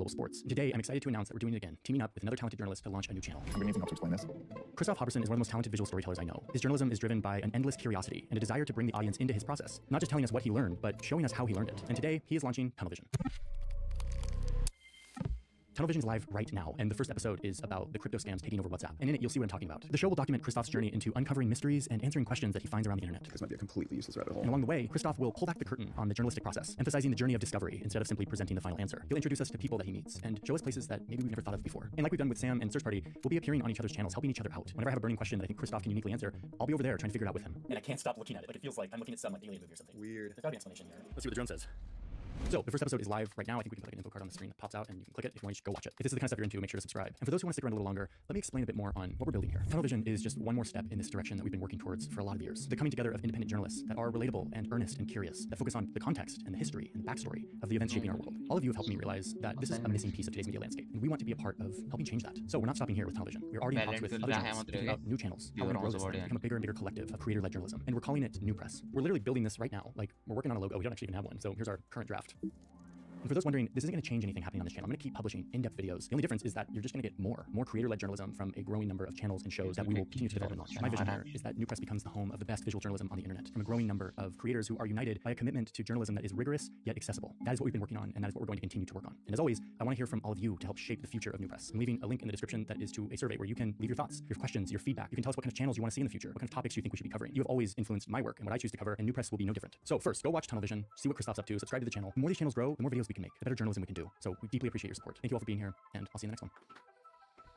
global sports. Today, I'm excited to announce that we're doing it again, teaming up with another talented journalist to launch a new channel. I'm going to need some help to explain this. Christoph Halvorsen is one of the most talented visual storytellers I know. His journalism is driven by an endless curiosity and a desire to bring the audience into his process, not just telling us what he learned, but showing us how he learned it. And today, he is launching Tunnel Vision. Tunnel Vision is live right now, and the first episode is about the crypto scams taking over WhatsApp. And in it, you'll see what I'm talking about. The show will document Christoph's journey into uncovering mysteries and answering questions that he finds around the internet. This might be a completely useless rabbit hole. And along the way, Christoph will pull back the curtain on the journalistic process, emphasizing the journey of discovery instead of simply presenting the final answer. He'll introduce us to people that he meets and show us places that maybe we've never thought of before. And like we've done with Sam and Search Party, we'll be appearing on each other's channels, helping each other out. Whenever I have a burning question that I think Christoph can uniquely answer, I'll be over there trying to figure it out with him. And I can't stop looking at it. Like it feels like I'm looking at some like alien movie or something. Weird. There's gotta be an explanation here. Let's see what the drone says. So the first episode is live right now. I think we can put like an info card on the screen that pops out and you can click it if you want to go watch it. If this is the kind of stuff you're into, make sure to subscribe. And for those who want to stick around a little longer, let me explain a bit more on what we're building here. Tunnel Vision is just one more step in this direction that we've been working towards for a lot of years. The coming together of independent journalists that are relatable and earnest and curious, that focus on the context and the history and the backstory of the events shaping our world. All of you have helped me realize that this is a missing piece of today's media landscape, and we want to be a part of helping change that. So we're not stopping here with Tunnel Vision. We're already in talks with other channels, thinking about new channels, how we're going to grow this thing, become a bigger and bigger collective of creator-led journalism. And we're calling it New Press. We're literally building this right now. Like we're working on a logo. We don't actually even have one. So here's our current draft. And for those wondering, this isn't going to change anything happening on this channel. I'm going to keep publishing in-depth videos. The only difference is that you're just going to get more creator-led journalism from a growing number of channels and shows that we will continue to develop and launch. My vision here is that New Press becomes the home of the best visual journalism on the internet from a growing number of creators who are united by a commitment to journalism that is rigorous yet accessible. That is what we've been working on, and that is what we're going to continue to work on. And as always, I want to hear from all of you to help shape the future of New Press. I'm leaving a link in the description that is to a survey where you can leave your thoughts, your questions, your feedback. You can tell us what kind of channels you want to see in the future, what kind of topics you think we should be covering. You have always influenced my work and what I choose to cover, and New Press will be no different. So first, go watch Tunnel Vision, see what Christoph's up to, subscribe to the channel. The more these channels grow, the more videos we can make, the better journalism we can do. So we deeply appreciate your support. Thank you all for being here, and I'll see you in the next one.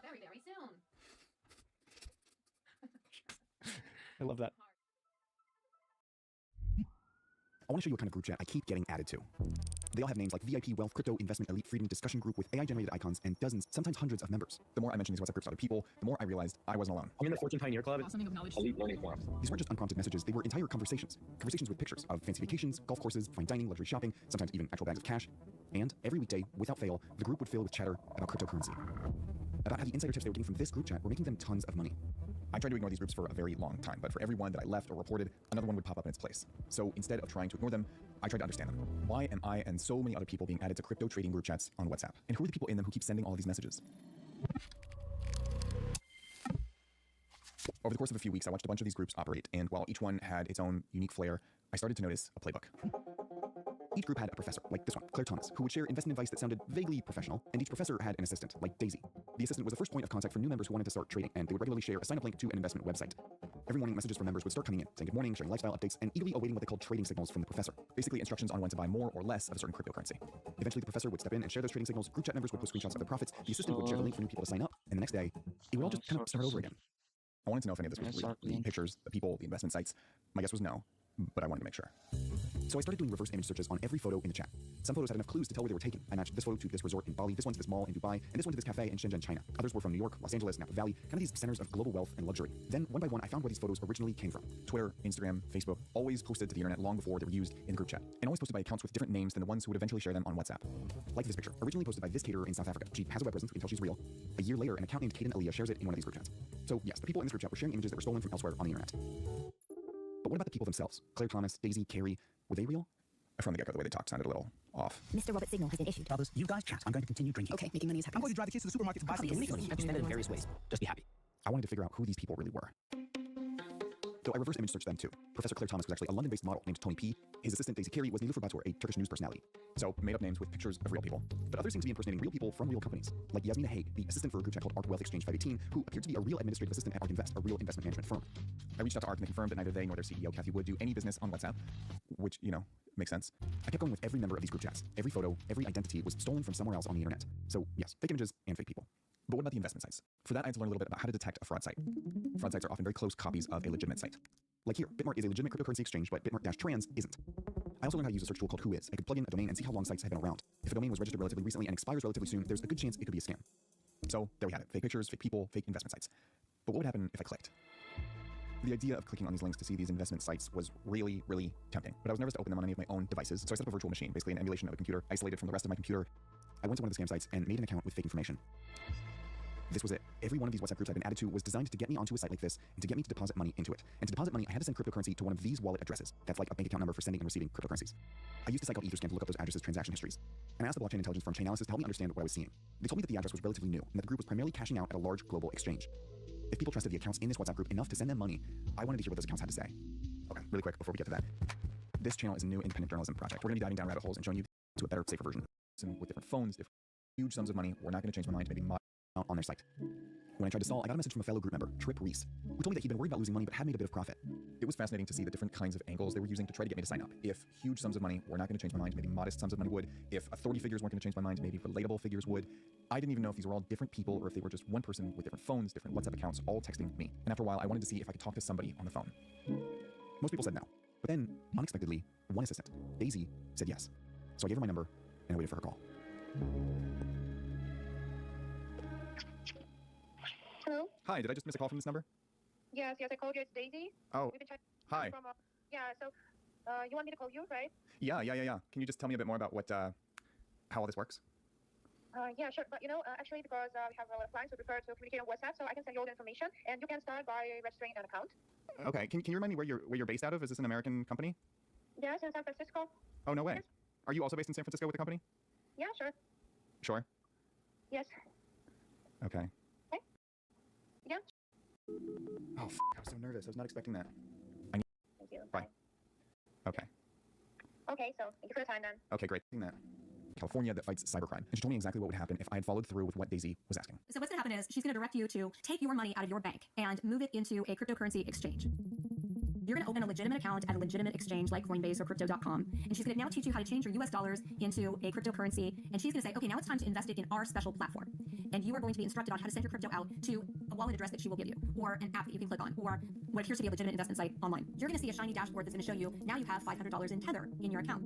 Very, very soon. I love that. I want to show you what kind of group chat I keep getting added to. They all have names like VIP, Wealth, Crypto, Investment, Elite, Freedom, Discussion Group with AI-generated icons and dozens, sometimes hundreds of members. The more I mentioned these WhatsApp groups to other people, the more I realized I wasn't alone. I'm in the Fortune Pioneer Club. Blossoming of knowledge. Elite learning forums. These weren't just unprompted messages, they were entire conversations. Conversations with pictures of fancy vacations, golf courses, fine dining, luxury shopping, sometimes even actual bags of cash. And every weekday, without fail, the group would fill with chatter about cryptocurrency. About how the insider tips they were getting from this group chat were making them tons of money. I tried to ignore these groups for a very long time, but for every one that I left or reported, another one would pop up in its place. So instead of trying to ignore them, I tried to understand them. Why am I and so many other people being added to crypto trading group chats on WhatsApp? And who are the people in them who keep sending all of these messages? Over the course of a few weeks, I watched a bunch of these groups operate, and while each one had its own unique flair, I started to notice a playbook. Each group had a professor, like this one, Claire Thomas, who would share investment advice that sounded vaguely professional, and each professor had an assistant, like Daisy. The assistant was the first point of contact for new members who wanted to start trading, and they would regularly share a sign-up link to an investment website. Every morning, messages from members would start coming in, saying good morning, sharing lifestyle updates, and eagerly awaiting what they called trading signals from the professor. Basically, instructions on when to buy more or less of a certain cryptocurrency. Eventually, the professor would step in and share those trading signals, group chat members would post screenshots of the profits, the assistant would share the link for new people to sign up, and the next day, it would all just kind of start over again. I wanted to know if any of this was real. The pictures, the people, the investment sites. My guess was no, but I wanted to make sure. So I started doing reverse image searches on every photo in the chat. Some photos had enough clues to tell where they were taken. I matched this photo to this resort in Bali, this one to this mall in Dubai, and this one to this cafe in Shenzhen, China. Others were from New York, Los Angeles, Napa Valley, kind of these centers of global wealth and luxury. Then, one by one, I found where these photos originally came from. Twitter, Instagram, Facebook, always posted to the internet long before they were used in the group chat. And always posted by accounts with different names than the ones who would eventually share them on WhatsApp. Like this picture, originally posted by this caterer in South Africa. She has a web presence, we can tell she's real. A year later, an account named Kaden Aliyah shares it in one of these group chats. So yes, the people in this group chat were sharing images that were stolen from elsewhere on the internet. But what about the people themselves? Claire Thomas, Daisy, Carrie, were they real? From the get-go, the way they talked sounded a little off. Mr. Robert's signal has been issued. Brothers, you guys chat. I'm going to continue drinking. Okay, making money is happy. I'm going to drive the kids to the supermarket to buy some things. I can spend it in various ways. Just be happy. I wanted to figure out who these people really were. So I reverse image searched them too. Professor Claire Thomas was actually a London-based model named Tony P. His assistant Daisy Carey was Niloufar Batur, a Turkish news personality. So made up names with pictures of real people. But others seem to be impersonating real people from real companies. Like Yasmina Haig, the assistant for a group chat called Ark Wealth Exchange 518, who appeared to be a real administrative assistant at Ark Invest, a real investment management firm. I reached out to Ark and they confirmed that neither they nor their CEO, Kathy Wood, do any business on WhatsApp, which, you know, makes sense. I kept going with every member of these group chats. Every photo, every identity was stolen from somewhere else on the internet. So yes, fake images and fake people. But what about the investment sites? For that, I had to learn a little bit about how to detect a fraud site. Fraud sites are often very close copies of a legitimate site. Like here, Bitmart is a legitimate cryptocurrency exchange, but Bitmart-trans isn't. I also learned how to use a search tool called Whois. I could plug in a domain and see how long sites have been around. If a domain was registered relatively recently and expires relatively soon, there's a good chance it could be a scam. So there we had it. Fake pictures, fake people, fake investment sites. But what would happen if I clicked? The idea of clicking on these links to see these investment sites was really, really tempting. But I was nervous to open them on any of my own devices, so I set up a virtual machine, basically an emulation of a computer, isolated from the rest of my computer. I went to one of the scam sites and made an account with fake information. This was it. Every one of these WhatsApp groups I've been added to was designed to get me onto a site like this and to get me to deposit money into it. And to deposit money, I had to send cryptocurrency to one of these wallet addresses. That's like a bank account number for sending and receiving cryptocurrencies. I used a site called Etherscan to look up those addresses' transaction histories. And I asked the blockchain intelligence firm Chainalysis to help me understand what I was seeing. They told me that the address was relatively new and that the group was primarily cashing out at a large global exchange. If people trusted the accounts in this WhatsApp group enough to send them money, I wanted to hear what those accounts had to say. Okay, really quick before we get to that. This channel is a new independent journalism project. We're going to be diving down rabbit holes and showing you to a better, safer version. With different phones, different huge sums of money, we're not going to change my mind to maybe mod on their site. When I tried to stall, I got a message from a fellow group member, Trip Reese, who told me that he'd been worried about losing money but had made a bit of profit. It was fascinating to see the different kinds of angles they were using to try to get me to sign up. If huge sums of money were not going to change my mind, maybe modest sums of money would. If authority figures weren't going to change my mind, maybe relatable figures would. I didn't even know if these were all different people or if they were just one person with different phones, different WhatsApp accounts, all texting me. And after a while, I wanted to see if I could talk to somebody on the phone. Most people said no. But then, unexpectedly, one assistant, Daisy, said yes. So I gave her my number and I waited for her call. Hello? Hi, did I just miss a call from this number? Yes, I called you. It's Daisy. Oh, We've been chatting hi. from, so you want me to call you, right? Yeah. Can you just tell me a bit more about what, how all this works? Yeah, sure. But actually, because we have a lot of clients who prefer to communicate on WhatsApp, so I can send you all the information, and you can start by registering an account. Okay. Can you remind me where you're based out of? Is this an American company? Yes, in San Francisco. Oh, no way. Yes. Are you also based in San Francisco with the company? Yeah, sure. Sure. Yes. Okay. Okay. Yeah. Oh, I was so nervous. I was not expecting that. Thank you. Bye. Okay. Okay, so thank you for the time then. Okay, great. That California that fights cybercrime. And she told me exactly what would happen if I had followed through with what Daisy was asking. So what's going to happen is she's going to direct you to take your money out of your bank and move it into a cryptocurrency exchange. You're going to open a legitimate account at a legitimate exchange like Coinbase or Crypto.com, and she's going to now teach you how to change your US dollars into a cryptocurrency, and she's going to say, okay, now it's time to invest it in our special platform. And you are going to be instructed on how to send your crypto out to a wallet address that she will give you, or an app that you can click on, or what appears to be a legitimate investment site online. You're going to see a shiny dashboard that's going to show you now you have $500 in Tether in your account.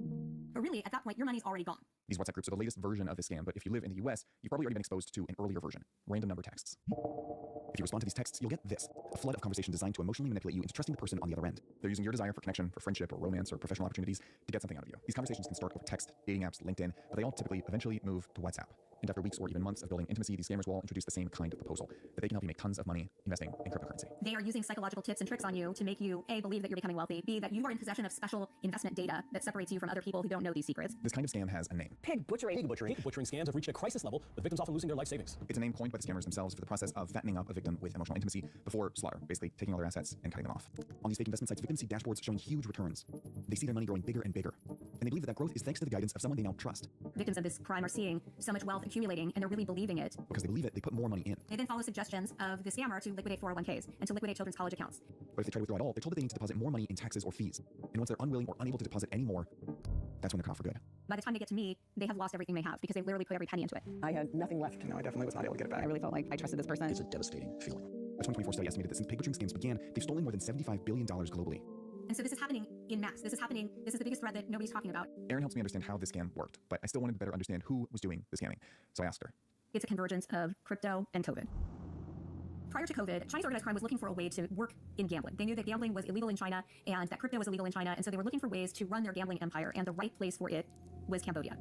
But really, at that point, your money's already gone. These WhatsApp groups are the latest version of this scam, but if you live in the US, you've probably already been exposed to an earlier version, random number texts. If you respond to these texts, you'll get this, a flood of conversation designed to emotionally manipulate you into trusting the person on the other end. They're using your desire for connection, for friendship, or romance, or professional opportunities to get something out of you. These conversations can start over text, dating apps, LinkedIn, but they all typically eventually move to WhatsApp. And after weeks or even months of building intimacy, these scammers will introduce the same kind of proposal, that they can help you make tons of money investing in cryptocurrency. They are using psychological tips and tricks on you to make you, A, believe that you're becoming wealthy, B, that you are in possession of special investment data that separates you from other people who don't know these secrets. This kind of scam has a name. Pig butchering scams have reached a crisis level, with victims often losing their life savings. It's a name coined by the scammers themselves for the process of fattening up a victim with emotional intimacy before slaughter, basically taking all their assets and cutting them off. On these fake investment sites, victims see dashboards showing huge returns. They see their money growing bigger and bigger, and they believe that growth is thanks to the guidance of someone they now trust. Victims of this crime are seeing so much wealth accumulating, and they're really believing it. Because they believe it, they put more money in. They then follow suggestions of the scammer to liquidate 401ks and to liquidate children's college accounts. But if they try to withdraw it all, they're told that they need to deposit more money in taxes or fees. And once they're unwilling or unable to deposit any more, that's when they're cut off for good. By the time they get to me, they have lost everything they have because they literally put every penny into it. I had nothing left. No, I definitely was not able to get it back. I really felt like I trusted this person. It's a devastating feeling. A 2024 study estimated that since pig butchering scams began, they've stolen more than $75 billion globally. And so this is happening in mass. This is the biggest threat that nobody's talking about. Erin helps me understand how this scam worked, but I still wanted to better understand who was doing the scamming. So I asked her. It's a convergence of crypto and COVID. Prior to COVID, Chinese organized crime was looking for a way to work in gambling. They knew that gambling was illegal in China and that crypto was illegal in China, and so they were looking for ways to run their gambling empire, and the right place for it was Cambodia.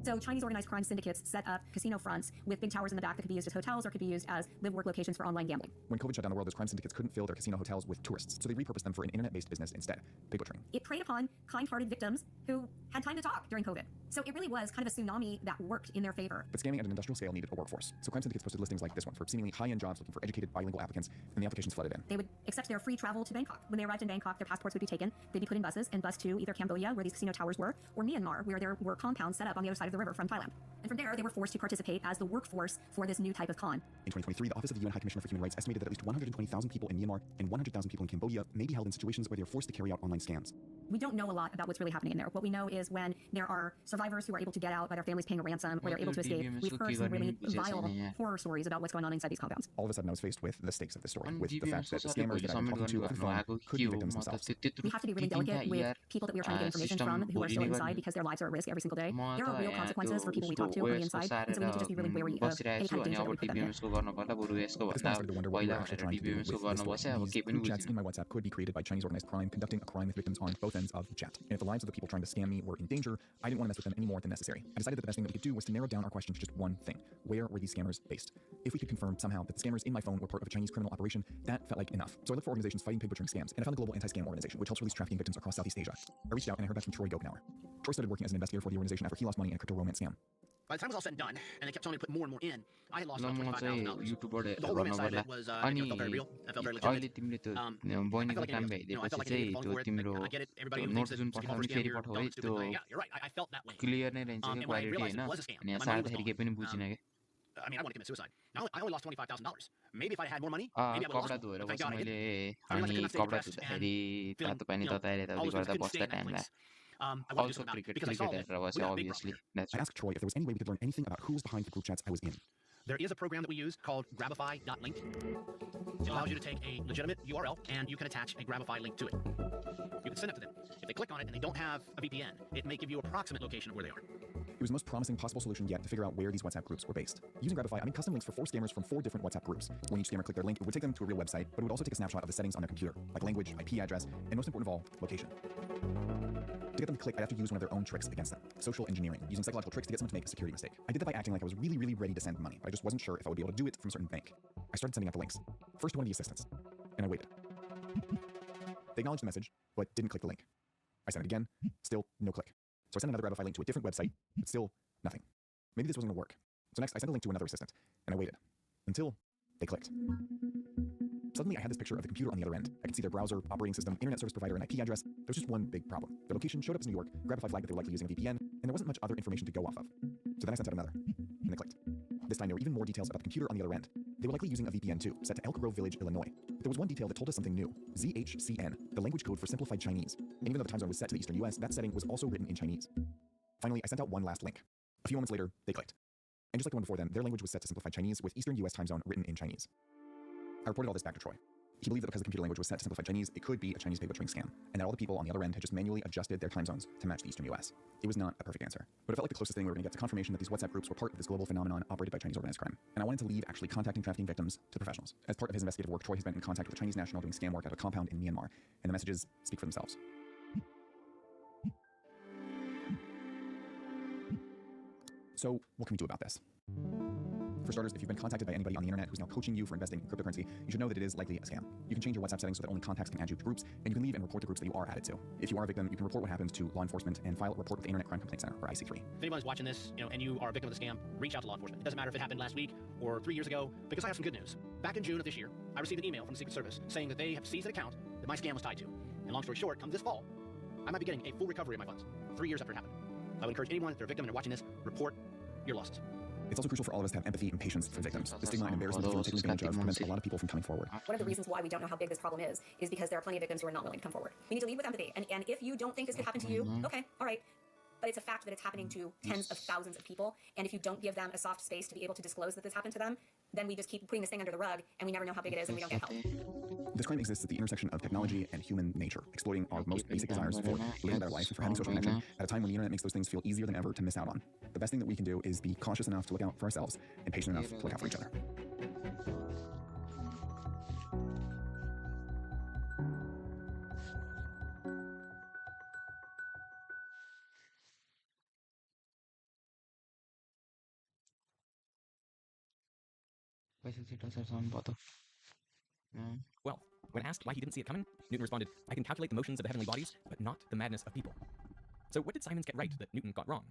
So Chinese organized crime syndicates set up casino fronts with big towers in the back that could be used as hotels or could be used as live-work locations for online gambling. When COVID shut down the world, those crime syndicates couldn't fill their casino hotels with tourists, so they repurposed them for an internet-based business instead, pig butchering. It preyed upon kind-hearted victims who had time to talk during COVID. So it really was kind of a tsunami that worked in their favor. But scamming at an industrial scale needed a workforce. So crime syndicates posted listings like this one for seemingly high-end jobs looking for educated bilingual applicants, and the applications flooded in. They would accept their free travel to Bangkok. When they arrived in Bangkok, their passports would be taken. They'd be put in buses and bused to either Cambodia, where these casino towers were, or Myanmar, where there were compounds set up on the other side of the river from Thailand. And from there, they were forced to participate as the workforce for this new type of con. In 2023, the Office of the UN High Commissioner for Human Rights estimated that at least 120,000 people in Myanmar and 100,000 people in Cambodia may be held in situations where they are forced to carry out online scams. We don't know a lot about what's really happening in there. What we know is when there are survivors who are able to get out by their families paying a ransom, or they're able to escape, we've heard some really vile horror stories about what's going on inside these compounds. All of a sudden, I was faced with the stakes of this story, with the fact that the scammers that I've been talking to on the phone could be victims themselves. We have to be really delicate with people that we are trying to get information from who are still inside because their lives are at risk every single day. There are real consequences for people we talk to on the inside, and so we need to just be really wary of any kind of danger that we put them in. At this point, I started to wonder what we were actually trying to do with this story. These group chats in my WhatsApp could be created by Chinese organized crime conducting a crime with victims on both ends of the chat. And if the lives of the people trying to scam me were in danger, I didn't want to mess with them any more than necessary. I decided that the best thing that we could do was to narrow down our question to just one thing. Where were these scammers based? If we could confirm somehow that the scammers in my phone were part of a Chinese criminal operation, that felt like enough. So I looked for organizations fighting pig butchering scams, and I found the Global Anti-Scam Organization, which helps release trafficking victims across Southeast Asia. I reached out and I heard back from Troy Gokenauer. Troy started working as an investigator for the organization after he lost money in a crypto romance scam. By the time it was all said and done, and they kept telling me to put more and more in, I had lost about $25,000. The whole YouTube romance side of it was, it felt very real. It felt very legitimate. I felt like an idiot. I felt like an idiot falling for it. I get it. Everybody thinks that people for scam, you're dumb, stupid. Like, yeah, you're right. I felt that way. And when I realized it was a scam, my money was gone. I mean, I want to commit suicide. I only lost $25,000. Maybe if I had more money, maybe I would have lost more. Thank God I didn't. I mean, like I couldn't stay depressed and feeling, all those things couldn't stay in that place. I wanted to do something about it because I saw that we had a big problem. I asked Troy if there was any way we could learn anything about who was behind the group chats I was in. There is a program that we use called Grabify.link. It allows you to take a legitimate URL and you can attach a Grabify link to it. You can send it to them. If they click on it and they don't have a VPN, it may give you an approximate location of where they are. It was the most promising possible solution yet to figure out where these WhatsApp groups were based. Using Grabify, I made custom links for 4 scammers from 4 different WhatsApp groups. When each scammer clicked their link, it would take them to a real website, but it would also take a snapshot of the settings on their computer, like language, IP address, and most important of all, location. To get them to click, I'd have to use one of their own tricks against them. Social engineering, using psychological tricks to get someone to make a security mistake. I did that by acting like I was really, really ready to send money, but I just wasn't sure if I would be able to do it from a certain bank. I started sending out the links. First to one of the assistants, and I waited. They acknowledged the message, but didn't click the link. I sent it again, still no click. So I sent another Grabify link to a different website, but still nothing. Maybe this wasn't going to work. So next, I sent a link to another assistant, and I waited. Until they clicked. Suddenly, I had this picture of the computer on the other end. I could see their browser, operating system, internet service provider, and IP address. There was just one big problem. Their location showed up as New York, Grabify flagged that they were likely using a VPN, and there wasn't much other information to go off of. So then I sent out another, and they clicked. This time, there were even more details about the computer on the other end. They were likely using a VPN too, set to Elk Grove Village, Illinois. There was one detail that told us something new. ZHCN, the language code for simplified Chinese. And even though the time zone was set to the eastern US, that setting was also written in Chinese. Finally, I sent out one last link. A few moments later, they clicked. And just like the one before them, their language was set to simplified Chinese with eastern US time zone written in Chinese. I reported all this back to Troy. He believed that because the computer language was set to simplified Chinese, it could be a Chinese pig butchering scam, and that all the people on the other end had just manually adjusted their time zones to match the eastern US. It was not a perfect answer, but it felt like the closest thing we were going to get to confirmation that these WhatsApp groups were part of this global phenomenon operated by Chinese organized crime. And I wanted to leave actually contacting trafficking victims to the professionals. As part of his investigative work, Troy has been in contact with a Chinese national doing scam work at a compound in Myanmar, and the messages speak for themselves. So, what can we do about this? For starters, if you've been contacted by anybody on the internet who's now coaching you for investing in cryptocurrency, you should know that it is likely a scam. You can change your WhatsApp settings so that only contacts can add you to groups, and you can leave and report the groups that you are added to. If you are a victim, you can report what happened to law enforcement and file a report with the Internet Crime Complaint Center, or IC3. If anyone's watching this, and you are a victim of the scam, reach out to law enforcement. It doesn't matter if it happened last week or 3 years ago, because I have some good news. Back in June of this year, I received an email from the Secret Service saying that they have seized an account that my scam was tied to. And long story short, come this fall, I might be getting a full recovery of my funds 3 years after it happened. I would encourage anyone, if they're a victim and they're watching this, report your losses. It's also crucial for all of us to have empathy and patience for victims. The stigma and embarrassment of feeling taken advantage of prevents a lot of people from coming forward. One of the reasons why we don't know how big this problem is because there are plenty of victims who are not willing to come forward. We need to lead with empathy. And if you don't think this could happen to you, okay, all right. But it's a fact that it's happening to tens of thousands of people. And if you don't give them a soft space to be able to disclose that this happened to them, then we just keep putting this thing under the rug and we never know how big it is and we don't get help. This crime exists at the intersection of technology and human nature, exploiting our most basic desires for living a better life and for having social connection at a time when the internet makes those things feel easier than ever to miss out on. The best thing that we can do is be cautious enough to look out for ourselves and patient enough to look out for each other. Well, when asked why he didn't see it coming, Newton responded, "I can calculate the motions of the heavenly bodies, but not the madness of people." So what did Simons get right that Newton got wrong?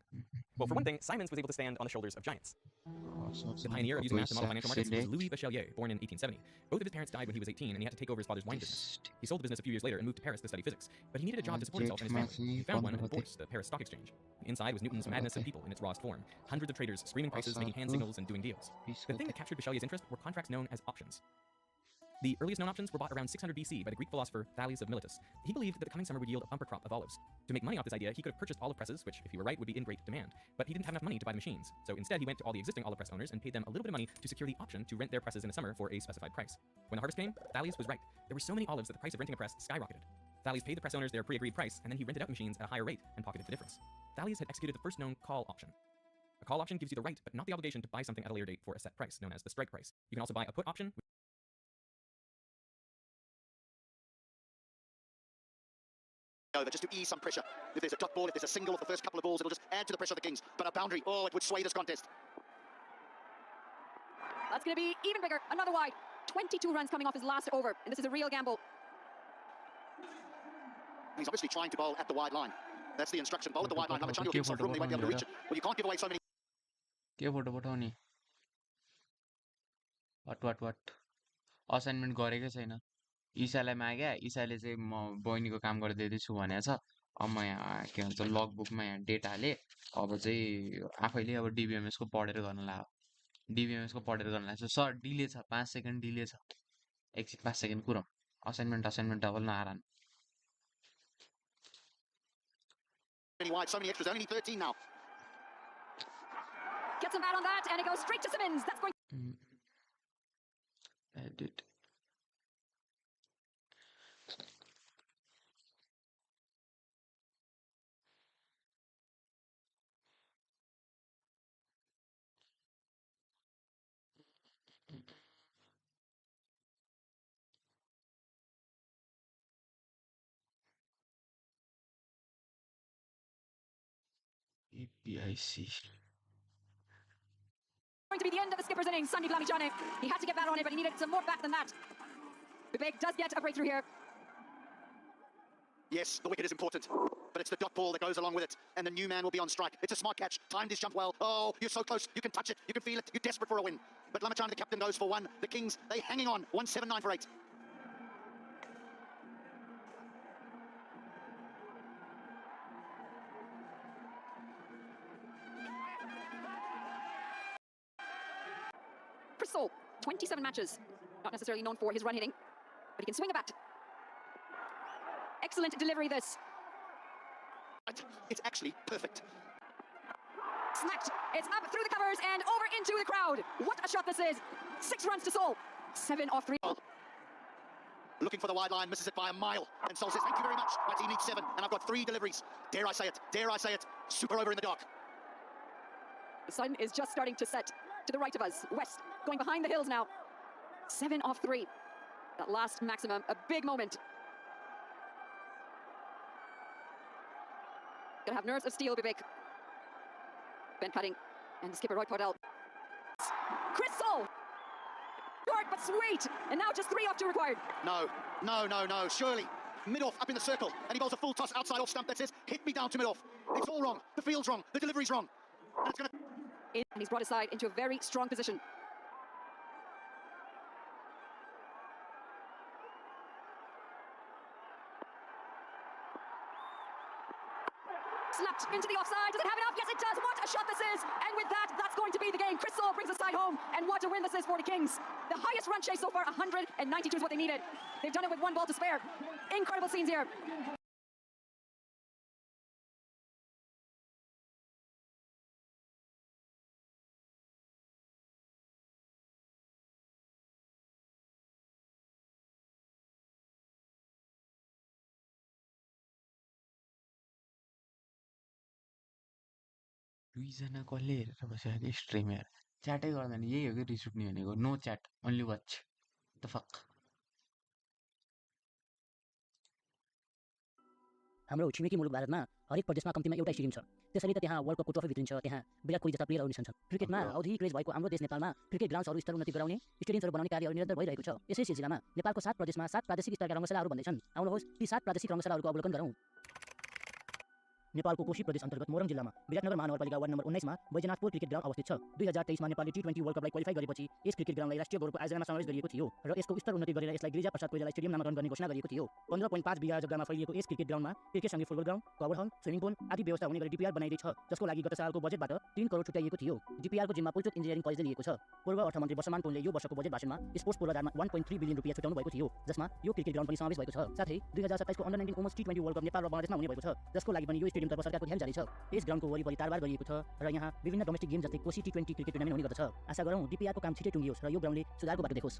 Well, for one thing, Simons was able to stand on the shoulders of giants. The pioneer of using math to model financial markets was Louis Bachelier, born in 1870. Both of his parents died when he was 18, and he had to take over his father's wine business. He sold the business a few years later and moved to Paris to study physics, but he needed a job to support himself and his family. He found one at the Bourse, the Paris Stock Exchange. Inside was Newton's madness of people in its rawest form. Hundreds of traders screaming prices, making hand signals, and doing deals. The thing that captured Bachelier's interest were contracts known as options. The earliest known options were bought around 600 BC by the Greek philosopher Thales of Miletus. He believed that the coming summer would yield a bumper crop of olives. To make money off this idea, he could have purchased olive presses, which, if he were right, would be in great demand. But he didn't have enough money to buy the machines. So instead, he went to all the existing olive press owners and paid them a little bit of money to secure the option to rent their presses in the summer for a specified price. When the harvest came, Thales was right. There were so many olives that the price of renting a press skyrocketed. Thales paid the press owners their pre-agreed price, and then he rented out machines at a higher rate and pocketed the difference. Thales had executed the first known call option. A call option gives you the right, but not the obligation to buy something at a later date for a set price, known as the strike price. You can also buy a put option. Over just to ease some pressure. If there's a dot ball, if there's a single of the first couple of balls, it'll just add to the pressure of the Kings. But a boundary, oh, it would sway this contest. That's going to be even bigger. Another wide. 22 runs coming off his last over, and this is a real gamble. He's obviously trying to bowl at the wide line. That's the instruction. Bowl at the wide line. Lamachani will give himself room. They won't be able to reach it. Well, you can't give away so many. What? Assignment गरेकै छैन ईशालाई माग्या ईशाले चाहिँ म बहिनीको काम गरिदिदैछु भनेको छ अब म यहाँ के भन्छ लग बुकमा यहाँ डेट हाले अब चाहिँ आफैले अब डीबीएमएस को पढेर गर्न लाग्यो डीबीएमएस को पढेर गर्न लाग्छ सर डिले छ 5 सेकेन्ड डिले छ एकछिन 5 सेकेन्ड कुरम असाइनमेन्ट डबल नआरान Wide, so many extras, only 13 now. Gets him out on that, and it goes straight to Simmons. That's going. Edit. APIC. Going to be the end of the skipper's innings, Sandeep Lamichhane. He had to get bat on it, but he needed some more bat than that. Vivek does get a breakthrough here. Yes, the wicket is important, but it's the dot ball that goes along with it, and the new man will be on strike. It's a smart catch, timed his jump well. Oh, you're so close, you can touch it, you can feel it, you're desperate for a win. But Lamichhane, the captain, goes for one. The Kings, they hanging on, 179 for 8. Chris 27 matches. Not necessarily known for his run hitting, but he can swing a bat. Excellent delivery this. It's actually perfect. Smacked. It's up through the covers and over into the crowd. What a shot this is. 6 runs to Sol. 7 off 3. Looking for the wide line, misses it by a mile. And Sol says, thank you very much. My team needs 7, and I've got 3 deliveries. Dare I say it, super over in the dark. The sun is just starting to set to the right of us. West, going behind the hills now. 7 off 3. That last maximum, a big moment. Gonna have nerves of steel, Vivek. Ben cutting, and the skipper Adrin Paudel. Chris Sol! Short but sweet, and now just 3 off 2 required. No, surely. Mid-off up in the circle, and he bowls a full toss outside off stump that says, hit me down to mid-off. It's all wrong, the field's wrong, the delivery's wrong. And it's gonna... And he's brought his side into a very strong position. Slapped into the offside. Does it have enough? Yes, it does. What a shot this is. And with that, that's going to be the game. Chris Sol brings the side home. And what a win this is for the Kings. The highest run chase so far, 192 is what they needed. They've done it with 1 ball to spare. Incredible scenes here. दुईजना कसले हेरेर बसिरहेको stream हेर च्याटै गर्दैन यही हो कि रिस उठ्ने भनेको no chat only watch the fuck हाम्रो छिमेकी मुलुक भारतमा हरेक प्रदेशमा कम्तीमा एउटा स्टेडियम छ त्यसैले त त्यहाँ वर्ल्ड कपको ट्रफी भित्रिन्छ त्यहाँ विराट कोहली जस्ता प्लेयरहरू निस्कन्छन् क्रिकेटमा औधी क्रेज भएको हाम्रो देश नेपालमा क्रिकेट ग्राउन्ड्सहरू स्तर उन्नति गराउने स्टेडियमहरू बनाउने कार्यहरू निरन्तर भइरहेको छ यसै सिलसिलामा नेपालको 7 प्रदेशमा 7 प्रादेशिक स्तरका रङ्गशालाहरू बन्दैछन् आउनुहोस् ती 7 प्रादेशिक रङ्गशालाहरूको अवलोकन गरौँ नेपालको कोशी प्रदेश अन्तर्गत मोरङ जिल्लामा विराटनगर महानगरपालिका वार्ड नम्बर 19 मा बैजनाथपुर क्रिकेट ग्राउन्ड अवस्थित छ 2023 मा नेपालले T20 वर्ल्ड कपलाई क्वालिफाई गरेपछि यस क्रिकेट ग्राउन्डलाई राष्ट्रिय गौरवको आयोजनामा समावेश गरिएको थियो र यसको स्तर उन्नति गरेर यसलाई गिरिजा प्रसाद कोइराला स्टेडियम नामकरण गर्ने घोषणा गरिएको थियो 15.5 बिघा जग्गामा फैलिएको यस क्रिकेट ग्राउन्डमा क्रिकेट सँगै फुटबल ग्राउन्ड कभर हल स्विमिङ पुल आदि व्यवस्था हुने गरी डीपीआर बनाइदै छ जसको लागि गत सालको बजेटबाट 3 करोड छुट्याइएको थियो डीपीआर को जिम्मा पुलचोक इन्जिनियरिङ कलेजले लिएको छ पूर्व अर्थमन्त्री वर्षमान पुनले यो वर्षको बजेट भाषणमा स्पोर्ट्स पूर्वाधारमा 1.3 बिलियन रुपैयाँ छुट्याउनु भएको थियो जसमा यो क्रिकेट ग्राउन्ड पनि समावेश भएको छ साथै 2027 को under 19 women's T20 world cup Nepal र बंगलादेशमा हुने भएको छ जसको लागि पनि यो स्टेडियमतर्फ सरकारको ध्यान जारी छ यस ग्राउन्डको वरिपरि तारबार गरिएको छ र यहाँ विभिन्न डोमेस्टिक गेम जस्तै कोशी T20 क्रिकेट टुर्नामेन्ट हुने गर्दछ आशा गरौँ डीपीआर को काम छिटै टुङ्गियोस् र यो ग्राउन्डले सुधारको बाटो देखोस्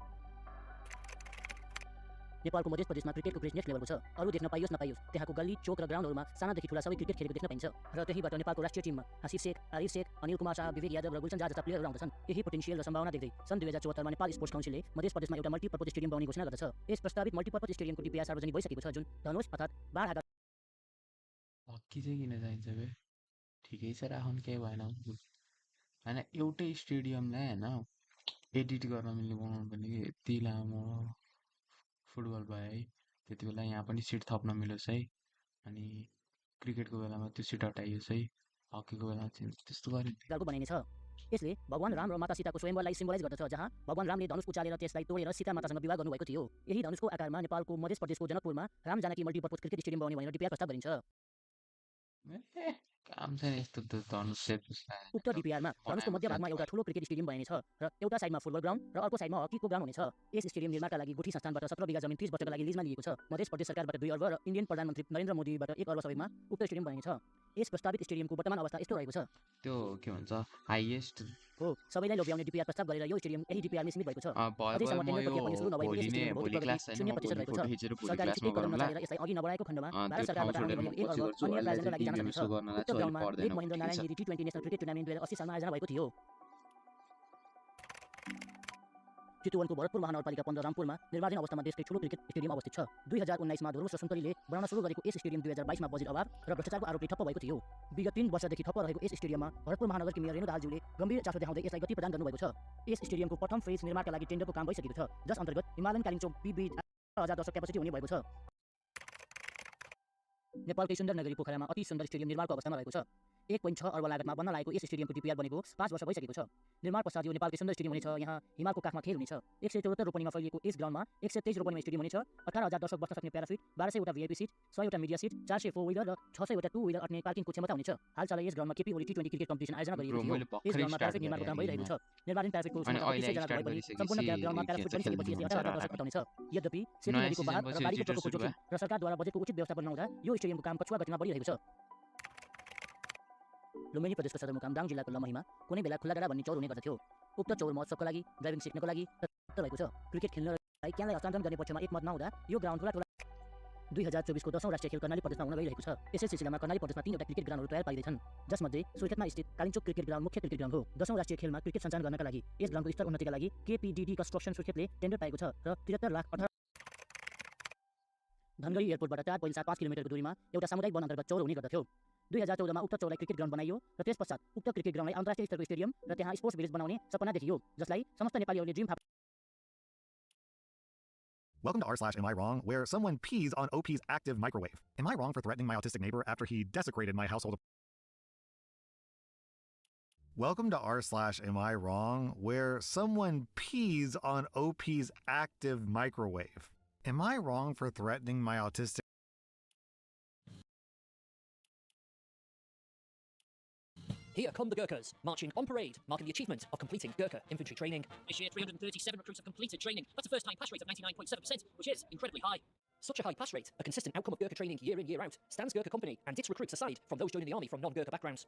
नेपालको मध्य प्रदेशमा क्रिकेटको क्रेज नेक्स्ट लेभलको छ। अरू देख्न पाइयोस् नपाइयोस् त्यहाँको गल्ली चोक र ग्राउन्डहरूमा सानादेखि ठुला सबै क्रिकेट खेलेको देख्न पाइन्छ र त्यहीबाट नेपालको राष्ट्रिय टिममा हासिफ शेख, आरिफ शेख, अनिल कुमार शाह, विवेक यादव र गुलशन झा जस्ता प्लेयरहरू आउँदछन्। यही पोटेन्सियल र सम्भावना देख्दै सन् 2074 मा नेपाल स्पोर्ट्स काउन्सिलले मध्य प्रदेशमा एउटा मल्टिपर्पज स्टेडियम बनाउने घोषणा गर्दछ। यस प्रस्तावित मल्टिपर्पज स्टेडियमको DPR सार्वजनिक भइसकेको छ, जुन धनुष अर्थात् बाढ आघात हक्की चाहिँ किन चाहिन्छ बे? ठिकै छ राखौँ, केही भएन होइन। एउटै स्टेडियमलाई होइन एडिट गर्न मिल्ने बनाउनु पर्ने कि यति लामो फुटबल भयो है, त्यति बेला यहाँ पनि सिट थप्न मिलोस् है, अनि क्रिकेटको बेलामा त्यो सिट हटाइयोस् है, हकीको बेलामा चाहिँ त्यस्तो गरेको बनाइने छ। यसले भगवान राम र माता सीताको स्वयंवरलाई सिम्बलाइज गर्दछ, जहाँ भगवान रामले धनुष उचालेर त्यसलाई तोडेर सीता मातासँग विवाह गर्नुभएको थियो। यही धनुषको आकारमा नेपालको मध्य प्रदेशको जनकपुरमा Ram Janaki multipurpose cricket stadium बनाउने भनेर DPR प्रस्ताव गरिन्छ। काम चाहिँ यस्तो धनुष उक्त DPR मा धनुषको मध्यभागमा एउटा ठुलो क्रिकेट स्टेडियम बनाइने छ र एउटा साइडमा फुटबल ग्राउन्ड र अर्को साइडमा हकीको ग्राउन्ड हुनेछ। यस स्टेडियम निर्माणका लागि गुठी संस्थानबाट 17 बिघा जमिन 30 वर्षका लागि लिजमा लिएको छ। मध्य प्रदेश सरकारबाट 2 अर्ब र इन्डियन प्रधानमन्त्री नरेन्द्र मोदीबाट 1 अर्ब सहयोगमा उक्त स्टेडियम बनिनेछ। यस प्रस्तावित स्टेडियमको वर्तमान अवस्था यस्तो रहेको छ। त्यो के भन्छ हाईएस्ट हो, सबैलाई लोभ्याउने DPR प्रस्ताव गरेर यो स्टेडियम यही DPR मा सीमित भएको छ। अझैसम्म टेन्डर प्रक्रिया पनि सुरु नभएको यस स्टेडियमको भौतिक प्रगति 0% रहेको छ। सरकारले छिटै कदम नचालेर यसलाई अघि नबढाएको खण्डमा भारत सरकारबाट आउने करिब 1 अर्ब अन्य प्रायोजनका लागि जान सक्नेछ। उक्त ग्राउन्डमा एक महेन्द्र नारायण गिरी T20 नेसनल क्रिकेट टुर्नामेन्ट 2080 सालमा आयोजना भएको थियो। चितुवनको भरतपुर महानगरपालिका 15 रामपुरमा निर्माणाधीन अवस्थामा देशकै ठुलो क्रिकेट स्टेडियम अवस्थित छ। 2019 मा धुर्वस र सुन्तलीले बनाउन सुरु गरेको यस स्टेडियम 2022 मा बजेट अभाव र भ्रष्टाचारको आरोपले ठप्प भएको थियो। विगत 3 वर्षदेखि ठप्प रहेको यस स्टेडियममा भरतपुर महानगरकी मेयर रेणु दाहालज्यूले गम्भीर चासो देखाउँदै यसलाई गति प्रदान गर्नुभएको छ। यस स्टेडियमको प्रथम फेज निर्माणका लागि टेन्डरको काम भइसकेको छ, जस अन्तर्गत हिमालयन कालिम्पोङ BB 1000 दर्शक क्यापेसिटी हुने भएको छ। नेपालकै सुन्दर नगरी पोखरामा अति सुन्दर स्टेडियम निर्माणको अवस्थामा रहेको छ। 1.6 अर्ब लागतमा बन्न लागेको यस स्टेडियमको DPR बनेको 5 वर्ष भइसकेको छ। निर्माण पश्चात यो नेपालकै सुन्दर स्टेडियम हुनेछ। यहाँ हिमालको काखमा खेल हुनेछ। 174 रोपनीमा फैलिएको यस ग्राउन्डमा 123 रोपनीमा स्टेडियम हुनेछ। 18,000 दर्शक बस्न सक्ने प्याराफिट, 1200 वटा VIP सिट, 100 वटा मिडिया सिट, 400 4 व्हीलर र 600 वटा 2 व्हीलर अट्ने पार्किङको क्षमता हुनेछ। हालसालै यस ग्राउन्डमा KP ओली T20 क्रिकेट कम्पिटिसन आयोजना गरिएको थियो। यस ग्राउन्डमा प्याराफिट निर्माणको काम भइरहेको छ। निर्माण प्याराफिटको क्षमता 25 जना भए पनि सम्पूर्ण ग्राउन्डमा प्याराफिट बनिसकेपछि यसले 18,000 दर्शक अटाउनेछ। यद्यपि सेती नदीको बहाव र बाढीको प्रकोपको जोखिम र सरकारद्वारा बजेटको उचित व्यवस्थापन नहुँदा यो स्टेडियमको काम कछुवा गतिमा बढिरहेको छ। लुम्बिनी प्रदेशको सदरमुकाम दाङ जिल्लाको लमहीमा कुनै बेला खुल्ला डाँडा भन्ने चौर हुने गर्दथ्यो। उक्त चौर महोत्सवको लागि, ड्राइभिङ सिक्नको लागि रहेको छ। क्रिकेट खेल्नलाई क्यानलाई हस्तान्तरण गर्ने पक्षमा एकमत नहुँदा यो ग्राउन्ड ठुला 2024 को 10औं राष्ट्रिय खेल कर्णाली प्रदेशमा हुन गइरहेको छ। यसै सिलसिलामा कर्णाली प्रदेशमा 3 वटा क्रिकेट ग्राउन्डहरू तयार पारिँदैछन्, जसमध्ये सुर्खेतमा स्थित कालिम्पोङ क्रिकेट ग्राउन्ड मुख्य क्रिकेट ग्राउन्ड हो। 10औं राष्ट्रिय खेलमा क्रिकेट सञ्चालन गर्नका लागि यस ग्राउन्डको स्तर उन्नतिका लागि KPDD कन्स्ट्रक्सन सुर्खेतले टेन्डर पाएको छ र 73 लाख 18 धनगढी एयरपोर्टबाट 4.75 किलोमिटरको दूरीमा एउटा सामुदायिक वन अन्तर्गत चौर हुने गर्दथ्यो। 2014 मा उक्त चौरलाई क्रिकेट ग्राउन्ड बनाइयो र त्यसपश्चात उक्त क्रिकेट ग्राउन्डलाई अन्तर्राष्ट्रिय स्तरको स्टेडियम र त्यहाँ स्पोर्ट्स भिलेज बनाउने सपना देखियो, जसलाई समस्त नेपालीहरूले dream. Welcome to r/Am I Wrong, where someone pees on OP's active microwave. Am I wrong for threatening my autistic neighbor after he desecrated my household? Welcome to r/Am I Wrong, where someone pees on OP's active microwave. Am I wrong for threatening my autistic? Here come the Gurkhas, marching on parade, marking the achievement of completing Gurkha infantry training. This year, 337 recruits have completed training. That's a first-time pass rate of 99.7%, which is incredibly high. Such a high pass rate, a consistent outcome of Gurkha training year in, year out, stands Gurkha Company and its recruits aside from those joining the army from non-Gurkha backgrounds.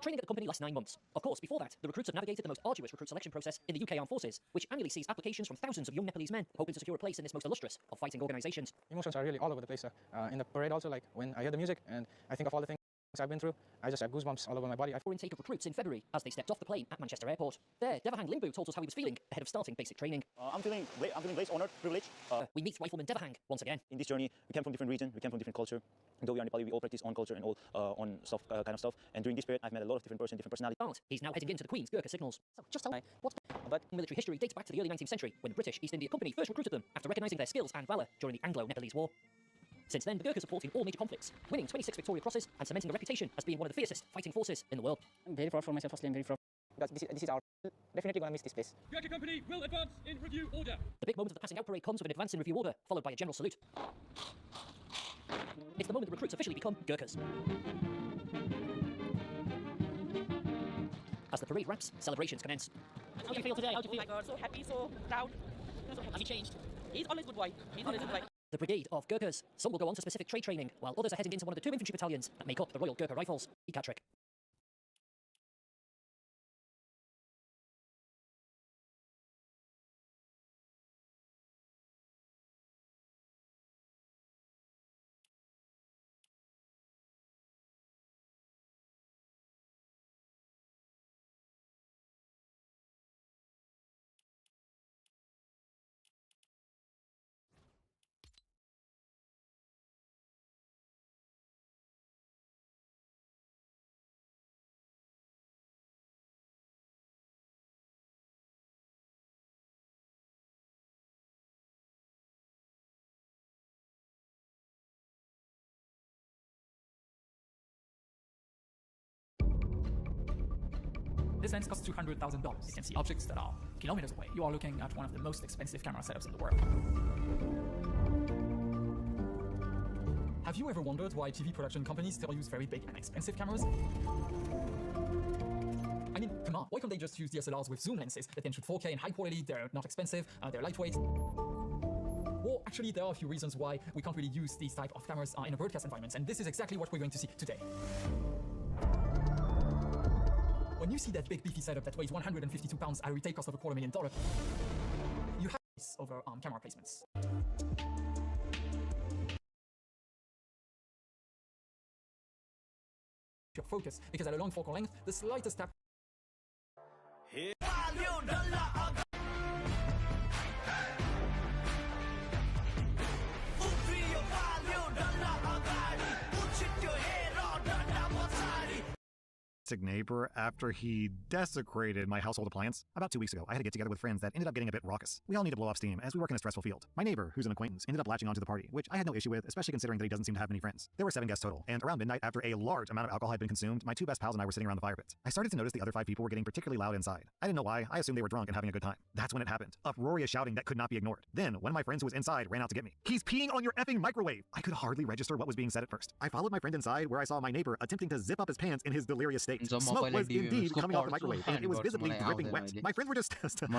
Training at the company lasts 9 months. Of course, before that, the recruits have navigated the most arduous recruit selection process in the UK Armed Forces, which annually sees applications from thousands of young Nepalese men hoping to secure a place in this most illustrious of fighting organisations. Emotions are really all over the place. In the parade also, like when I hear the music and I think of all the things I've been through, I just have goosebumps all over my body. For intake of recruits in February as they stepped off the plane at Manchester Airport. There, Devahang Limbu told us how he was feeling ahead of starting basic training. I'm feeling blessed, honored, privileged. We meet Rifleman Devahang once again. In this journey, we came from different regions, we came from different culture. Though we are Nepali, we all practice on culture and all on stuff, kind of stuff. And during this period, I've met a lot of different persons, different personalities. He's now heading into the Queen's Gurkha signals. So, just tell me, but military history dates back to the early 19th century when the British East India Company first recruited them after recognising their skills and valour during the Anglo-Nepalese War. Since then, the Gurkhas have fought in all major conflicts, winning 26 Victoria Crosses and cementing a reputation as being one of the fiercest fighting forces in the world. I'm very proud for myself, firstly, I'm very proud. Because this is our... Definitely gonna miss this place. Gurkha Company will advance in review order. The big moment of the passing out parade comes with an advance in review order, followed by a general salute. It's the moment the recruits officially become Gurkhas. As the parade wraps, celebrations commence. How do you feel today? How do you feel? Oh my God, so happy, so proud. Has he changed? He's always good boy. He's always good boy. The brigade of Gurkhas. Some will go on to specific trade training, while others are heading into one of the 2 infantry battalions that make up the Royal Gurkha Rifles, Ekatrick. This lens costs $200,000. You can see objects that are kilometers away. You are looking at one of the most expensive camera setups in the world. Have you ever wondered why TV production companies still use very big and expensive cameras? I mean, come on, why can't they just use DSLRs with zoom lenses that can shoot 4K in high quality, they're not expensive, they're lightweight? Well, actually, there are a few reasons why we can't really use these type of cameras in a broadcast environment, and this is exactly what we're going to see today. When you see that big beefy setup that weighs 152 pounds at a retail cost of $250,000, you have this over camera placements. Your focus, because at a long focal length, the slightest tap neighbor after he desecrated my household appliance. About 2 weeks ago, I had to get together with friends that ended up getting a bit raucous. We all need to blow off steam as we work in a stressful field. My neighbor, who's an acquaintance, ended up latching onto the party, which I had no issue with, especially considering that he doesn't seem to have many friends. There were 7 guests total, and around midnight, after a large amount of alcohol had been consumed, my 2 best pals and I were sitting around the fire pit. I started to notice the other 5 people were getting particularly loud inside. I didn't know why. I assumed they were drunk and having a good time. That's when it happened. Uproarious shouting that could not be ignored. Then, one of my friends who was inside ran out to get me. "He's peeing on your effing microwave!" I could hardly register what was being said at first. I followed my friend inside, where I saw my neighbor attempting to zip up his pants in his delirious state. Smoke was indeed coming off the microwave, and it was visibly dripping wet. My friends were just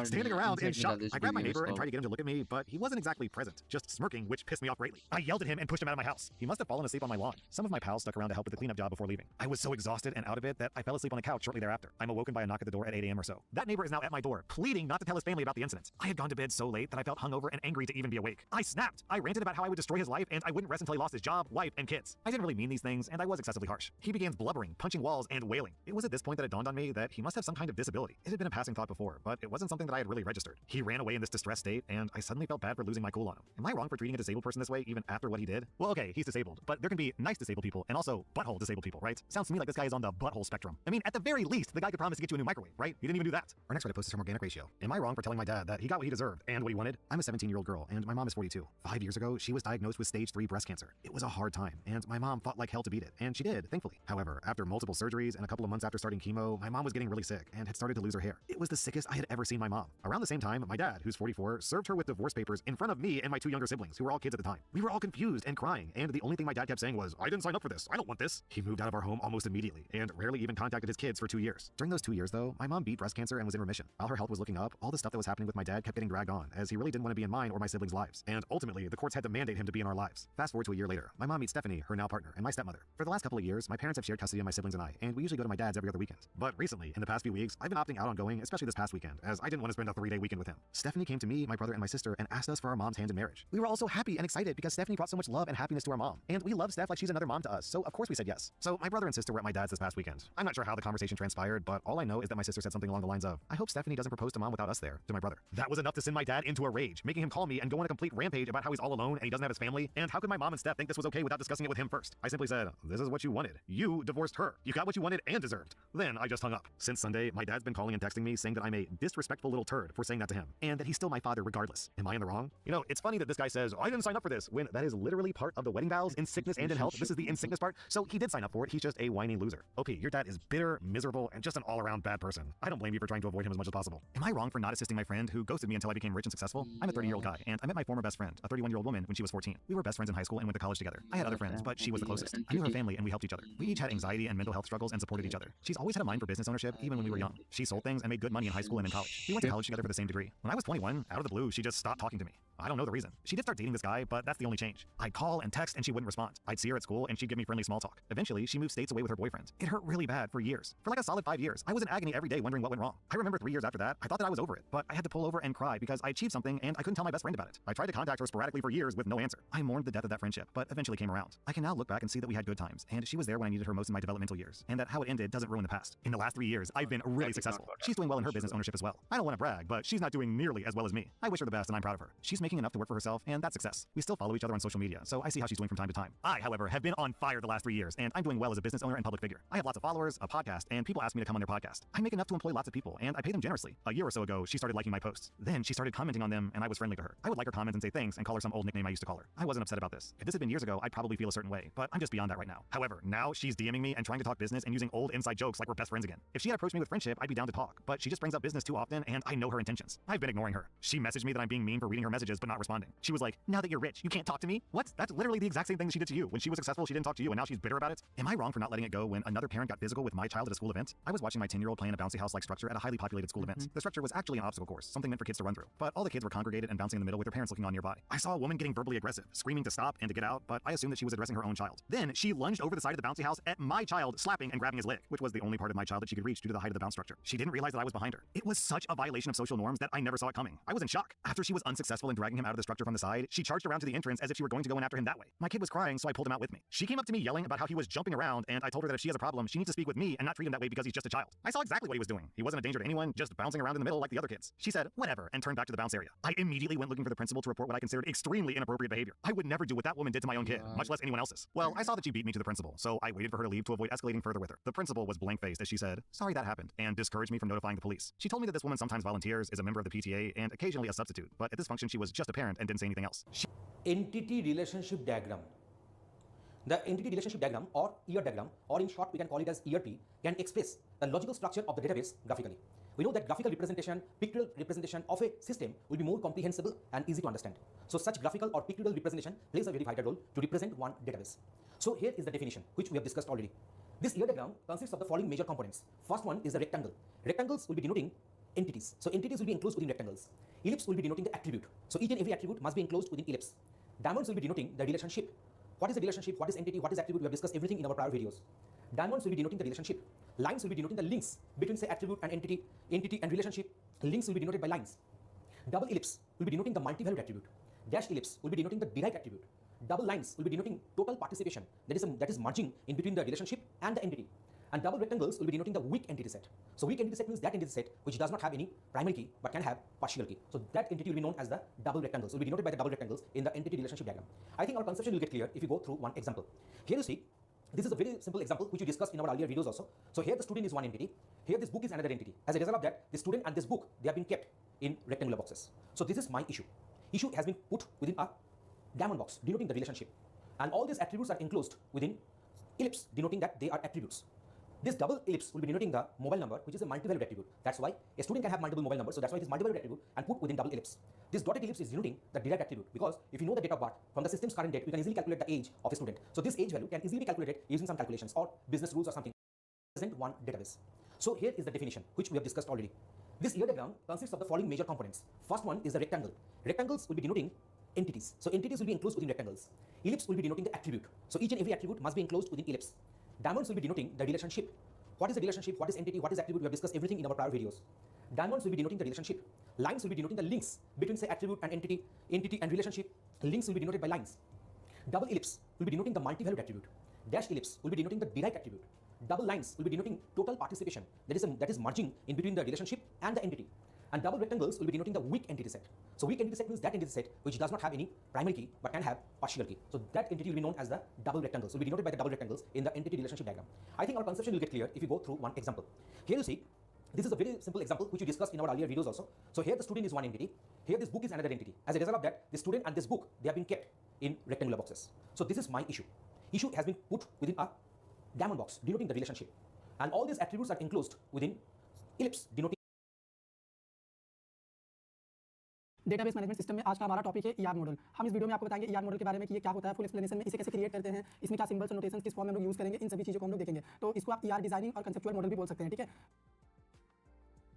standing around in shock. I grabbed my neighbor and tried to get him to look at me, but he wasn't exactly present, just smirking, which pissed me off greatly. I yelled at him and pushed him out of my house. He must have fallen asleep on my lawn. Some of my pals stuck around to help with the cleanup job before leaving. I was so exhausted and out of it that I fell asleep on the couch shortly thereafter. I'm awoken by a knock at the door at 8 a.m. or so. That neighbor is now at my door, pleading not to tell his family about the incident. I had gone to bed so late that I felt hungover and angry to even be awake. I snapped. I ranted about how I would destroy his life and I wouldn't rest until he lost his job, wife, and kids. I didn't really mean these things, and I was excessively harsh. He began blubbering, punching walls, and wailing. It was at this point that it dawned on me that he must have some kind of disability. It had been a passing thought before, but it wasn't something that I had really registered. He ran away in this distressed state, and I suddenly felt bad for losing my cool on him. Am I wrong for treating a disabled person this way even after what he did? Well, okay, he's disabled, but there can be nice disabled people and also butthole disabled people, right? Sounds to me like this guy is on the butthole spectrum. I mean, at the very least, the guy could promise to get you a new microwave, right? He didn't even do that. Our next Reddit post is from Organic Ratio. Am I wrong for telling my dad that he got what he deserved and what he wanted? I'm a 17-year-old girl, and my mom is 42. 5 years ago, she was diagnosed with stage 3 breast cancer. It was a hard time, and my mom fought like hell to beat it, and she did, thankfully. However, after multiple surgeries and a couple of months after starting chemo, my mom was getting really sick and had started to lose her hair. It was the sickest I had ever seen my mom. Around the same time, my dad, who's 44, served her with divorce papers in front of me and my 2 younger siblings, who were all kids at the time. We were all confused and crying, and the only thing my dad kept saying was, "I didn't sign up for this. I don't want this." He moved out of our home almost immediately, and rarely even contacted his kids for 2 years. During those 2 years, though, my mom beat breast cancer and was in remission. While her health was looking up, all the stuff that was happening with my dad kept getting dragged on, as he really didn't want to be in mine or my siblings' lives. And ultimately, the courts had to mandate him to be in our lives. Fast forward to a year later, my mom meets Stephanie, her now partner, and my stepmother. For the last couple of years, my parents have shared custody of my siblings and I, and we usually go to my dad's every other weekend. But recently, in the past few weeks, I've been opting out on going, especially this past weekend, as I didn't want to spend a 3-day weekend with him. Stephanie came to me, my brother, and my sister and asked us for our mom's hand in marriage. We were all so happy and excited because Stephanie brought so much love and happiness to our mom. And we love Steph like she's another mom to us, so of course we said yes. So my brother and sister were at my dad's this past weekend. I'm not sure how the conversation transpired, but all I know is that my sister said something along the lines of, "I hope Stephanie doesn't propose to mom without us there," to my brother. That was enough to send my dad into a rage, making him call me and go on a complete rampage about how he's all alone and he doesn't have his family, and how could my mom and Steph think this was okay without discussing it with him first. I simply said, "This is what you wanted. You divorced her. You got what you wanted and deserved." Then I just hung up. Since Sunday, my dad's been calling and texting me saying that I'm a disrespectful little turd for saying that to him, and that he's still my father regardless. Am I in the wrong? You know, it's funny that this guy says, "I didn't sign up for this," when that is literally part of the wedding vows in sickness and in health. This is the in sickness part, so he did sign up for it. He's just a whiny loser. OP, your dad is bitter, miserable, and just an all-around bad person. I don't blame you for trying to avoid him as much as possible. Am I wrong for not assisting my friend who ghosted me until I became rich and successful? I'm a 30-year-old guy, and I met my former best friend, a 31-year-old woman, when she was 14. We were best friends in high school and went to college together. I had other friends, but she was the closest. I knew her family and we helped each other. We each had anxiety and mental health struggles and supported each other. She's always had a mind for business ownership, even when we were young. She sold things and made good money in high school and in college. We went to college together for the same degree. When I was 21, out of the blue, she just stopped talking to me. I don't know the reason. She did start dating this guy, but that's the only change. I'd call and text and she wouldn't respond. I'd see her at school and she'd give me friendly small talk. Eventually, she moved states away with her boyfriend. It hurt really bad for years. For like a solid 5 years, I was in agony every day wondering what went wrong. I remember 3 years after that, I thought that I was over it, but I had to pull over and cry because I achieved something and I couldn't tell my best friend about it. I tried to contact her sporadically for years with no answer. I mourned the death of that friendship, but eventually came around. I can now look back and see that we had good times, and she was there when I needed her most in my developmental years, and that how it ended doesn't ruin the past. In the last 3 years, I've been really successful. She's doing well in her business ownership as well. I don't want to brag, but she's not doing nearly as well as me. I wish her the best and I'm proud of her. She's making making enough to work for herself, and that's success. We still follow each other on social media, so I see how she's doing from time to time. I, however, have been on fire the last 3 years, and I'm doing well as a business owner and public figure. I have lots of followers, a podcast, and people ask me to come on their podcast. I make enough to employ lots of people, and I pay them generously. A year or so ago, she started liking my posts. Then she started commenting on them, and I was friendly to her. I would like her comments and say thanks and call her some old nickname I used to call her. I wasn't upset about this. If this had been years ago, I'd probably feel a certain way, but I'm just beyond that right now. However, now she's DMing me and trying to talk business and using old inside jokes like we're best friends again. If she had approached me with friendship, I'd be down to talk, but she just brings up business too often, and I know her intentions. I've been ignoring her. She messaged me that I'm being mean for reading her messages but not responding. She was like, now that you're rich, you can't talk to me? What? That's literally the exact same thing she did to you. When she was successful, she didn't talk to you, and now she's bitter about it? Am I wrong for not letting it go when another parent got physical with my child at a school event? I was watching my 10-year-old play in a bouncy house-like structure at a highly populated school event. The structure was actually an obstacle course, something meant for kids to run through, but all the kids were congregated and bouncing in the middle with their parents looking on nearby. I saw a woman getting verbally aggressive, screaming to stop and to get out, but I assumed that she was addressing her own child. Then she lunged over the side of the bouncy house at my child, slapping and grabbing his leg, which was the only part of my child that she could reach due to the height of the bounce structure. She didn't realize that I was behind her. It was such a violation of social norms that I never saw it coming. I was in shock. After she was unsuccessful in dragging him out of the structure from the side, she charged around to the entrance as if she were going to go in after him that way. My kid was crying, so I pulled him out with me. She came up to me yelling about how he was jumping around, and I told her that if she has a problem, she needs to speak with me and not treat him that way because he's just a child. I saw exactly what he was doing. He wasn't a danger to anyone, just bouncing around in the middle like the other kids. She said, whatever, and turned back to the bounce area. I immediately went looking for the principal to report what I considered extremely inappropriate behavior. I would never do what that woman did to my own kid, much less anyone else's. Well, I saw that she beat me to the principal, so I waited for her to leave to avoid escalating further with her. The principal was blank-faced as she said, sorry that happened, and discouraged me from notifying the police. She told me that this woman sometimes volunteers, is a member of the PTA, and occasionally a substitute, but at this function she was just a parent and didn't say anything else. Entity relationship diagram. The entity relationship diagram, or ER diagram, or in short we can call it as ERP, can express the logical structure of the database graphically. We know that graphical representation, pictorial representation of a system will be more comprehensible and easy to understand. So such graphical or pictorial representation plays a very vital role to represent one database. So here is the definition, which we have discussed already. This ER diagram consists of the following major components. First one is the rectangle. Rectangles will be denoting entities. So entities will be enclosed within rectangles. Ellipse will be denoting the attribute. So each and every attribute must be enclosed within ellipse. Diamonds will be denoting the relationship. What is the relationship? What is entity? What is attribute? We have discussed everything in our prior videos. Diamonds will be denoting the relationship. Lines will be denoting the links between, say, attribute and entity and relationship. Links will be denoted by lines. Double ellipse will be denoting the multi-valued attribute. Dash ellipse will be denoting the derived attribute. Double lines will be denoting total participation, that is merging in between the relationship and the entity. And double rectangles will be denoting the weak entity set. So weak entity set means that entity set which does not have any primary key but can have partial key. So that entity will be known as the double rectangles, will be denoted by the double rectangles in the entity relationship diagram. I think our conception will get clear if we go through one example. Here you see, this is a very simple example which we discussed in our earlier videos also. So here the student is one entity, here this book is another entity. As a result of that, the student and this book, they have been kept in rectangular boxes. So this is my issue. Issue has been put within a diamond box denoting the relationship. And all these attributes are enclosed within ellipse denoting that they are attributes. This double ellipse will be denoting the mobile number, which is a multi-valued attribute. That's why a student can have multiple mobile numbers, so that's why it is multi-valued attribute and put within double ellipse. This dotted ellipse is denoting the derived attribute, because if you know the date of birth from the system's current date, we can easily calculate the age of a student. So this age value can easily be calculated using some calculations or business rules or something. Present one database. So here is the definition, which we have discussed already. This ER diagram consists of the following major components. First one is the rectangle. Rectangles will be denoting entities. So entities will be enclosed within rectangles. Ellipse will be denoting the attribute. So each and every attribute must be enclosed within ellipse. Diamonds will be denoting the relationship. What is the relationship? What is entity? What is attribute? We have discussed everything in our prior videos. Diamonds will be denoting the relationship. Lines will be denoting the links between, say, attribute and entity and relationship. Links will be denoted by lines. Double ellipse will be denoting the multi-valued attribute. Dash ellipse will be denoting the derived attribute. Double lines will be denoting total participation, that is merging in between the relationship and the entity. And double rectangles will be denoting the weak entity set. So weak entity set means that entity set which does not have any primary key but can have partial key. So that entity will be known as the double rectangles, will be denoted by the double rectangles in the entity relationship diagram. I think our conception will get clear if we go through one example. Here you see, this is a very simple example which we discussed in our earlier videos also. So here the student is one entity, here this book is another entity. As a result of that, the student and this book, they have been kept in rectangular boxes. So this is my issue. Issue has been put within a diamond box denoting the relationship. And all these attributes are enclosed within ellipse denoting database management system में आज का हमारा topic है ER model. हम इस video में आपको बताएंगे ईआर मॉडल के बारे में कि ये क्या होता है, फुल एक्सप्लेनेशन में इसे कैसे क्रिएट करते हैं, इसमें क्या सिंबल्स और नोटेशंस किस फॉर्म में हम लोग यूज करेंगे, इन सभी चीज़ों को हम लोग देखेंगे। तो इसको आप ईआर डिजाइनिंग और कंसेप्चुअल मॉडल भी बोल सकते हैं, ठीक है।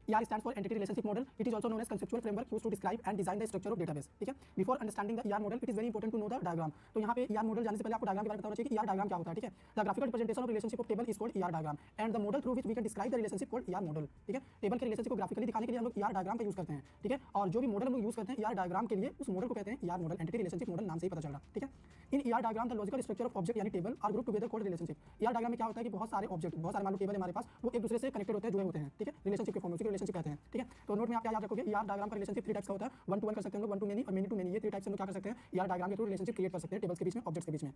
ER stands for Entity Relationship Model. It is also known as conceptual framework used to describe and design the structure of database. ठीक है। Before understanding the ER model, it is very important to know the diagram. तो यहाँ पे ER model जाने से पहले आपको diagram के बारे में पता होना चाहिए कि ER डायग्राम क्या होता है, ठीक है। The graphical representation of relationship of table is called ER diagram, and the model through which we can describe the relationship called ER model. ठीक है। टेबल के रिलेशनशिप को ग्राफिकली दिखाने के लिए हम लोग ER डायग्राम का यूज करते हैं, ठीक है। और जो भी मॉडल हम लोग यूज करते हैं ER डायग्राम के लिए, उस मॉडल को कहते हैं ER model, entity relationship model नाम से ही पता चल रहा है, ठीक है। In ER diagram the logical structure of object यानी table or group together called relationship. ER diagram में क्या होता है कि बहुत सारे ऑब्जेक्ट, बहुत सारे मान लो टेबल हमारे पास, वो एक दूसरे से कनेक्टेड होते हैं, जुड़े होते हैं, ठीक है, रिलेशनशिप के फॉर्म में। रिलेशनशिप कहते हैं, ठीक है। तो नोट में आप क्या याद रखोगे, ER डायग्राम का रिलेशनशिप 3 टाइप्स का होता है, 1 to 1 कर सकते हैं हम लोग, 1 to many और many to many, ये 3 टाइप्स हम लोग क्या कर सकते हैं ER डायग्राम के थ्रू रिलेशनशिप क्रिएट कर सकते हैं टेबल्स के बीच में, ऑब्जेक्ट्स के बीच में।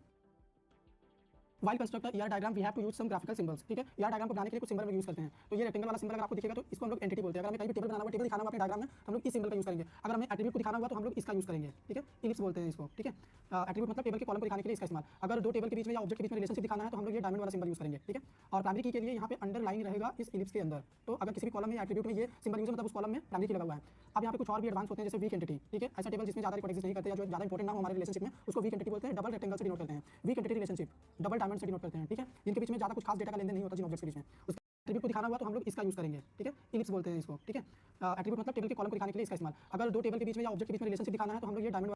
While construct a ER diagram, we have to use some graphical symbols, ठीक है। ER डायग्राम को बनाने के लिए कुछ सिंबल हम यूज करते हैं। तो ये रेक्टेंगल वाला सिंबल अगर आपको दिखेगा तो इसको हम लोग एंटिटी बोलते हैं। अगर हमें कहीं भी टेबल बनाना हुआ, टेबल दिखाना हुआ अपने डायग्राम में, तो हम लोग इस सिंबल का यूज करेंगे। अगर हमें एट्रीब्यूट को दिखाना हुआ तो हम लोग इसका यूज करेंगे, ठीक है। इलिप्स बोलते हैं इसको, ठीक है। एट्रीब्यूट मतलब टेबल के कॉलम को दिखाने के लिए इसका इस्तेमाल। अगर दो टेबल के बीच में या ऑब्जेक्ट के बीच में रिलेशनशिप दिखाना है तो हम लोग ये डायमंड वाला सिंबल यूज करेंगे, ठीक है। और प्राइमरी की के लिए यहाँ पे अंडरलाइन रहेगा इस इलिप्स के अंदर। तो अगर किसी भी कॉलम में एट्रीब्यूट में ये सिंबल यूज है मतलब उस कॉलम में प्राइमरी की लगा हुआ है। अब यहाँ पे कुछ और भी एडवांस होते हैं जैसे वीक एंटिटी, ठीक है। ऐसा टेबल जिसमें ज़्यादा रिकॉर्ड एग्जिस्ट नहीं करते या जो ज़्यादा इंपॉर्टेंट ना हो हमारे रिलेशनशिप में, उसको वीक एंटिटी बोलते हैं। डबल रेक्टेंगल से डिनोट करते हैं। Weak entity relationship double diamond से डिनोट करते हैं, ठीक है। जिनके बीच में ज़्यादा कुछ खास डेटा का लेनदेन नहीं होता जिन ऑब्जेक्ट्स के बीच में, उसका एट्रीब्यूट को दिखाना हुआ तो हम लोग इसका यूज करेंगे, ठीक है। इलिप्स बोलते हैं इसको, ठीक है। एट्रीब्यूट मतलब टेबल के कॉलम को दिखाने के लिए इसका इस्तेमाल। अगर दो टेबल के बीच में या ऑब्जेक्ट के बीच में रिलेशनशिप दिखाना है तो हम लोग ये डायमंड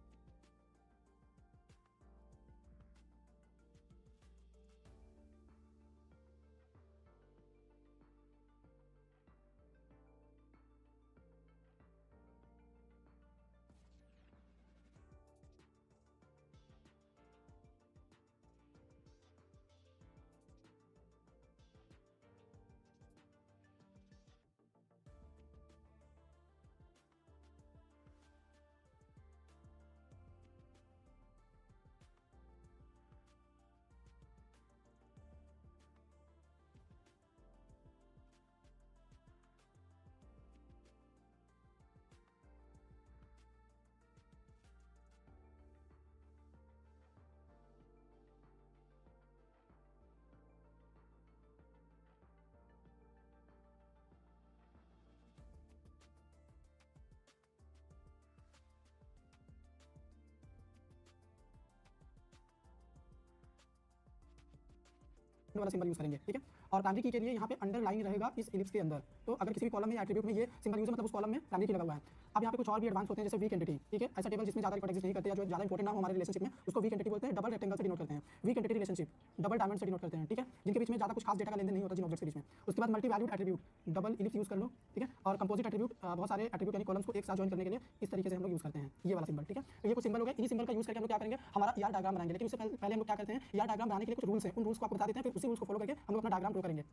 वाला सिंबल यूज करेंगे, ठीक है। और प्राइमरी की के लिए यहाँ पे अंडरलाइन रहेगा इस इलिप्स के अंदर। तो अगर किसी भी कॉलम में या एट्रीब्यूट में ये सिंबल यूज है मतलब उस कॉलम में प्राइमरी की लगा हुआ है। अब यहाँ पे कुछ और भी एडवांस होते हैं जैसे वीक एंटिटी, ठीक है। ऐसा टेबल जिसमें ज़्यादा रिकॉर्ड एग्जिस्ट नहीं करते या जो ज़्यादा इंपॉर्टेंट ना हो हमारे रिलेशनशिप में, उसको वीक एंटिटी बोलते हैं। डबल रेक्टेंगल से डिनोट करते हैं। Weak entity relationship double diamond से डिनोट करते हैं, ठीक है। जिनके बीच में ज़्यादा कुछ खास डेटा का लेनदेन नहीं होता जिन ऑब्जेक्ट्स के बीच में। उसके बाद multi valued attribute double ellipse use कर लो, ठीक है। और कंपोजिट एट्रीब्यूट बहुत सारे एट्रीब्यूट यानी कॉलम्स को एक साथ ज्वाइन करने के लिए इस तरीके से हम लोग यूज करते हैं ये वाला सिंबल, ठीक है। तो ये कुछ सिंबल हो गए। इसी सिंबल का यूज करके हम लोग क्या करेंगे, हमारा ER डायग्राम बनाएंगे। लेकिन उससे पहले हम लोग क्या करते हैं, ER डायग्राम बनाने के लिए कुछ रूल्स हैं, उन रूल्स को आपको बता देते हैं, फिर उसी रूल्स को फॉलो करके हम लोग अपना डायग्राम ड्रॉ करेंगे।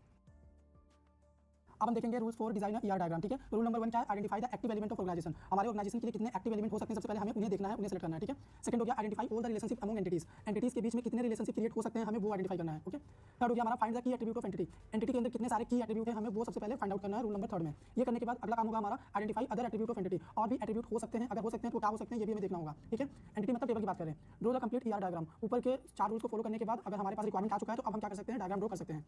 अब हम देखेंगे rules for design ER diagram, ठीक है। रूल नंबर 1 क्या है, identify the active element of organization. हमारे ऑर्गेनाइजेशन के लिए कितने एक्टिव एलिमेंट हो सकते हैं सबसे पहले हमें उन्हें देखना है, उन्हें सेलेक्ट करना है, ठीक है। सेकंड हो गया identify all the relationship among entities. Entities के बीच में कितने रिलेशनशिप क्रिएट हो सकते हैं हमें वो आइडेंटिफाई करना है, ओके। थर्ड हो गया हमारा find the key attribute of entity. Entity के अंदर कितने सारे की एट्रीब्यूट है हमें वो सबसे पहले फाइंड आउट करना है रूल नंबर 3 में। ये करने के बाद अगला काम होगा हमारा identify other attribute of entity. और भी एट्रीब्यूट हो सकते हैं, अगर हो सकते हैं तो क्या हो सकते हैं ये भी हमें देखना होगा, ठीक है। एंटिटी मतलब टेबल की बात करें। Draw the complete ER diagram. ऊपर के 4 रूल्स को फॉलो करने के बाद अगर हमारे पास रिक्वायरमेंट आ चुका है तो अब हम क्या कर सकते हैं, डायग्राम ड्रॉ कर सकते हैं।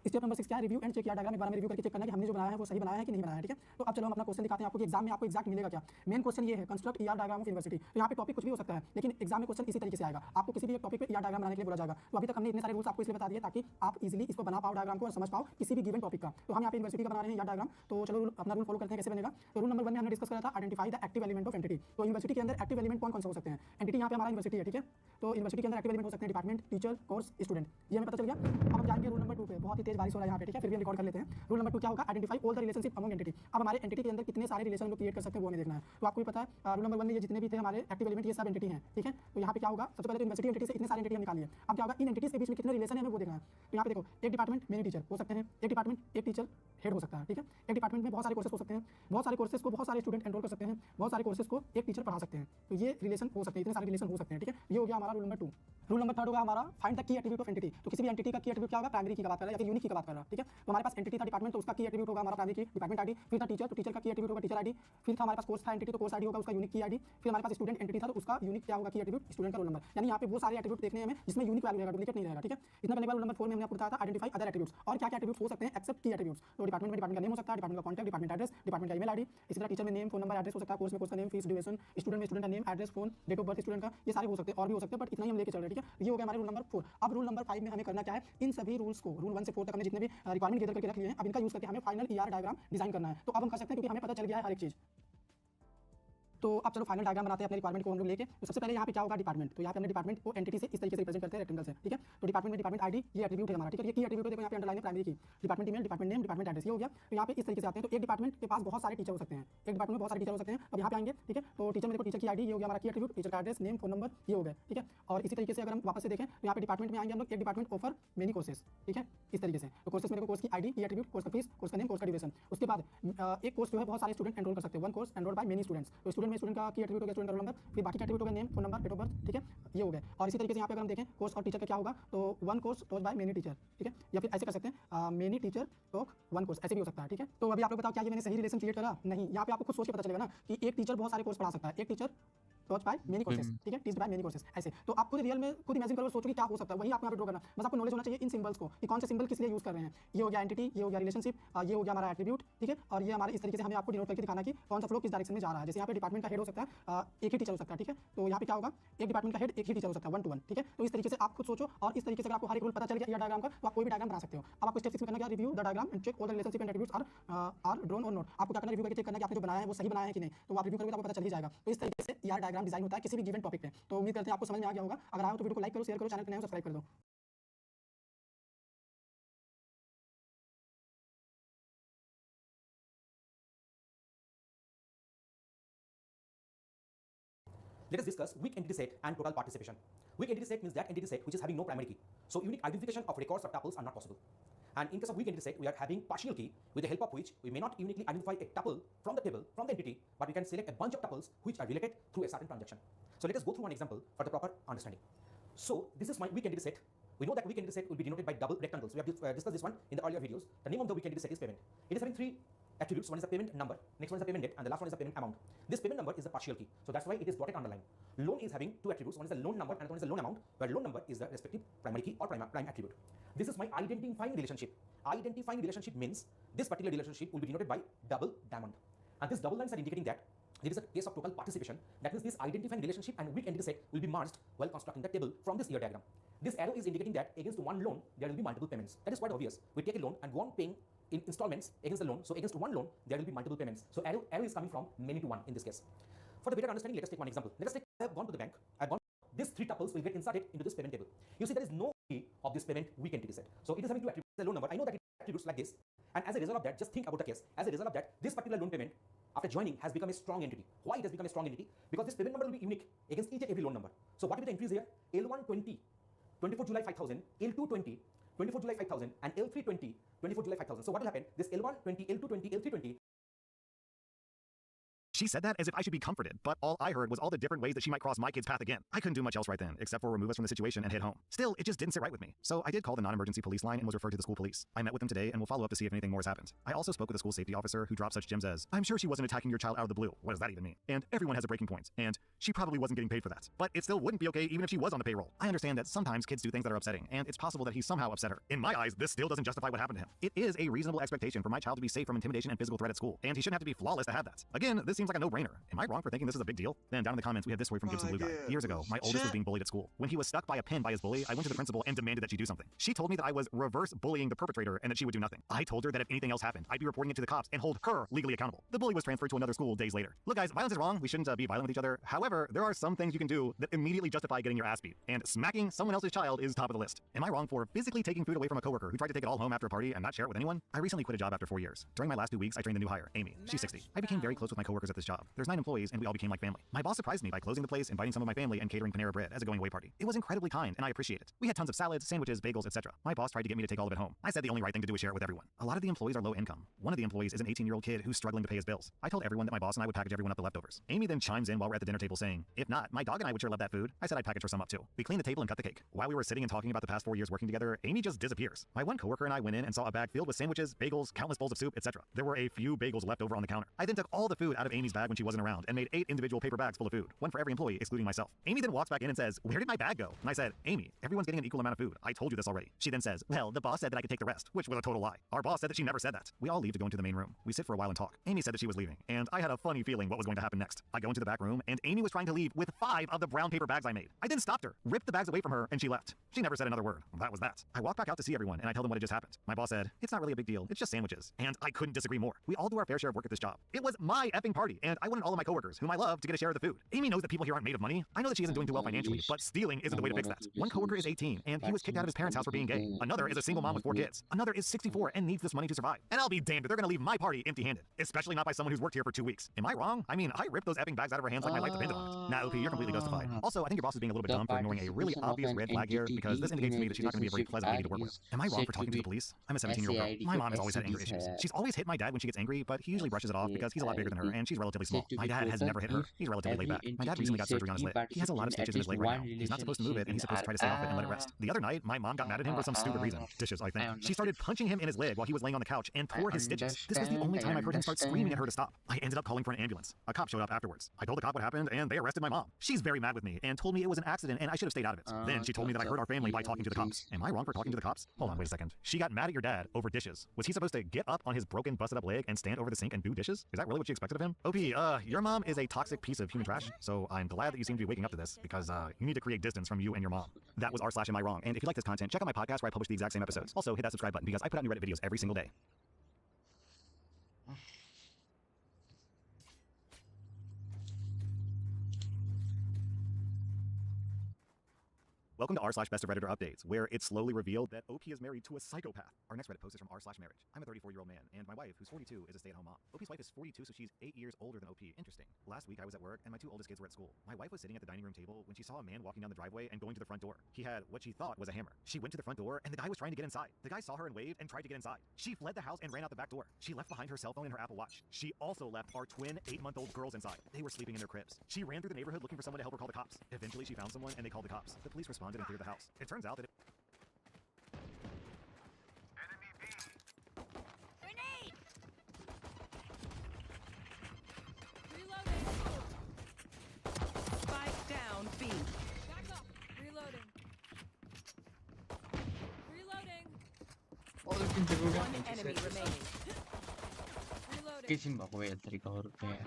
स्टेप नंबर 6 क्या है, review and check ER diagram. एक बार हमें रिव्यू करके चेक करना है कि हमने जो बनाया है वो सही बनाया है कि नहीं बनाया है, ठीक है। तो अब चलो हम अपना क्वेश्चन दिखाते हैं आपको कि एग्जाम में आपको एग्जैक्ट मिलेगा क्या। मेन क्वेश्चन ये है, construct ER diagram of university. तो यहाँ पे टॉपिक कुछ भी हो सकता है लेकिन एग्जाम में क्वेश्चन इसी तरीके से आएगा। आपको किसी भी एक टॉपिक पे ER डायग्राम बनाने के लिए बोला जाएगा। तो अभी तक हमने इतने सारे रूल्स आपको इसलिए बता दिए ताकि आप इजीली इसको बना पाओ डायग्राम को और समझ पाओ किसी भी गिवन टॉपिक का। तो हम यहाँ पे यूनिवर्सिटी का बना रहे हैं ER डायग्राम। तो चलो अपना रूल फॉलो करते हैं कैसे बनेगा। तो रूल नंबर 1 में हमने डिस्कस करा था identify the active element of entity. तो यूनिवर्सिटी के अंदर एक्टिव एलिमेंट कौन कौन से हो सकते हैं। एंटिटी यहाँ पे हमारा यूनिवर्सिटी है, ठीक है। तो यूनिवर्सिटी के अंदर एक्टिव एलिमेंट हो सकते हैं डिपार्टमेंट, टीचर, कोर्स, स्टूडेंट। ये हमें पता चल गया। अब हम जाएंगे रूल नंबर 2 पे। बहुत ही तेज बारिश हो रहा है यहाँ पे, ठीक है, फिर भी हम रिकॉर्ड कर लेते हैं। रूल नंबर 2 क्या होगा, identify all the relationship among entity. अब हमारे एंटिटी के अंदर कितने सारे रिलेशन हम लोग क्रिएट कर सकते हैं वो हमें देखना है। तो आपको भी पता है रूल नंबर 1 में ये जितने भी थे हमारे एक्टिव एलिमेंट ये सब एंटिटी हैं, ठीक है। तो यहाँ पे क्या होगा, सबसे पहले तो यूनिवर्सिटी एंटिटी से इतने सारे एंटिटी हम निकालिए। अब क्या होगा, इन एंटिटीज के बीच में कितने रिलेशन है हमें वो देखना है। तो यहाँ पे देखो, एक डिपार्टमेंट मेनी टीचर हो सकते हैं, एक डिपार्टमेंट एक टीचर हेड हो सकता है, ठीक है। एक डिपार्टमेंट में बहुत सारे कोर्सेज हो सकते हैं, बहुत सारे कोर्सेज को बहुत सारे स्टूडेंट एनरोल कर सकते हैं, बहुत सारे कोर्सेज को एक टीचर पढ़ा सकते हैं। तो ये रिलेशन हो सकते हैं, इतने सारे रिलेशन हो सकते हैं, ठीक है। ये हो गया हमारा रूल नंबर 2। रूल नंबर 3 होगा हमारा find the key attribute of entity. तो किसी भी एंटिटी का की एट्रीब्यूट क्या होगा, प्राइमरी की का बात कर रहा है या फिर यूनिक की का बात कर रहा है, ठीक है। तो हमारे पास एंटिटी था डिपार्टमेंट, तो उसका की एट्रीब्यूट होगा हमारा प्राइमरी की डिपार्टमेंट आईडी। फिर था टीचर, तो टीचर का की एट्रीब्यूट होगा टीचर आईडी। फिर था हमारे पास कोर्स था एंटिटी, तो कोर्स आईडी होगा उसका यूनिक की आईडी। फिर हमारे पास स्टूडेंट एंटिटी था तो उसका यूनिक क्या होगा की एट्रीब्यूट, स्टूडेंट का रोल नंबर। यानी यहाँ पे वो सारे एट्रीब्यूट देखने हैं हमें जिसमें यूनिक वैल्यू रहेगा, डुप्लीकेट नहीं रहेगा, ठीक है। इतना करने के बाद रूल नंबर 4 में हमने आपको बताया था आइडेंटिफाई अदर एट्रीब्यूट्स। और क्या क्या एट्रीब्यूट्स हो सकते हैं एक्सेप्ट की एट्रीब्यूट्स। तो डिपार्टमेंट में डिपार्टमेंट का नेम हो सकता है, डिपार्टमेंट का कॉन्टैक्ट, डिपार्टमेंट एड्रेस, डिपार्टमेंट का ईमेल आईडी। इसी तरह टीचर में नेम, फोन नंबर, एड्रेस हो सकता है, कोर्स में कोर्स का नेम, फीस, ड्यूरेशन, स्टूडेंट में स्टूडेंट का name, address, phone, date of birth student का, ये सारे हो सकते हैं और भी हो सकते हैं, बट इतना ही हम लेके चल रहे हैं, ठीक है। ये हो गया हमारे रूल नंबर 4। अब रूल नंबर 5 में हमें करना क्या है, इन सभी रूल्स को रूल 1 से 4 तक हमने जितने भी रिक्वायरमेंट गैदर करके रख लिए हैं अब इनका यूज करके हमें फाइनल ER डायग्राम डिजाइन करना है। तो अब हम कर सकते हैं क्योंकि हमें पता चल गया है हर एक चीज। तो अब चलो फाइनल डायग्राम बनाते हैं अपने रिक्वायरमेंट को हम लोग लेके। तो सबसे पहले यहाँ पे क्या होगा डिपार्टमेंट, तो यहाँ पे हमने डिपार्टमेंट को एंटिटी से इस तरीके से रिप्रेजेंट करते हैं रेक्टेंगल से, ठीक है। तो डिपार्टमेंट में डिपार्टमेंट आईडी ये एट्रीब्यूट है हमारा, ठीक है। ये की एट्रीब्यूट है, देखो यहाँ पे अंडरलाइन है प्राइमरी की, department email, department name, department address, ये हो गया। तो यहाँ पे इस तरीके से आते हैं। तो एक डिपार्टमेंट के पास बहुत सारे टीचर हो सकते हैं, एक डिपार्टमेंट में बहुत सारे टीचर हो सकते हैं। अब यहाँ पे आएंगे, ठीक है। तो टीचर में देखो टीचर की आईडी ये हो गया हमारा की एट्रीब्यूट, टीचर का एड्रेस, नेम, फोन नंबर ये हो गया, ठीक है। और इसी तरीके से अगर हम वापस से देखें तो यहाँ पे डिपार्टमेंट में आएंगे हम लोग, एक डिपार्टमेंट ऑफर मेनी कोर्सेज, ठीक है, इस तरीके से। तो कोर्सेज में देखो कोर्स की आईडी, की एट्रीब्यूट, कोर्स का फीस, कोर्स का नेम, कोर्स का ड्यूरेशन। उसके बाद एक कोर्स जो है बहुत सारे स्टूडेंट एनरोल कर सकते हैं, one course enrol by many students. तो स्टूडेंट में स्टूडेंट का की एट्रीब्यूट हो गया, स्टूडेंट रोल नंबर, फिर बाकी का एट्रीब्यूट हो गया name, phone number, date of birth, ठीक है, ये हो गया। और इसी तरीके से यहाँ पे अगर हम देखें कोर्स और टीचर का क्या होगा, तो one course taught by many teacher, ठीक है, या फिर ऐसे कर सकते हैं many teacher talk one course, ऐसे भी हो सकता है, ठीक है। तो अभी आप लोग बताओ क्या ये मैंने सही रिलेशन क्रिएट करा? नहीं, यहाँ पे आपको खुद सोच के पता चलेगा ना कि एक टीचर बहुत सारे कोर्स पढ़ा सकता है, एक टीचर टॉच बाय मेनी कोर्सेज, ठीक है, टीच बाय मेनी कोर्सेज ऐसे। तो आप खुद रियल में खुद इमेजिन करो, सोचो कि क्या हो सकता है, वही आपको यहाँ पे ड्रॉ करना। बस आपको नॉलेज होना चाहिए इन सिंबल्स को कि कौन से सिंबल किस लिए यूज कर रहे हैं। ये हो गया एंटिटी, ये हो गया रिलेशनशिप, ये हो गया हमारा एट्रीब्यूट, ठीक है। और ये हमारे इस तरीके से हमें आपको डिनोट करके दिखाना कि कौन सा फ्लो किस डायरेक्शन में जा रहा है। जैसे यहाँ पे डिपार्टमेंट का हेड हो सकता है, एक ही टीचर हो सकता है, ठीक है। तो यहाँ पे क्या होगा, एक डिपार्टमेंट का हेड एक ही टीचर हो सकता है, 1 to 1, ठीक है। तो इस तरीके से आप खुद सोचो और इस तरीके से अगर आपको हर एक रूल पता चल गया या डायग्राम का, तो आप कोई भी डायग्राम बना सकते हो। अब आपको स्टेप 6 में करना क्या, review the diagram and check all the relationship and attributes are drawn और नॉट। आपको क्या करना, रिव्यू करके चेक करना कि आपने जो बनाया है वो सही बनाया है कि नहीं। तो आप रिव्यू करोगे तो आपको पता चल ही जाएगा। तो इस तरीके से यार डायग्राम डिजाइन होता है किसी भी गिवन टॉपिक पे। तो उम्मीद करते हैं आपको समझ में आ गया होगा। अगर आया हो तो वीडियो को लाइक करो, शेयर करो, चैनल पे नए हो सब्सक्राइब कर दो। Let us discuss weak entity set and total participation. Weak entity set means that entity set which is having no primary key. So unique identification of records or tuples are not possible. And in case of weak entity set, we are having partial key with the help of which we may not uniquely identify a tuple from the table, from the entity, but we can select a bunch of tuples which are related through a certain transaction. So let us go through one example for the proper understanding. So this is my weak entity set. We know that weak entity set will be denoted by double rectangles. We have discussed this one in the earlier videos. The name of the weak entity set is payment. It is having three attributes. One is the payment number, next one is the payment date, and the last one is the payment amount. This payment number is the partial key, so that's why it is dotted underline. Loan is having two attributes. One is the loan number and one is the loan amount, where loan number is the respective primary key or prime attribute. This is my identifying relationship. Identifying relationship means this particular relationship will be denoted by double diamond, and these double lines are indicating that there is a case of total participation. That means this identifying relationship and weak entity set will be merged while constructing the table from this year diagram. This arrow is indicating that against one loan there will be multiple payments. That is quite obvious. We take a loan and go on paying in installments against the loan. So against one loan there will be multiple payments. So arrow is coming from many to one in this case. For the better understanding, let us take one example. Let us take I have gone to the bank. I have gone. These three tuples will get inserted into this payment table. You see there is no key of this payment weak entity set. So it is having two attributes. The loan number. I know that it attributes like this. And as a result of that, just think about the case. As a result of that, this particular loan payment after joining has become a strong entity. Why it has become a strong entity? Because this payment number will be unique against each and every loan number. So what will be the entries here? L120, 24 July 5000, L220, 24 July 5000, and L320, 24 July 5000. So what will happen? This L120, L220, L320. She said that as if I should be comforted, but all I heard was all the different ways that she might cross my kid's path again. I couldn't do much else right then, except for remove us from the situation and head home. Still, it just didn't sit right with me. So I did call the non-emergency police line and was referred to the school police. I met with them today and will follow up to see if anything more has happened. I also spoke with a school safety officer who dropped such gems as, I'm sure she wasn't attacking your child out of the blue. What does that even mean? And everyone has a breaking point. And she probably wasn't getting paid for that. But it still wouldn't be okay even if she was on the payroll. I understand that sometimes kids do things that are upsetting, and it's possible that he somehow upset her. In my eyes, this still doesn't justify what happened to him. It is a reasonable expectation for my child to be safe from intimidation and physical threat at school, and he shouldn't have to be flawless to have that. Again, this seems like a no-brainer. Am I wrong for thinking this is a big deal? Then down in the comments, we have this story from Gibson Blue Guy. Years ago, my oldest was being bullied at school. When he was stuck by a pin by his bully, I went to the principal and demanded that she do something. She told me that I was reverse bullying the perpetrator and that she would do nothing. I told her that if anything else happened, I'd be reporting it to the cops and hold her legally accountable. The bully was transferred to another school days later. Look guys, violence is wrong. We shouldn't be violent with each other. However, there are some things you can do that immediately justify getting your ass beat. And smacking someone else's child is top of the list. Am I wrong for physically taking food away from a coworker who tried to take it all home after a party and not share it with anyone? I recently quit a job after 4 years. During my last 2 weeks, I trained a new hire, Amy. She's 60. I became very close with my coworkers at this job. There's 9 employees and we all became like family. My boss surprised me by closing the place, inviting some of my family, and catering Panera Bread as a going away party. It was incredibly kind, and I appreciate it. We had tons of salads, sandwiches, bagels, etc. My boss tried to get me to take all of it home. I said the only right thing to do is share it with everyone. A lot of the employees are low income. One of the employees is an 18-year-old kid who's struggling to pay his bills. I told everyone that my boss and I would package everyone up the leftovers. Amy then chimes in while we're at the dinner table saying, if not, my dog and I would sure love that food. I said I'd package her some up too. We cleaned the table and cut the cake. While we were sitting and talking about the past 4 years working together, Amy just disappears. My one coworker and I went in and saw a bag filled with sandwiches, bagels, countless bowls of soup, etc. There were a few bagels left over on the counter. I then took all the food out of Amy's bag when she wasn't around and made 8 individual paper bags full of food, one for every employee, excluding myself. Amy then walks back in and says, where did my bag go? And I said, Amy, everyone's getting an equal amount of food. I told you this already. She then says, well, the boss said that I could take the rest, which was a total lie. Our boss said that she never said that. We all leave to go into the main room. We sit for a while and talk. Amy said that she was leaving, and I had a funny feeling what was going to happen next. I go into the back room, and Amy was trying to leave with 5 of the brown paper bags I made. I then stopped her, ripped the bags away from her, and she left. She never said another word. That was that. I walked back out to see everyone, and I tell them what had just happened. My boss said, it's not really a big deal. It's just sandwiches. And I couldn't disagree more. We all do our fair share of work at this job. It was my effing party. party, and I wanted all of my coworkers, whom I love, to get a share of the food. Amy knows that people here aren't made of money. I know that she isn't doing too well financially, but stealing isn't the way to fix that. One coworker is 18, and he was kicked out of his parents' house for being gay. Another is a single mom with 4 kids. Another is 64 and needs this money to survive. And I'll be damned if they're gonna leave my party empty-handed, especially not by someone who's worked here for 2 weeks. Am I wrong? I mean, I ripped those effing bags out of her hands like my life depended on it. Nah, OP, you're completely justified. Also, I think your boss is being a little bit dumb for ignoring a really obvious red flag here, because this indicates to me that she's not gonna be a very pleasant lady to work with. Am I wrong for talking to the police? I'm a 17-year-old girl. My mom has always had anger issues. She's always hit my dad when she gets angry, but he usually brushes it off because he's a lot bigger than her and she's relatively small. My dad has never hit her. He's relatively laid back. My dad recently got surgery on his leg. He has a lot of stitches in his leg right now. He's not supposed to move it, and he's supposed to try to stay off it and let it rest. The other night, my mom got mad at him for some stupid reason. Dishes, I think. She started punching him in his leg while he was laying on the couch and tore his stitches. This was the only time I've heard him start screaming at her to stop. I ended up calling for an ambulance. A cop showed up afterwards. I told the cop what happened, and they arrested my mom. She's very mad with me and told me it was an accident and I should have stayed out of it. Then she told me that I hurt our family by talking to the cops. Am I wrong for talking to the cops? Hold on, wait a second. She got mad at your dad over dishes. Was he supposed to get up on his broken, busted up leg and stand over the sink and do dishes? Is that really what she expected of him? OP, your mom is a toxic piece of human trash, so I'm glad that you seem to be waking up to this, because you need to create distance from you and your mom. That was r/am I wrong, and if you like this content, check out my podcast where I publish the exact same episodes. Also, hit that subscribe button because I put out new Reddit videos every single day. Welcome to r/best of Redditor updates, where it's slowly revealed that OP is married to a psychopath. Our next Reddit post is from r/marriage. I'm a 34-year-old man, and my wife, who's 42, is a stay-at-home mom. OP's wife is 42, so she's 8 years older than OP. Interesting. Last week I was at work, and my 2 oldest kids were at school. My wife was sitting at the dining room table when she saw a man walking down the driveway and going to the front door. He had what she thought was a hammer. She went to the front door, and the guy was trying to get inside. The guy saw her and waved and tried to get inside. She fled the house and ran out the back door. She left behind her cell phone and her Apple Watch. She also left our twin 8-month-old girls inside. They were sleeping in their cribs. She ran through the neighborhood looking for someone to help her call the cops. Eventually she found someone, and they called the cops. The police responded and cleared the house. It turns out that Grenade! Spike down B. Back up. Reloading. One enemy remaining. Kitchen भएको भए त recover हुने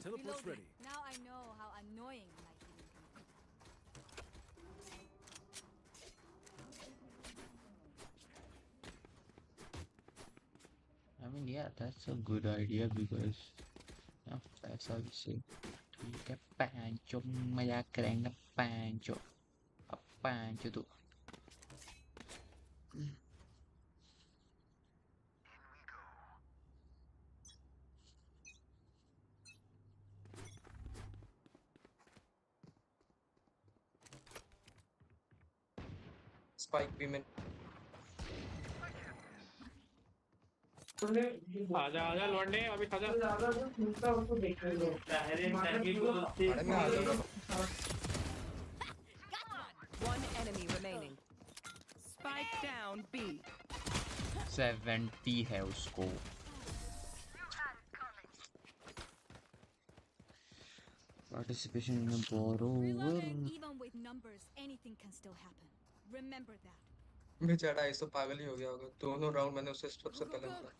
Teleport's ready. Now I know how annoying my healing can be. I mean, yeah, that's a good idea because that's how you say. Các bạn trong maya keren các bạn cho tụ. Spike women. आजा लौंडे अभी खाजा One enemy remaining. Spike down B. 70 है उसको. Participation in a borrower. Even with numbers, anything can still happen. Remember that. बेचारा ऐसा पागल ही हो गया होगा. दोनों राउंड मैंने उसे सबसे पहले मारा.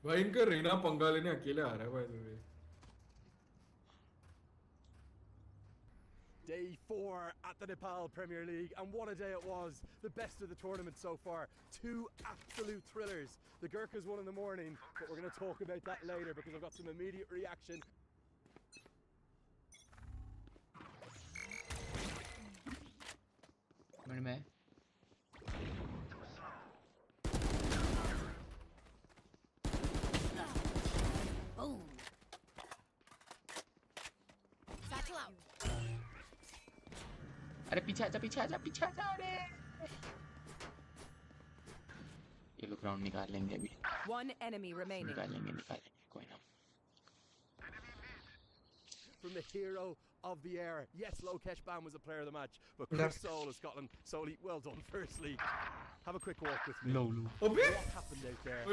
भाई इनका रेना पंगा लेने अकेले आ रहा है भाई. Day 4 at the Nepal Premier League, and what a day it was. The best of the tournament so far. 2 absolute thrillers. The Gurkhas won in the morning, but we're going to talk about that later because I've got some immediate reaction. में Boom. Satchel out. अरे पीछे आजा रे. ये लोग round निकाल लेंगे अभी. One enemy remaining. निकाल लेंगे कोई ना. From the hero of the era. Yes, Lokesh Ban was a player of the match, but Chris Soul of Scotland. Solly, well done, firstly. Have a quick walk with me. What happened out there?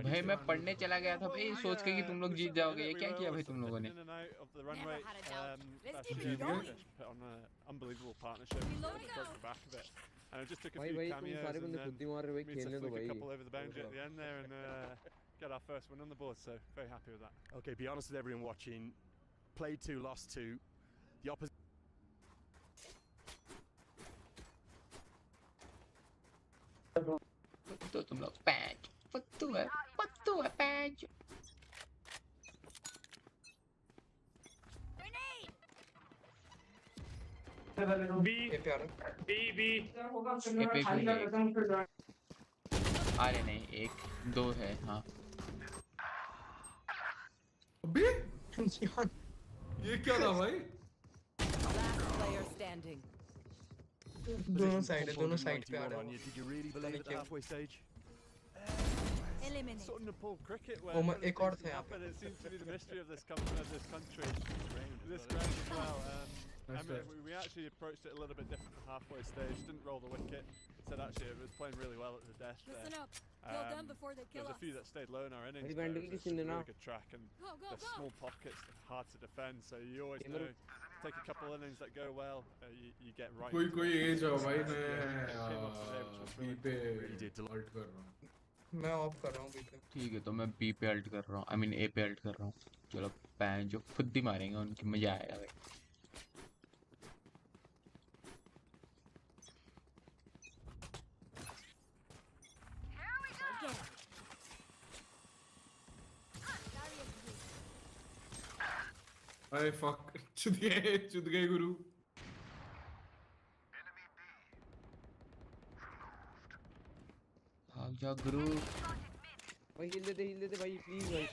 भाई मैं पढ़ने चला गया था भाई सोच के कि तुम लोग जीत जाओगे. ये क्या किया भाई तुम लोगों ने? Put on an unbelievable partnership. Broke the back of it. And it just took a few cameos and me to flick a couple over the boundary at the end there and get our first win on the board. So very happy with that. Okay, be honest with everyone watching. Played 2, lost 2. The opposite. तो तुम लोग patch फुद्दू है patch अरे नहीं 1 2 है हाँ ये क्या था भाई Player standing. दोनों साइड पे आ रहे हैं Did you really believe at the halfway stage? Eliminate. Sort of Nepal cricket Oh, where एक और थे यहाँ पे. it seems to be the mystery of this country. This ground as well. I mean, we actually approached it a little bit different at the halfway stage. Didn't roll the wicket. Said actually it was playing really well at the death there. Listen up. Kill them before they kill There was us. a few that stayed low in our innings. Hey, But Bandel it की was a scene really good track and the small pockets are hard to defend. So you always know. Take a couple innings that go well, you get right. कोई as है भाई मैं B पे delete कर रहा हूँ मैं of कर रहा हूँ बी पे ठीक है तो मैं बी पे अल्ट कर रहा हूँ आई मीन ए पे अल्ट कर रहा हूँ चलो पैन जो खुद ही मारेंगे उनकी मजा आएगा भाई अरे फक चुद गए गुरु भाग जा गुरु भाई हिल दे भाई प्लीज भाई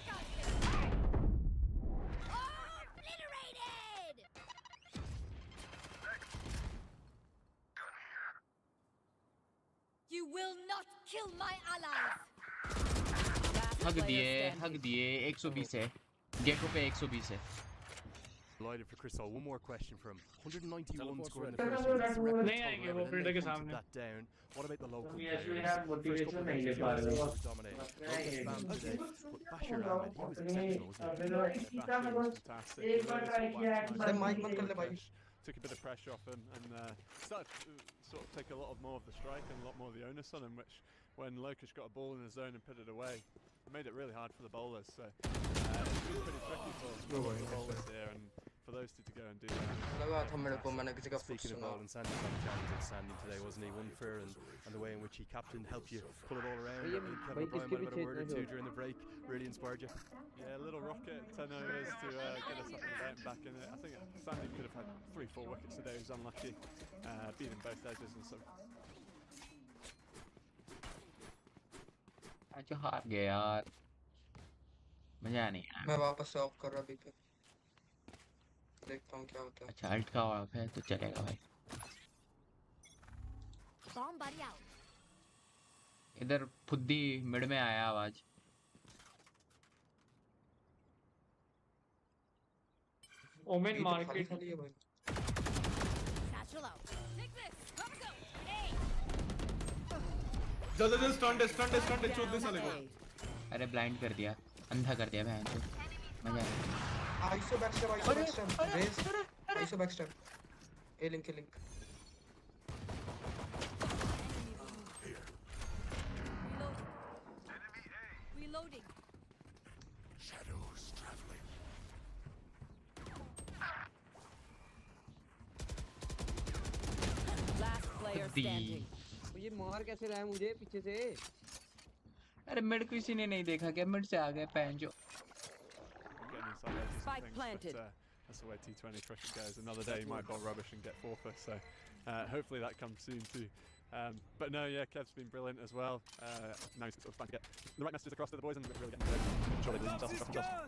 You will not kill my allies. हक दिए 120 है गेको पे 120 है Delighted for Crystal. One more question from 191 score in the first innings. नहीं आएंगे वो प्रीडेटर के सामने That down. What about the local we players? actually have motivation नहीं ले पा रहे हो Dominate. Bashir Ahmed, he was exceptional, wasn't he? Bashir was fantastic. एक बार ट्राई किया अरे माइक बंद कर ले भाई Took a bit of pressure off him and started to sort of take a lot more of the strike and a lot more of the onus on him, which when Lokish got a ball in his zone and put it away, made it really hard for the bowlers. So it's been pretty tricky for the bowlers there and for those two to go and do that. लगा था मेरे को मैंने किसी का foot Speaking of सुना bowling, Sandy's had a challenge outstanding today, wasn't he? One for and the way in which he captained helped you pull it all around. I think Kevin O'Brien might have had a word or two during the break, really inspired you. Yeah, a little rocket, 10 overs to get us up and down back in it. I think Sandy could have had 3-4 wickets today. He was unlucky, beating both edges and some. आज हार गए यार मजा नहीं आया मैं वापस से ऑफ कर रहा बी पे देखता हूँ क्या होता है अच्छा अल्ट का ऑफ है तो चलेगा भाई Bomb buddy out. इधर फुद्दी मिड में आया आवाज ओमेन मार्केट खाली है भाई Satchel out. Take this. Come go. Hey. जल्दी स्टंट है चोद दे साले को अरे ब्लाइंड कर दिया अंधा कर दिया बहन को मजा आया आईसो बैकस्टैप रेस आईसो बैकस्टैप a link Reloading. Shadows traveling. Last player standing. ये मार कैसे रहा है मुझे पीछे से अरे मिड किसी ने नहीं देखा क्या मिड से आ गए पैन जो Spike planted. That's the way T20 cricket goes. Another day you might bowl rubbish and get forfeit. So hopefully that comes soon too. But no, yeah, Kev's been brilliant as well. Now he's sort of trying to get the right messages across to the boys and really getting good. Sure, they did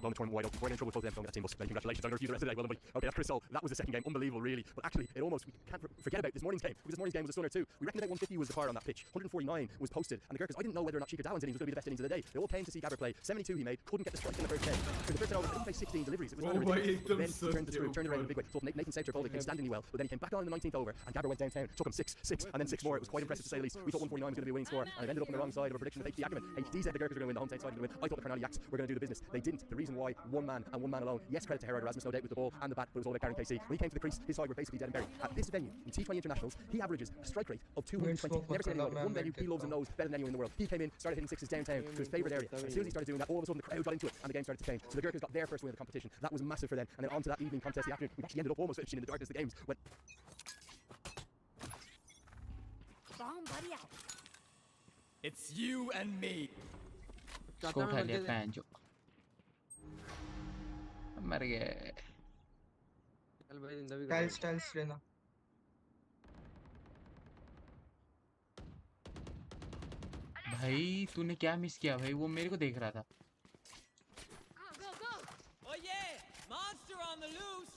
long the tournament wide open. We're in trouble with both of them. Don't get that team bus. Congratulations. I'm going to refuse the rest of the day. Well done, buddy. Okay, that's Chris Sol. That was the second game. Unbelievable, really. But actually, it almost, we can't forget about this morning's game, because this morning's game was a stunner too. We reckoned about 150 was the par on that pitch. 149 was posted. And the Gurkhas, I didn't know whether or not Sheikha Dhawan's innings was going to be the best innings of the day. They all came to see Gabber play. 72 he made. Couldn't get the strike in the first 10. For the first 10 overs, he played 16 deliveries. It was rather ridiculous. But then he turned the screw, turned around in a big way. So Nathan Souter bowled outstandingly well. But then he came back on in the 19th over, and Gabber went downtown. Took him 6, and then 6 more. It was quite impressive to say the least. We thought 149 was going to be a winning score, and it ended up on the wrong side of a prediction with HD Ackerman. HD said the Gurkhas were going to win, the home side were going to win. I thought the Carnally Yaks were going to do the business. They didn't. The reason why, one man and one man alone. Yes, credit to Herod Erasmus, no doubt, with the ball and the bat, but it was all about carrying KC. When he came to the crease, his side were basically dead and buried. At this venue, in T20 internationals, he averages a strike rate of 220. Never seen anyone. One venue he loves and knows better than anyone in the world. He came in, started hitting sixes downtown to his favourite area. As soon as he started doing that, all of a sudden the crowd got into it and the game started to change. So the Gurkhas got their first win of the competition. That was massive for them. And then on to that evening contest, the afternoon, we actually ended up almost finishing in the darkness of the games. When Bomb buddy out. It's you and me. इसको उठा लिया pan जो मर गए। चल भाई जिंदा भी टाइल्स लेना। भाई तूने क्या मिस किया भाई? वो मेरे को देख रहा था। Oh yeah, monster on the loose.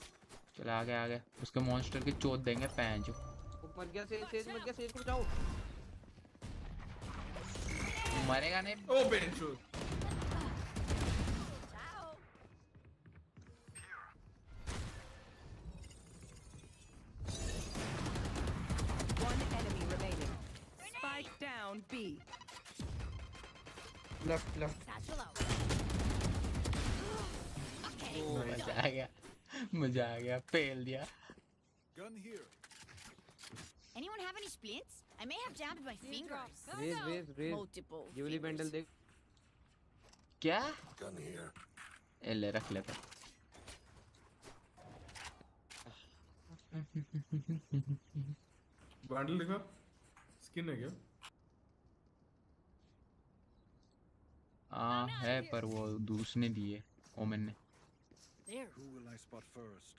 चल आ गया उसके मॉन्स्टर के चोट देंगे पैन जो। मर गया सेज मर गया, सेज को बचाओ। मरेगा नहीं। ओ बेंचो One enemy remaining. Spike down B. Left Satchel out. मजा आ गया पेल दिया। Gun here. Anyone have any splints? I may have jammed my fingers. Raze Multiple. ये वाली बंडल देख। क्या? Gun here. ए ले रख ले पर। बंडल दिखा। स्किन है क्या? है पर वो दूसरे दिए ओमेन ने। Who will I spot first?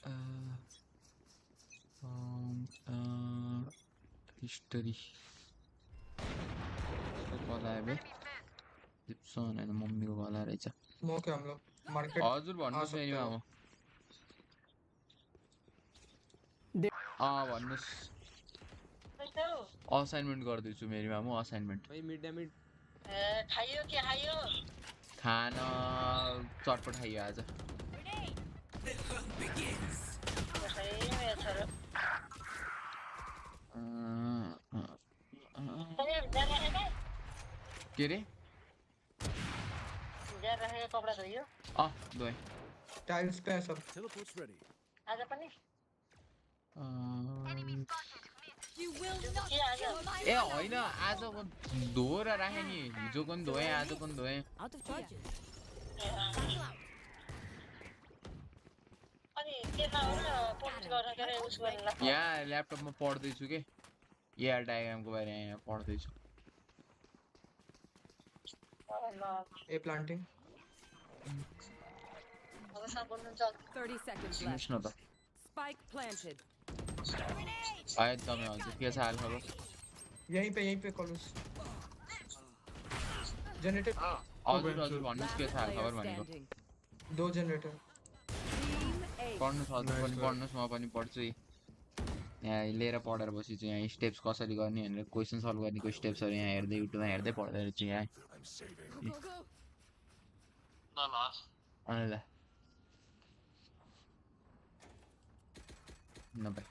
History call आए बे जिप्सन है मम्मी को कॉल आ रही है। मो के हम लोग मार्केट हजुर भन्नुस् नि आमा। भन्नुस् असाइनमेन्ट गर्दैछु मेरी मामु असाइनमेन्ट। भाई मिड डैमेज खाइयो के खाइयो? खाना चटपट खाइयो आज। के रे? कपड़ा धोइयो? धोए। टाइल्स पे है सब। Teleport's ready. आज पनि? You will not kill my ए होइन आजको धोएर राखे नि हिजोको पनि धोएँ आजको पनि धोएँ। Out of charges. अनि के थाहा हो पोस्ट गर्न के उस गर्नला? यहाँ ल्यापटपमा पढ्दैछु के एआर डायग्रामको बारेमा यहाँ पढ्दैछु। ए प्लांटिंग। 30 seconds left. सुन्नुहोस् न त। Spike planted. आए तपाईँ हजुर के छ हाल खबर? यहीं पे कॉलस जनरेटर। हजुर भन्नुहोस् के छ हाल खबर भनेको। 2 जनरेटर। पढ्नुहोस् हजुर पनि पढ्नुहोस् म पनि पढ्छु। यहाँ लिएर पढेर बसेछु यहाँ स्टेप्स कसरी गर्ने भनेर क्वेसन सल्भ गर्नेको स्टेप्सहरू यहाँ हेर्दै युट्युबमा हेर्दै पढ्दै रहेछु यहाँ। ल नब्बे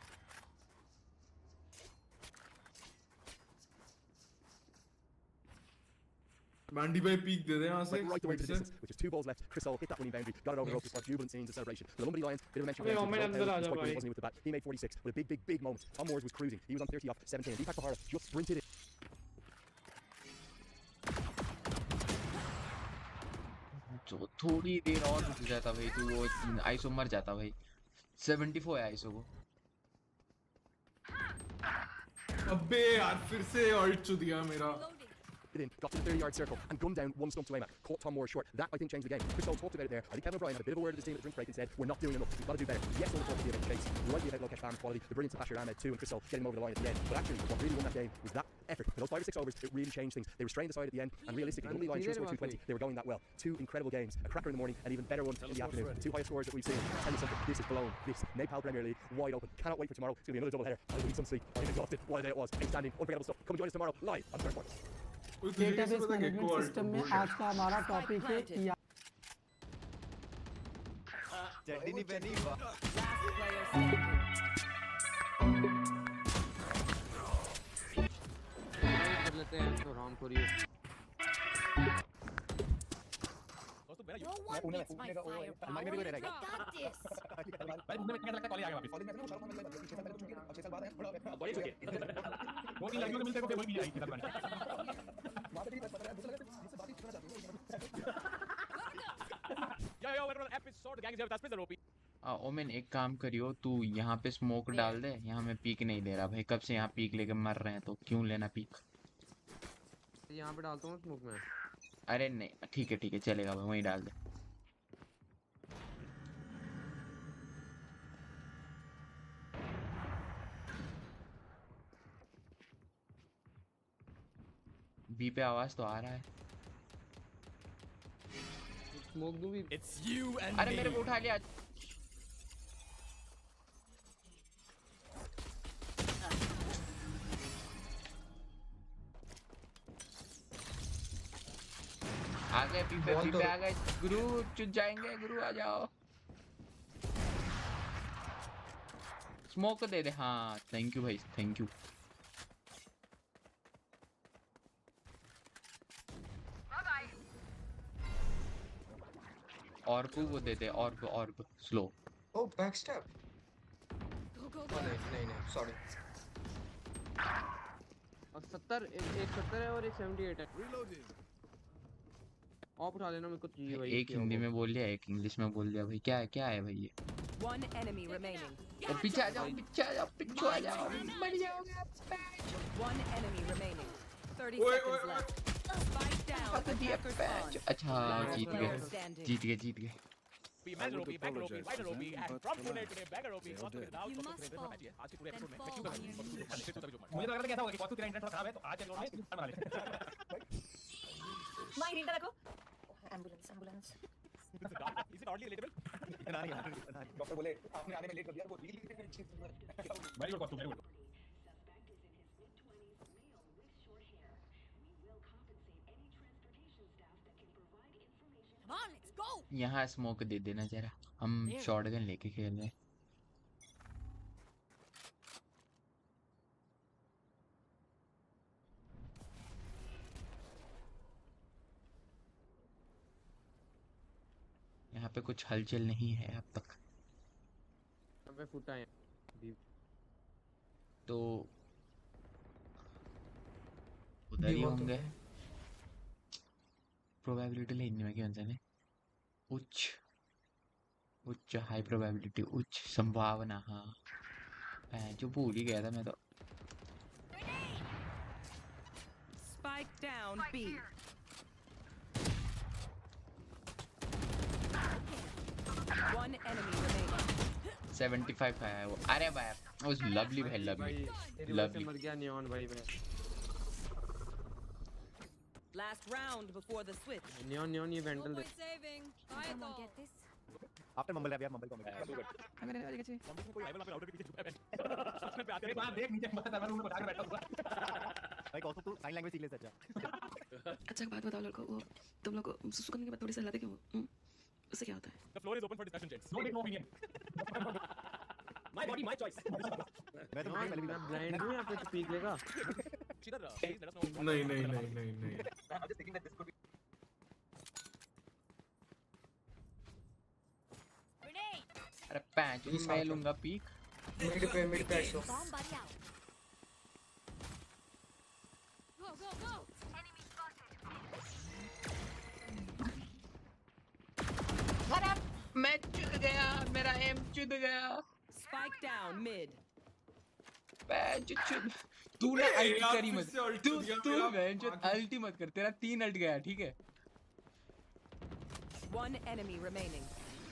Mandy by peak दे दे यहाँ से। Right away to the distance, with just 2 balls left. Chris Hall hit that winning boundary, got it over the rope, it was jubilant scenes and celebration. The Lumberty Lions, bit of a mention for wasn't he with the bat? He made 46 with a big moment. Tom Moores was cruising. He was on 30 off 17. And Deepak Pokhara just sprinted it. थोड़ी देर और रुक जाता भाई तो वो ISO मर जाता भाई। 74 है आईसो को। अबे यार फिर से अल्ट चु दिया मेरा। In, got to the 30-yard circle and gunned down one stump to aim at. Caught Tom Moore short. That, I think, changed the game. Chris Hall talked about it there. I think Kevin O'Brien had a bit of a word with his team at the drink break and said, we're not doing enough. We've got to do better. Yes, all the talk to be about chase. You're right about Lokesh Farm's quality. The brilliance of Asher Ahmed too, and Chris Hall getting over the line at the end. But actually, what really won that game was that effort. For those 5 or 6 overs, it really changed things. They restrained the side at the end, and realistically, the only line should score 220. They were going that well. 2 incredible games. A cracker in the morning, and even better one in the afternoon. The 2 highest scores that we've seen. Tell you something, this is blown. This Nepal Premier League, wide open. Cannot wait for tomorrow. It's going to be another double header. I'll need some sleep. I'm exhausted. What a day it was. Outstanding, unforgettable stuff. Come and join us tomorrow live on Peripherals. Database management system में आज का हमारा topic है कर लेते हैं तो round for you. No one beats my firepower. I got this. Omen एक काम करियो तू यहाँ पे स्मोक डाल दे। यहाँ मैं पीक नहीं दे रहा भाई कब से यहाँ पीक लेके मर रहे हैं तो क्यों लेना पीक। यहाँ पे डालता हूँ स्मोक में। अरे नहीं ठीक है चलेगा भाई, वहीं डाल दे। बी पे आवाज तो आ रहा है। स्मोक दूँ भी? It's you and अरे मेरे को उठा लिया। आ गए बी पे आ गए। गुरु चुन जाएंगे, गुरु आ जाओ। स्मोक दे दे। हाँ थैंक यू भाई, थैंक यू। ऑर्ब वो दे दे, ऑर्ब स्लो। ओ बैकस्टैप। नहीं सॉरी। और 70 एक 70 है और एक 78 है। ऑफ उठा लेना, मेरे को चाहिए भाई। एक हिंदी में बोल लिया, एक इंग्लिश में बोल दिया भाई। क्या है भाई ये? One enemy remaining. और पीछे आ जाओ, पीछे आ जाओ, मर जाओगे। One enemy remaining. 30 seconds left. Spike down. Attacker spawn. अच्छा जीत गए। Imagine OP, backer OP, wider OP, and from today backer OP, आज के पूरे एपिसोड में मैं क्यों कर रहा हूँ? मुझे तो लग रहा था कैसा होगा कि बहुत तेरा इंटरनेट खराब है तो आज एपिसोड में बना लेते हैं। माय रिंटा देखो। Ambulance. Is it oddly relatable? नहीं डॉक्टर बोले आपने आने में लेट कर दिया, वो reel very good costume, very good. Come on, let's go. यहाँ स्मोक दे देना जरा, हम शॉटगन लेके खेल रहे हैं। यहाँ पे कुछ हलचल नहीं है अब तक। अबे फुटा है तो उधर ही होंगे। प्रोबेबिलिटी लेने में क्या है? उच्च हाई प्रोबेबिलिटी, उच्च संभावना। हाँ जो भूल ही गया था मैं तो। Spike down B. 1 enemy remaining. 75 है वो। अरे भाई उस लवली भाई, लवली मर गया नियॉन भाई मैं। Last round before the switch. Neon ये वेंटल दे। Come on, get this. After mumble यार, मंबल को अगर वाली कैसे? मंबल में कोई राइवल अपने राउटर के पीछे छुपा है। उसने पे आते हैं बाहर देख नीचे मत सर्वर रूम में बैठा हुआ। भाई कौन तू साइन लैंग्वेज सीख ले अच्छा। अच्छा बात बताओ लड़कों, वो तुम लोग को सुसु करने के बाद थोड़ी सी हिलाते क्यों? उससे क्या होता है? The floor is open for discussion, gents. No opinion. My body, my choice. मैं तो पहले भी ब्लाइंड हूं या फिर स्पीक लेगा? Please let us know. नहीं। I'm just thinking that this could be. अरे पैंच मैं लूंगा पीक। मिड पे ऐसो। Bomb buddy out. Go, go, go. Enemy spotted. अरे मैं चुद गया, मेरा एम चुद गया। Spike down mid. पैंच चुद। तूने अल्टी करी मत। तू पैंच अल्टी मत कर, तेरा 3 अल्ट गया ठीक है। 1 enemy remaining.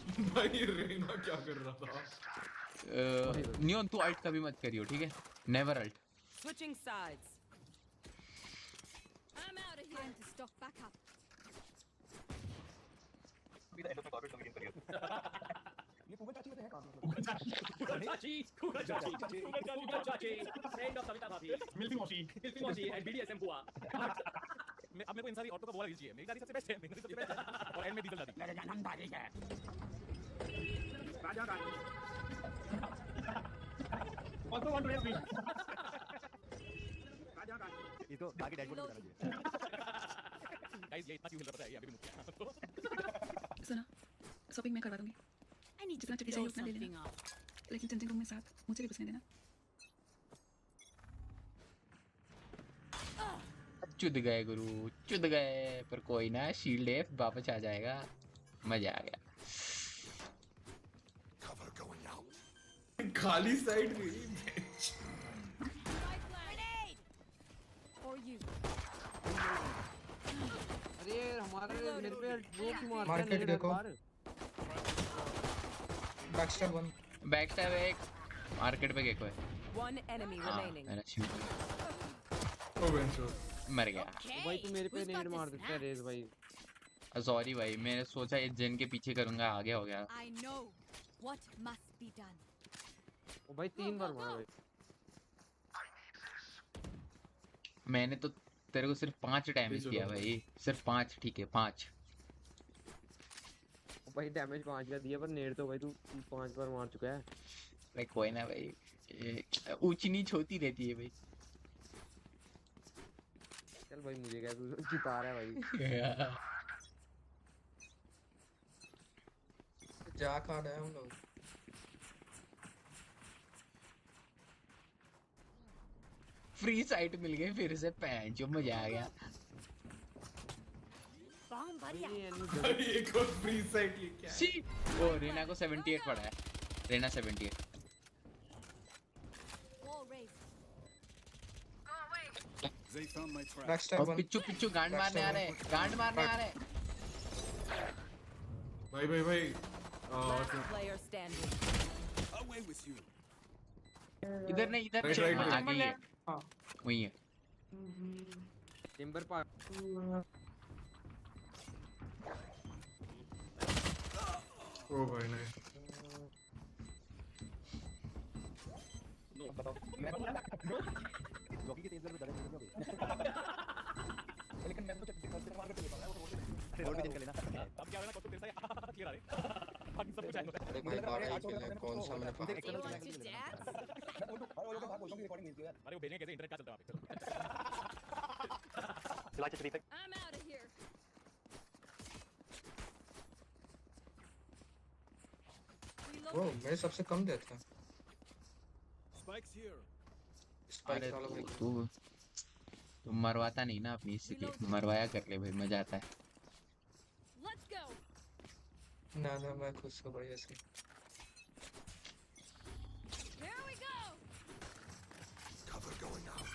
भाई रेना क्या कर रहा था? नियॉन तू अल्ट कभी मत करियो ठीक है, never ult. Switching sides. I'm out of here. Time to stock back up. Be the end of my corporate comedian career. ये कुगल चाची में है काम। कुगल चाची। Friend of Savita भाभी। मिल्फी मौसी and BDSM बुआ। मैं अब मेरे को इन सारी औरतों का बोला लीजिए। मेरी दादी सबसे बेस्ट है, मेरी दादी सबसे बेस्ट है। और एंड में डीजल दादी। मेरे जानम दादी है। राजा दादी। Also want to help me. राजा दादी। इसको आगे डैशबोर्ड में डाल दिया। गाइस ये इतना क्यों हिल रहा है, ये अभी भी मुझे। सुनो, शॉपिंग मैं करवा दूंगी। जितना चुकी चाहिए उतना ले लेना, लेकिन चेंजिंग रूम में साथ मुझे भी घुसने देना। चुद गए गुरु, चुद गए, पर कोई ना, शील्ड है वापस आ जाएगा। मजा आ गया। खाली साइड गई। For you. मेरे पे वो क्यों मारता है मार्केट देखो बैकस्टैब 1 बैकस्टैब एक मार्केट पे गेको है One enemy remaining. मैंने शूट ओ बेंचो मर गया भाई तू मेरे पे नेड मार सकता है रेज भाई सॉरी भाई मैंने सोचा ये जेन के पीछे करूंगा आगे हो गया I know what must be done. ओ भाई 3 बार मारा भाई मैंने तो तेरे को सिर्फ 5 डैमेज किया भाई सिर्फ 5 ठीक है 5 भाई डैमेज 5 का दिया पर नेड तो भाई तू 5 बार मार चुका है भाई कोई ना भाई ऊंची नीच होती रहती है भाई चल भाई मुझे क्या तू जिता रहा है भाई जा खा रहे हैं हम लोग फ्री साइट मिल गई फिर से पैंच जो मजा आ गया एक और फ्री साइट ये क्या सी ओ रीना को 78 पड़ा है रीना 78 बैकस्टैब 1 पिच्चू पिच्चू गांड मारने आ रहे भाई Last player standing. Away with you. इधर नहीं इधर आगे ही है वही है चेंबर पर ओ भाई नहीं लेकिन मैं तो मार के लेता हूं रोड भी चेंज कर लेना अब क्या हो रहा है तेरे से क्लियर आ रहे बाकी सब कुछ है अरे भाई बारह ही किल है कौन सा मैंने अरे वो भेजने कैसे इंटरनेट क्या चलता है वहां पे चला चल I'm out of here. वो मेरे सबसे कम देता है Spikes here. स्पाइक वाला भाई तू मरवाता नहीं ना अपनी इसलिए मरवाया कर ले भाई मजा आता है Let's go. ना मैं खुद से बढ़िया से Here we go. Cover going out.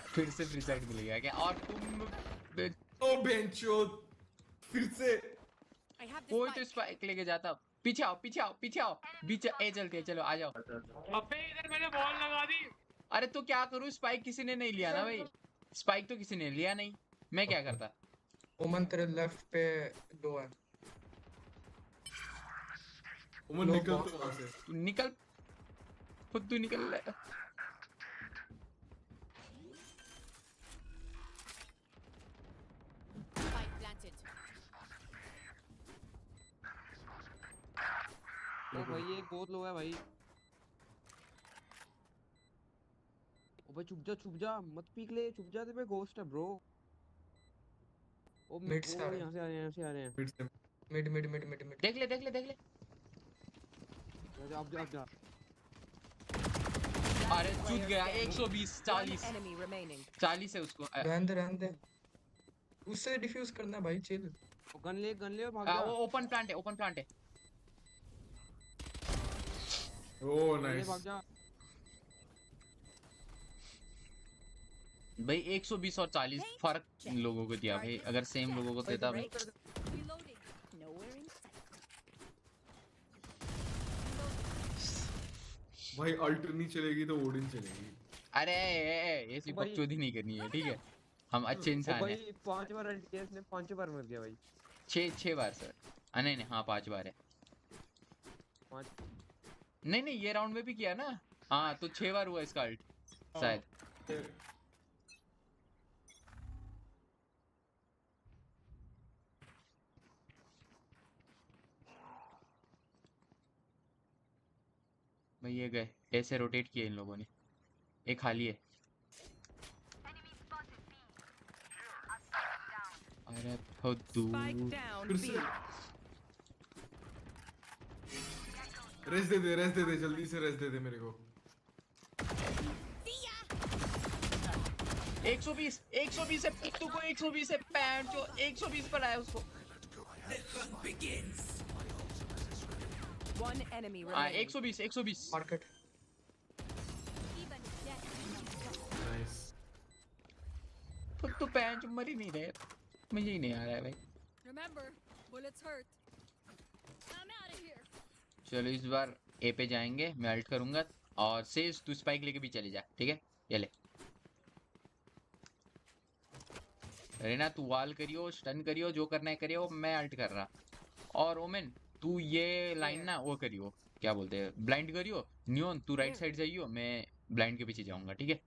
फिर से फ्री साइड मिल गया क्या और तुम ओ बेंचो फिर से कोई तो स्पाइक लेके जाता पीछे आओ बीच ए चलते है चलो आ जाओ अबे इधर मैंने बॉल लगा दी अरे तो क्या करूं स्पाइक किसी ने नहीं लिया ना भाई स्पाइक तो किसी ने लिया नहीं मैं क्या करता ओमन तेरे लेफ्ट पे दो है ओमन निकल तो वहां से निकल खुद तू निकल ले Spike planted. ओ भाई ये बहुत लो है भाई ओ भाई चुप जा मत पीक ले चुप जा तेरे पे घोस्ट है ब्रो ओ मिड से आ रहे हैं यहां से आ रहे हैं मिड देख ले अब जा अरे चूत गया 120 40 40 है उसको रहने दे उससे डिफ्यूज करना भाई चिल गन ले और भाग जा वो ओपन प्लांट है ओ नाइस भाग जा भाई 120 और 40 फर्क इन लोगों को दिया भाई अगर सेम लोगों को देता मैं भाई अल्ट नहीं चलेगी तो ओडिन चलेगी अरे ऐसी बकचोदी नहीं करनी है ठीक है हम अच्छे इंसान हैं भाई 5 बार अल्ट किया इसने 5 बार मर गया भाई 6 बार सर नहीं हाँ 5 बार है 5 नहीं ये राउंड में भी किया ना हाँ तो 6 बार हुआ इसका अल्ट शायद भाई ये गए ऐसे रोटेट किए इन लोगों ने एक खाली है अरे फुद्दू रेस्ट दे जल्दी से रेस्ट दे मेरे को 120 है पिट्टू को 120 है पैंट जो 120 पर आया उसको One enemy remaining. 120 market nice तो पैंच मर ही नहीं रहे मुझे ही नहीं आ रहा है भाई। Remember, bullets hurt. I'm out of here. चलो इस बार ए पे जाएंगे, मैं अल्ट करूंगा और सेज तू स्पाइक लेके भी चले जा, ठीक है? ये ले रेना, तू वाल करियो, स्टन करियो, जो करना है करियो, मैं अल्ट कर रहा। और ओमेन तू ये लाइन ना वो करियो, क्या बोलते हैं, ब्लाइंड करियो। नियोन तू राइट साइड जाइयो, मैं ब्लाइंड के पीछे जाऊंगा, ठीक है?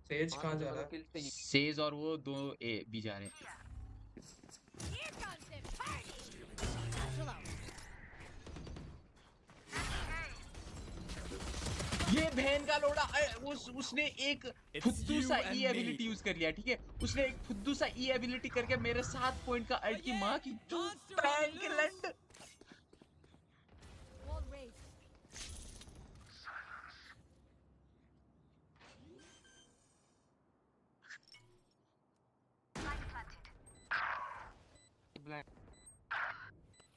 सेज कहाँ जा रहा है? सेज और वो दो ए भी जा रहे हैं। Here comes the party. Chill out. ये बहन का लोड़ा, उसने एक फुद्दू सा ई एबिलिटी यूज कर लिया, ठीक है? उसने एक फुद्दू सा ई एबिलिटी करके मेरे 7 पॉइंट का अल्ट की मां की पैंक लंड। Wall raised.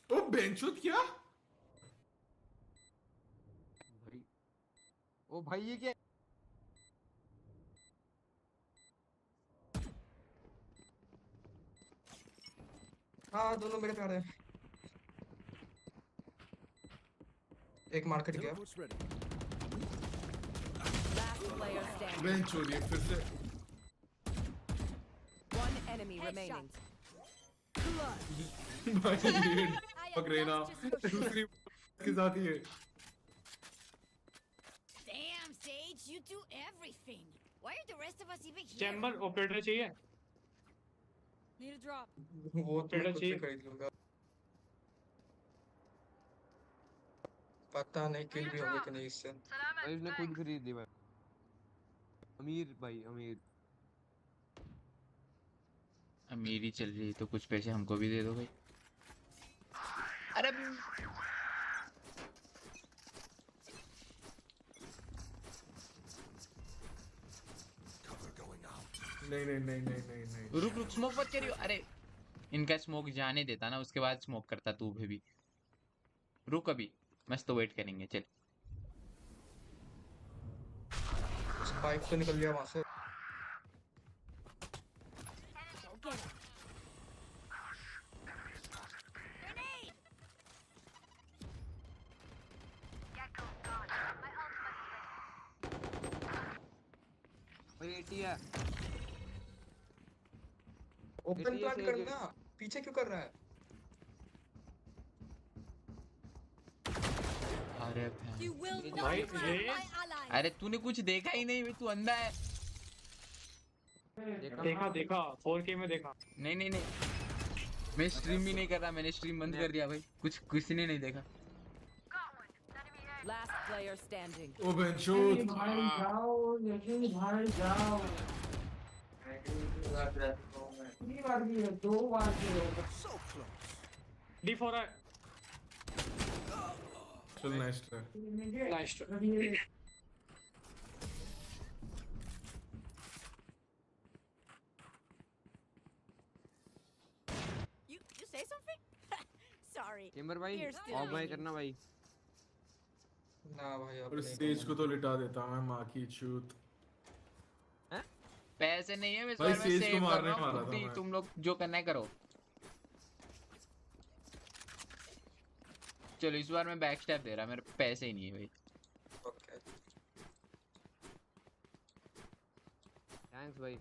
ओ बेंचोत क्या? ओ भाई ये क्या? हाँ दोनों मेरे पे आ रहे हैं। एक मार्केट गया। Last player standing. बेंचोत ये फिर से। One enemy remaining. भाई ये पकड़ेना दूसरी के साथ ही है। Damn, Sage, you do everything. Why are the rest of us even here? Chamber operator चाहिए? Need a drop. वो तो मैं खुद से खरीद लूंगा। पता नहीं किल भी होंगे कि नहीं इससे। भाई उसने खुद खरीद ली भाई। अमीर भाई अमीर। अमीरी चल रही है तो कुछ पैसे हमको भी दे दो भाई। अरे नहीं रुक रुक, स्मोक मत करियो। अरे इनका स्मोक जाने देता ना, उसके बाद स्मोक करता तू भी। रुक अभी, मस्त तो वेट करेंगे। चल स्पाइक तो निकल गया वहां से। है। ओपन प्लांट करना, पीछे क्यों कर रहा है? अरे भाई अरे तूने कुछ देखा ही नहीं, तू अंधा है। देखा 4K में देखा। नहीं मैं स्ट्रीम भी नहीं कर रहा, मैंने स्ट्रीम बंद कर दिया भाई। कुछ ने नहीं देखा। Last player standing. ओ बेंचोत भाई जाओ। दो बार D4 है। चल nice try. Nice try. You say something? Sorry. Chamber भाई ऑफ भाई करना भाई। ना भाई अब और स्टेज को तो लिटा देता मैं, माँ की चूत। पैसे नहीं है, मैं भाई स्टेज को मारने रहा वाला हूं। था। तुम लोग जो करना है करो। चलो इस बार मैं बैक स्टेप दे रहा, मेरे पैसे ही नहीं है भाई। ओके थैंक्स भाई।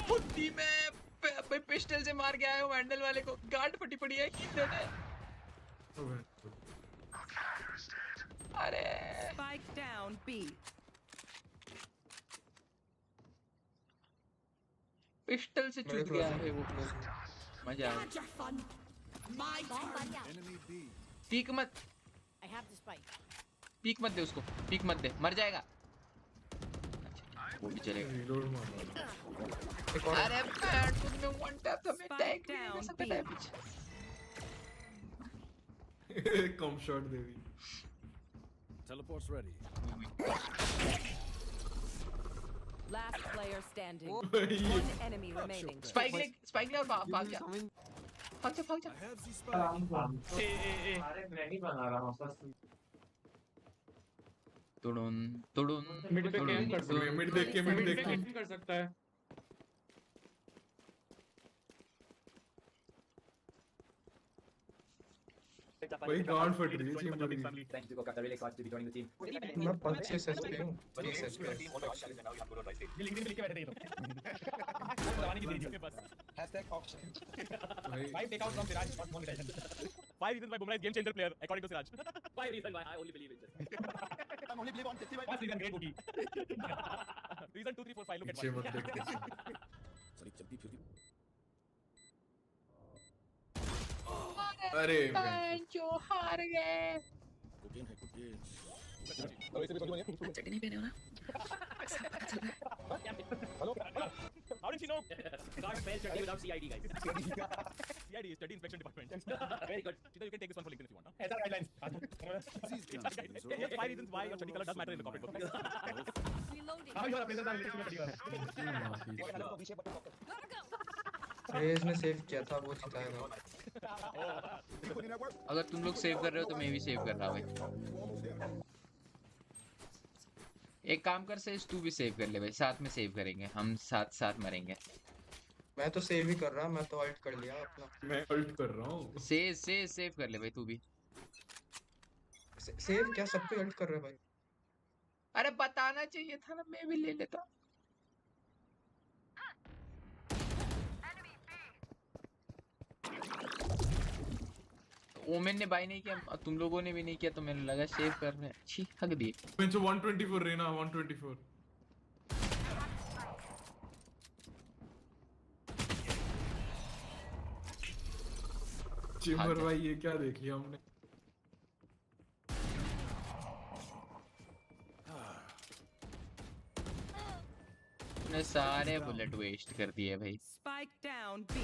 फुट्टी में पिस्टल से मार के आया हूँ वैंडल वाले को। गार्ड फटी पड़ी है हील देने। अरे Spike down B. पिस्टल से छूट गया है वो। मजा आ गया। पीक मत। I have the spike. Peak मत दे उसको, पीक मत दे, मर जाएगा। वो भी चलेगा। अरे बैट तुमने वन टैप था, मैं टैग नहीं कर सकता डैमेज। कम शॉट दे दी। Teleport's ready. Last player player standing. One enemy remaining. Spike ले और भाग जा भाग जा तुड़ुन तुड़ुन मिड पे कैम कर सकता है, मिड देख के कर सकता है। भाई गांड फट रही है चेंबर की। Thanks to Coca, really excited to be joining the team. मैं 25 एसपी हूं 30 एसपी ये लिंक्डइन पे लिख के बैठे थे ये तो दबाने की देरी है बस #auction भाई take out from Siraj not more retention 5 reasons why Bumrah is game changer player according to Siraj 5 reasons why I only believe in this I only believe on 65 first reason great bookie reason 2 3 4 5 look at पीछे मत देख sorry चलती फिर अरे जो हार गए cooking है कुकिंग चटनी पहने हो ना सब पता चल रहा है hello how did she know can't spell chutney without CID guys CID is study inspection department very good Chita, you can take this one for LinkedIn if you want no Acer guidelines 5 reasons why your study color does matter in the corporate world reloading how you are present Raze ने save किया था वो जिताएगा अगर तुम लोग save कर रहे हो तो मैं भी सेव कर रहा हूँ भाई एक काम कर सेज तू भी सेव कर ले भाई साथ में सेव करेंगे हम साथ साथ मरेंगे मैं तो सेव ही कर रहा मैं तो अल्ट कर लिया अपना मैं अल्ट कर रहा हूँ सेव कर ले भाई तू भी सेव क्या सब कोई अल्ट कर रहा है भाई अरे बताना चाहिए था ना मैं भी ले लेता ओमेन ने बाय नहीं किया तुम लोगों ने भी नहीं किया तो मैंने लगा सेव कर रहे हैं छी हक दिए बेंच 124 रेना 124 चेंबर भाई ये क्या देख लिया हमने ने सारे बुलेट वेस्ट कर दिए भाई Spike down B.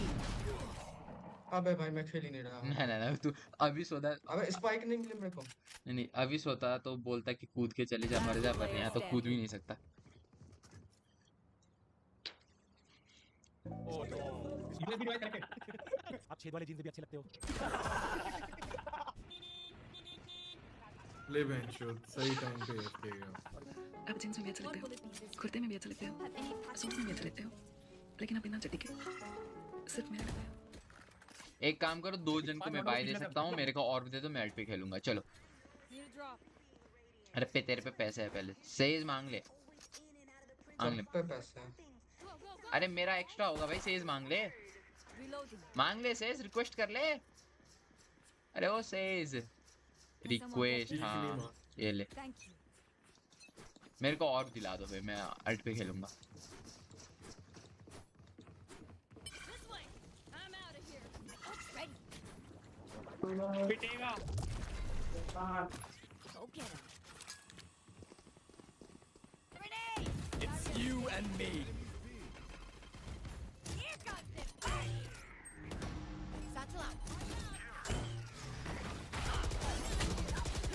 अबे भाई मैं खेल ही नहीं रहा ना तू अभी सोता अबे स्पाइक नहीं मिले मेरे को नहीं अभी सोता तो बोलता कि कूद के चले जा मर जा पर यहाँ तो कूद भी नहीं सकता ओह नो ये भी राइट करेक्ट आप छेद वाले जीन्स भी अच्छे लगते हो ले बेंच सही टाइम पे एफके गया अब जींस में भी अच्छे लगते हो कुर्ते में भी अच्छे लगते हो सूट में भी अच्छे लगते हो लेकिन अब बिना चड्डी के सिर्फ मेरे लगते हो एक काम करो 2 जन को मैं बाय दे सकता हूँ मेरे को और भी दे दो मैं अल्ट पे खेलूंगा चलो अरे तेरे पे पैसे है पहले सेज मांग ले पैसा अरे मेरा एक्स्ट्रा होगा भाई सेज मांग ले सेज रिक्वेस्ट कर ले अरे ओ सेज रिक्वेस्ट हाँ ये ले मेरे को और दिला दो भाई मैं अल्ट पे खेलूंगा पिटेगा It's you and me.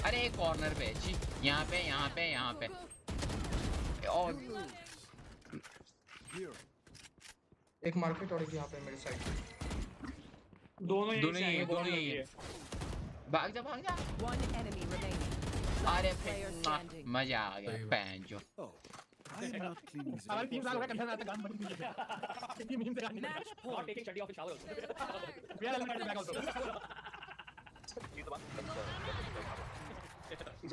अरे एक कॉर्नर पे जी यहाँ पे और एक मार्केट और एक यहाँ पे मेरे साइड दोनों ही भाग जा One enemy remaining. अरे मजा आ गया पैन जो हमारे 3 साल हो गए कंधे में आता गान बंद नहीं किया ये मीम से गान नहीं और टेकिंग चड्डी off the shower we are eliminated back also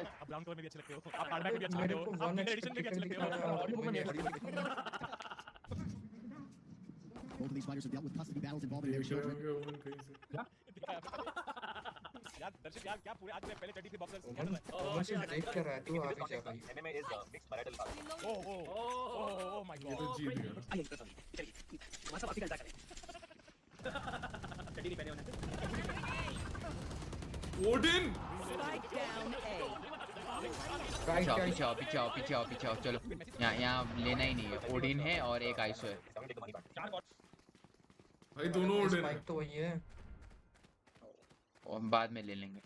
आप ब्राउन कलर में भी अच्छे लगते हो आप हार्डबैक में भी अच्छे लगते हो आप एडिशन में भी अच्छे लगते हो ऑडियो बुक में भी अच्छे लगते हो Both of these fighters have dealt with custody battles involving their children. यार दर्शक यार क्या पूरे आज मैं पहले 33 बॉक्सर्स मुझे देख कर रहा है तू आगे जा भाई MMA is mixed marital oh my god ये तो जीत गया चलिए तुम्हारा सब आर्टिकल करें चड्डी नहीं पहने होने ओडिन पीछे चलो यहाँ लेना ही नहीं है ओडिन है और एक आइसो है भाई दोनों ओडिन स्पाइक तो वही है और बाद में ले लेंगे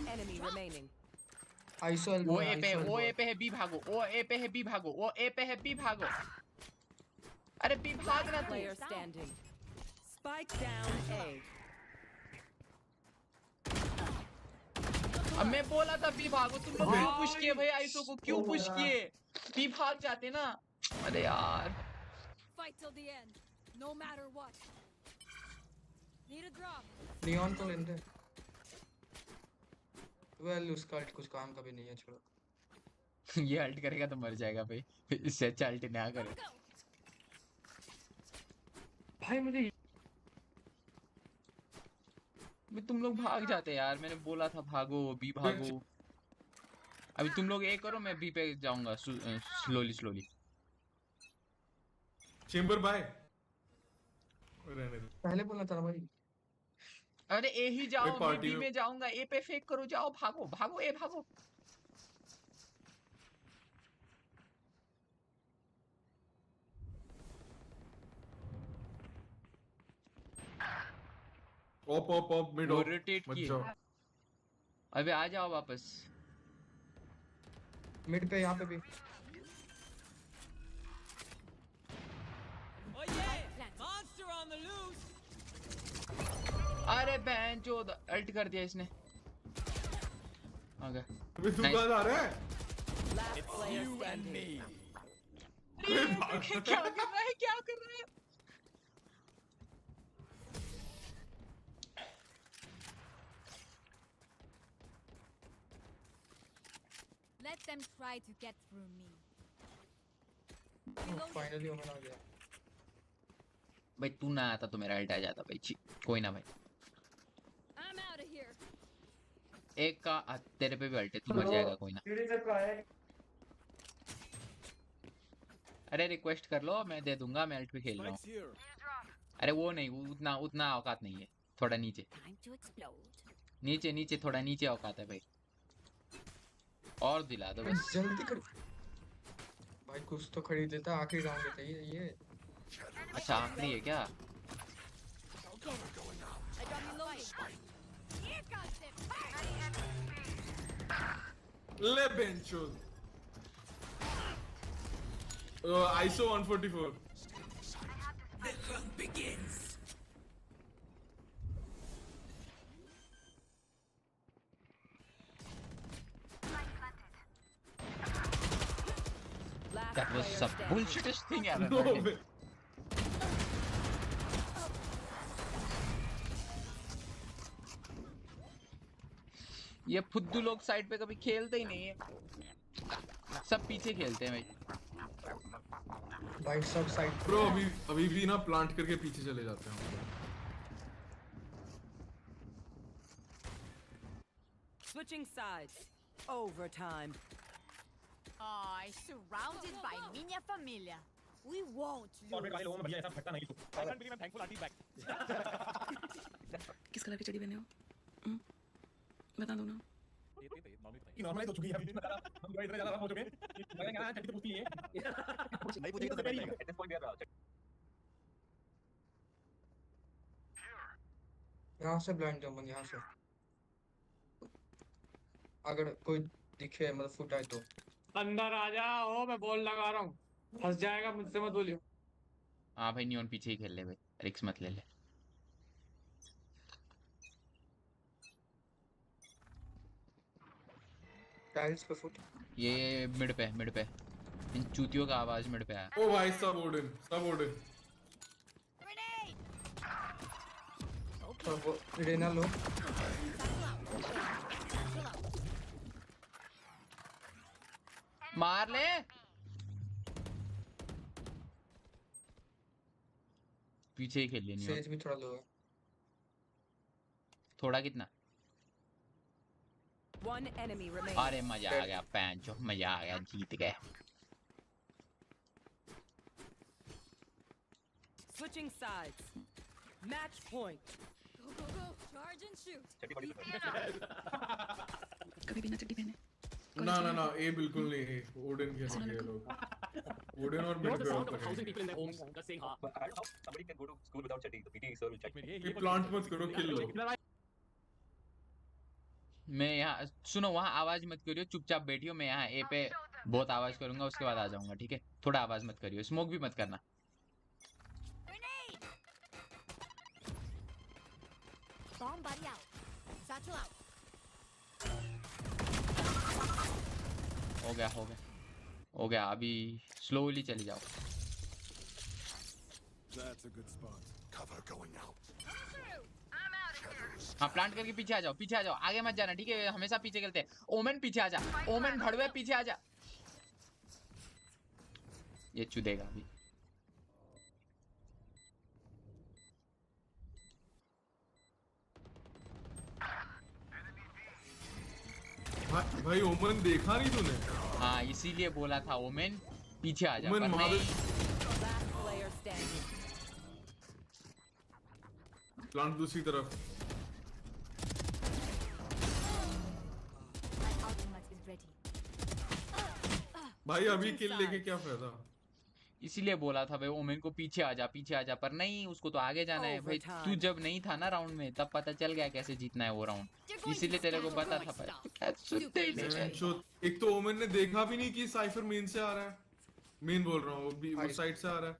enemy remaining. ISO वो ए पे है बी भागो, वो ए पे है बी भागो, वो ए पे है बी भागो। अरे बी भाग रहा तू। Player standing. Spike down A. अब मैं बोला था बी भागो, तुम लोग क्यों पुश किए भाई? आइसो को क्यों पुश किए? बी भाग जाते ना। अरे यार। Fight till the end, no matter what. Need a drop. Neon तो लेंगे। वेल उसका अल्ट कुछ काम का भी नहीं है, छोड़ो। ये अल्ट करेगा तो मर जाएगा भाई, इससे अच्छा अल्ट ना करे। भाई मुझे तुम लोग भाग जाते यार, मैंने बोला था भागो, बी भागो। अभी तुम लोग ए करो, मैं बी पे जाऊंगा स्लोली। Chamber bye. पहले बोलना था ना भाई। अरे ए ही जाओ, मैं बी में जाऊंगा, ए पे फेक करो, जाओ भागो भागो, ए भागो। ऑप मिड ऑफ रोटेट किए। अबे आ जाओ वापस मिड पे, यहाँ पे भी। अरे बहन चोद, अल्ट कर दिया इसने। आ गया। अबे तू कहाँ जा रहा है? You and me. क्या कर रहा है, क्या कर रहा है? Let them try to get through me. Finally ओमन आ गया। भाई तू ना आता तो मेरा अल्ट आ जाता भाई। कोई ना भाई। I'm out of here. एक का तेरे पे भी अल्ट है, तू मर जाएगा, कोई ना। अरे रिक्वेस्ट कर लो, मैं दे दूंगा, मैं अल्ट पे खेल रहा हूँ। अरे वो नहीं, उतना औकात नहीं है, थोड़ा नीचे नीचे थोड़ा नीचे औकात है भाई। और दिला दो बस। जल्दी कर भाई, कुछ तो खरीद देता, आखिरी राउंड में चाहिए ये। अच्छा आखिरी है क्या? ले बेंचो। ISO 144. The hunt begins. That was some bullshitest thing ever. No way. ये फुद्दू लोग साइड पे कभी खेलते ही नहीं है, सब पीछे खेलते हैं भाई सब साइड। ब्रो अभी भी ना प्लांट करके पीछे चले जाते हैं। Switching sides. Overtime. Oh, surrounded by minha família. We won't lose. किस कलर की चड्डी पहने हो? बता दो ना। नॉर्मल तो चुकी है, हम इतने ज्यादा हो चुके हैं, लगेगा चड्डी तो पूछती है। नहीं पूछेगी तो पता नहीं। एट पॉइंट भी आ रहा है। यहाँ से ब्लाइंड जंप, यहाँ से अगर कोई दिखे मतलब फुट आए तो अंदर आ जाओ, मैं बॉल लगा रहा हूँ, फंस जाएगा, मुझसे मत बोलियो। हाँ भाई नियॉन पीछे ही खेल ले भाई, रिक्स मत ले ले। टाइल्स पे फुट। ये मिड पे इन चूतियों का आवाज मिड पे आया। ओ भाई सब ओडिन। तो वो रेना लो। मार ले। पीछे ही खेल लिया। सेज भी थोड़ा लो है। थोड़ा कितना? One enemy remaining. अरे मजा आ गया, पैंचो मजा आ गया, जीत गए। Switching sides. Match point. Go, charge and shoot. कभी भी ना चड्डी पहने। ना ये बिल्कुल नहीं, ओडिन के साथ ये लोग, ओडिन और मिड पे होता है। Somebody can go to school without chatting. The PT sir will check. ये प्लांट मत करो, किल लो। मैं यहाँ सुनो, वहाँ आवाज मत करियो, चुपचाप बैठियो। मैं यहाँ ए पे बहुत आवाज करूंगा, उसके बाद आ जाऊंगा, ठीक है? थोड़ा आवाज मत करियो, स्मोक भी मत करना। Bomb buddy out. Satchel out. हो गया हो गया हो गया, अभी स्लोली चले जाओ। That's a good spot. Cover going out. हाँ, प्लांट करके पीछे आ जाओ, पीछे आ जाओ, आगे मत जाना, ठीक है? हमेशा पीछे खेलते हैं। ओमेन पीछे आ जा, ओमेन भड़वे पीछे आ जा। ये चुदेगा अभी। भाई ओमन देखा नहीं तूने? हाँ, इसीलिए बोला था ओमेन पीछे आ जा, ओमेन पर नहीं। प्लांट दूसरी तरफ। भाई अभी किल लेके क्या फायदा? इसीलिए बोला था भाई ओमेन को पीछे आ जा, पीछे आ जा, पर नहीं, उसको तो आगे जाना है भाई। तू जब नहीं था ना राउंड में, तब पता चल गया कैसे जीतना है वो राउंड, इसीलिए तेरे को पता था भाई। सुनते ही नहीं। एक तो ओमेन ने देखा भी नहीं कि साइफर मेन से आ रहा है। मेन बोल रहा हूँ, वो साइड से आ रहा है।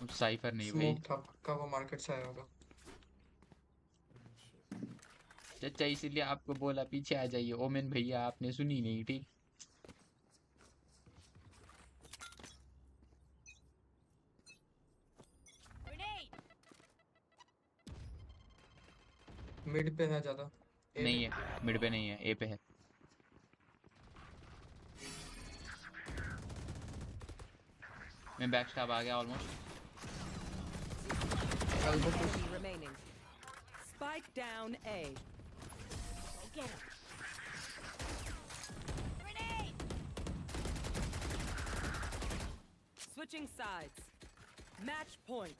साइफर नहीं भाई, स्मोक था पक्का, वो मार्केट से आया होगा। चाचा इसीलिए आपको बोला पीछे आ जाइए। ओमेन भैया आपने सुनी नहीं, ठीक? मिड पे है ज्यादा। नहीं है, मिड पे नहीं है, ए पे है। मैं बैक स्टैब आ गया almost. remaining. Spike down A. Get him. Switching sides. Match point.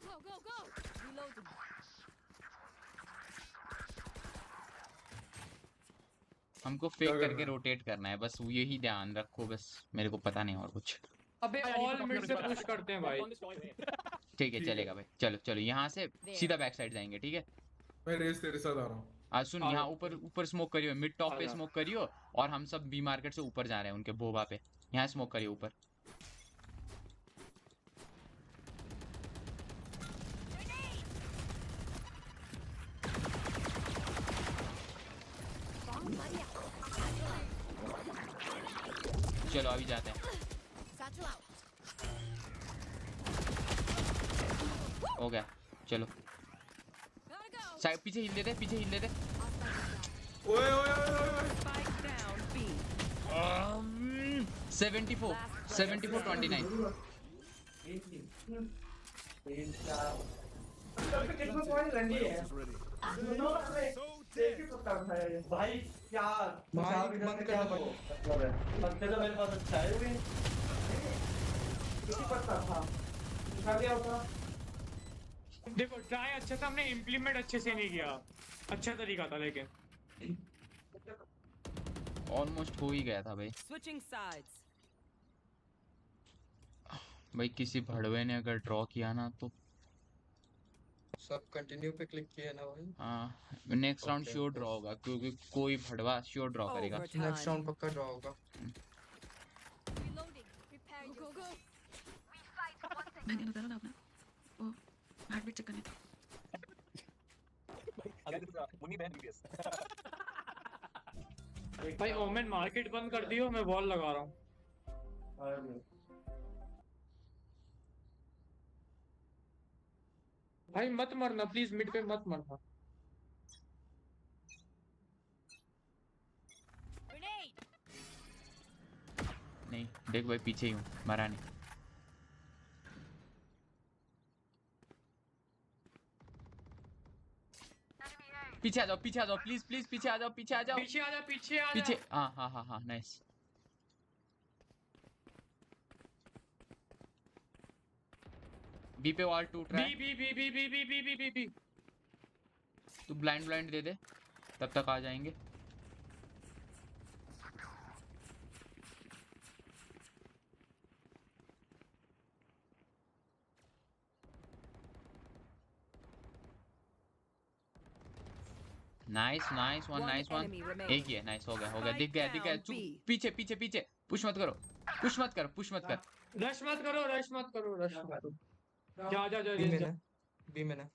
Go, go, go. Reloading. हमको फेक करके रोटेट करना है, बस यही ध्यान रखो, बस मेरे को पता नहीं और कुछ। अबे ऑल मिड से पुश करते हैं भाई। ठीक है, चलेगा भाई। चलो चलो, यहाँ से सीधा बैक साइड जाएंगे, ठीक है? मैं रेस तेरे साथ आ रहा हूँ। आज सुन, यहाँ ऊपर ऊपर स्मोक करियो, मिड टॉप पे स्मोक करियो, और हम सब बी मार्केट से ऊपर जा रहे हैं उनके बोबा पे। यहाँ स्मोक करियो ऊपर। चलो अभी जाते हैं। हो गया, चलो साइड पीछे हिल देते, पीछे हिल देते। ओए ओए ओए 74 29। भाई क्या क्या मतलब है? बंदे तो मेरे पास अच्छा है, भी किसी पता था उठा लिया होता। देखो ट्राई अच्छा था, हमने इम्प्लीमेंट अच्छे से नहीं किया, अच्छा तरीका था लेकिन ऑलमोस्ट हो ही गया था भाई। Switching sides. भाई किसी भड़वे ने अगर ड्रॉ किया ना तो सब कंटिन्यू पे क्लिक किया ना भाई। हाँ, नेक्स्ट राउंड श्योर ड्रॉ होगा, क्योंकि कोई भड़वा श्योर ड्रॉ करेगा। नेक्स्ट राउंड पक्का ड्रॉ होगा। मैंने बताया ना आपने वो हार्ट बीट चेक करने था। भाई ओमेन मार्केट बंद कर दियो, मैं वॉल लगा रहा हूँ। भाई मत मरना प्लीज, मिड पे मत मरना। नहीं देख भाई, पीछे ही हूँ, मरा नहीं। पीछे आ जाओ, पीछे आ जाओ, प्लीज प्लीज पीछे आ जाओ, पीछे आ जाओ, पीछे आ जा, पीछे आ जा। पीछे। हाँ हाँ हाँ हाँ, नाइस। बी पे वॉल टूट रहा है। B B B B B B B B B. तू ब्लाइंड ब्लाइंड दे दे, तब तक आ जाएंगे। Nice nice one nice one एक ही है नाइस हो गया दिख गया पीछे पीछे पीछे पुश मत करो पुश मत कर रश मत करो जा बी में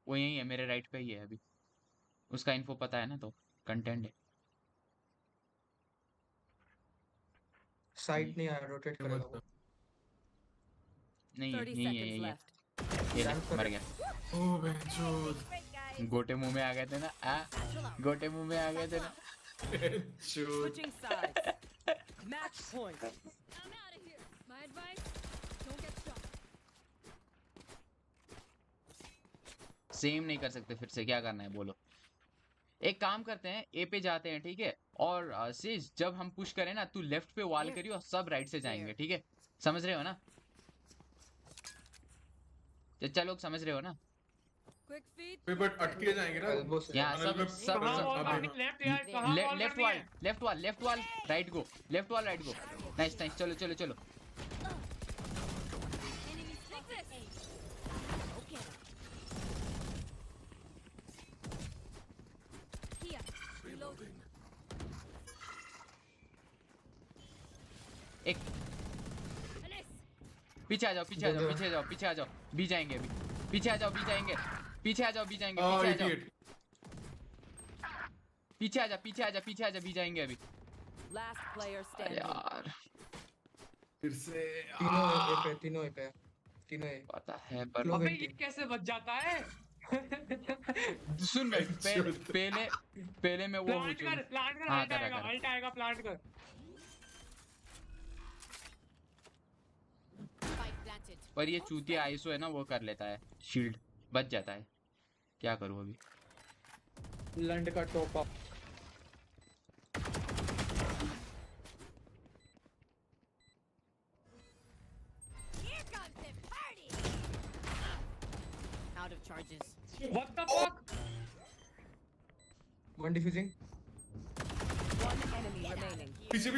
वो यही है मेरे राइट पे ही है अभी उसका इन्फो पता है ना तो कंटेंट है साइड नहीं आया रोटेट करेगा नहीं है ये मर गया ओ बेंचोद गोटे मुंह में आ गए थे ना गोटे मुंह में आ गए थे ना Switching sides. Match point. I'm out of here. My advice: don't get shot. Same नहीं कर सकते फिर से क्या करना है बोलो एक काम करते हैं ए पे जाते हैं ठीक है और सिज जब हम पुश करें ना तू लेफ्ट पे वॉल करियो सब राइट से जाएंगे ठीक है समझ रहे हो ना चचा लोग समझ रहे हो ना बट अटके जाएंगे ना यहाँ सब लेफ्ट वॉल राइट गो नाइस चलो एक पीछे आ जाओ बी जाएंगे अभी पीछे आ जाओ बी जाएंगे पीछे आ जा बी जाएंगे अभी Last player standing. यार फिर से तीनों पे पता है पर अबे ये कैसे बच जाता है सुन भाई पहले में वो प्लांट कर अल्ट आएगा प्लांट कर पर ये चूतिया आईसो है ना वो कर लेता है शील्ड बच जाता है क्या करूं अभी लंड का top up Out of charges. What the fuck? One defusing. One enemy remaining. पीछे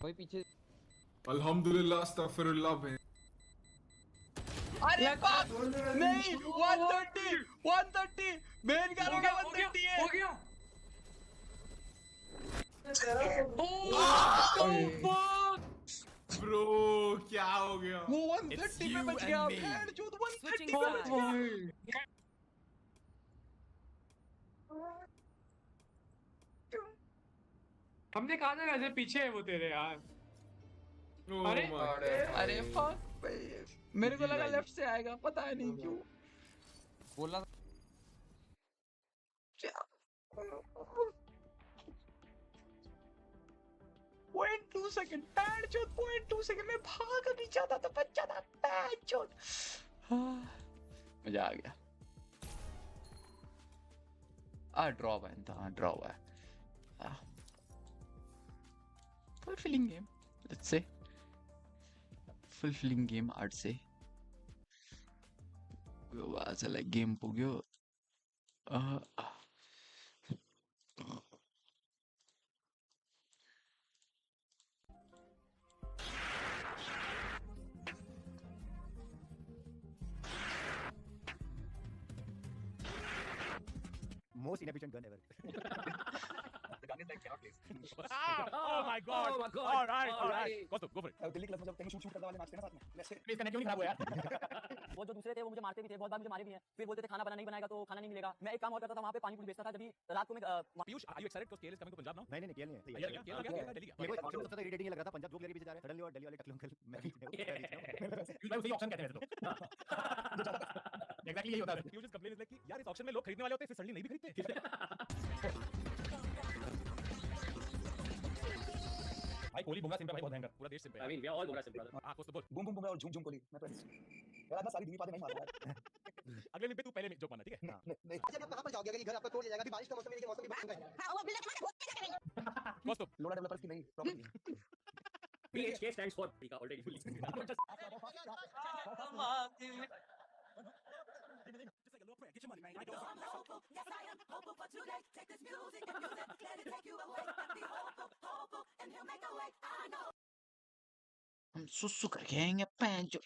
कोई पीछे अल्हम्दुलिल्लाह अस्तगफिरुल्लाह भाई अरे बाप नहीं 130 मेन का होगा 130 है हो गया ब्रो क्या हो गया वो 130 पे बच गया बैंड चोद 130 पे बच गया हमने कहा था ऐसे पीछे है वो तेरे यार अरे फक मेरे को लगा लेफ्ट से आएगा पता नहीं क्यों बोला 0.2 सेकंड बैंड चोद 0.2 सेकंड में भाग नहीं जाता तो बच जाता बैंड चोद मजा आ गया ड्रॉप है ड्रॉप है fulfilling game let's say fulfilling game I'd say was like game pugyo most inefficient gun ever. The gun is like cannot place. Oh my god. All right. Go for it. Delhi club में जब कहीं shoot करने वाले नाचते हैं ना साथ में वैसे प्लीज कनेक्ट क्यों नहीं खराब हुआ यार वो जो दूसरे थे वो मुझे मारते भी थे बहुत बार मुझे मारे भी हैं फिर बोलते थे खाना नहीं बनाएगा तो खाना नहीं मिलेगा मैं एक काम और करता था वहां पे पानी पूरी बेचता था जब भी रात को मैं Piyush are you excited to scale is coming to Punjab now नहीं केएल नहीं है दिल्ली मेरे को ऑप्शन सबसे इरिटेटिंग लग रहा था पंजाब जो प्लेयर पीछे जा रहे हैं सडनली और दिल्ली वाले टकले अंकल मैं पीयूष भाई उसी ऑप्शन कहते हैं वैसे तो एग्जैक्टली यही होता है पीयूष इज कंप्लेनिंग लाइक यार इस ऑप्शन में लोग खरीदने वाले होते हैं फिर सडनली नहीं भी खरीदते भाई कोहली बुमराह सिंपल भाई बहुत भयंकर पूरा देश simple I mean we are all Bumrah simple हां कुछ तो बोल बूम बूम बुमराह और झूम झूम कोहली मैं तो यार आज ना सारी टीम पाते नहीं मारता अगले दिन पे तू पहले जोक मारना ठीक है नहीं अच्छा आप कहां पर जाओगे अगर ये घर आपका तोड़ जाएगा अभी बारिश का मौसम है ये मौसम भी बंद है हां वो बिल्डर के मारे दोस्तों लोड़ा डेवलपर्स की नहीं property PHK stands for Pika already fully just like a low prayer get your money man I don't Yes I am hopeful for today take this music and use it let it take you away be hopeful and he'll make a way I know हम सुसु करके आएंगे पैंचो।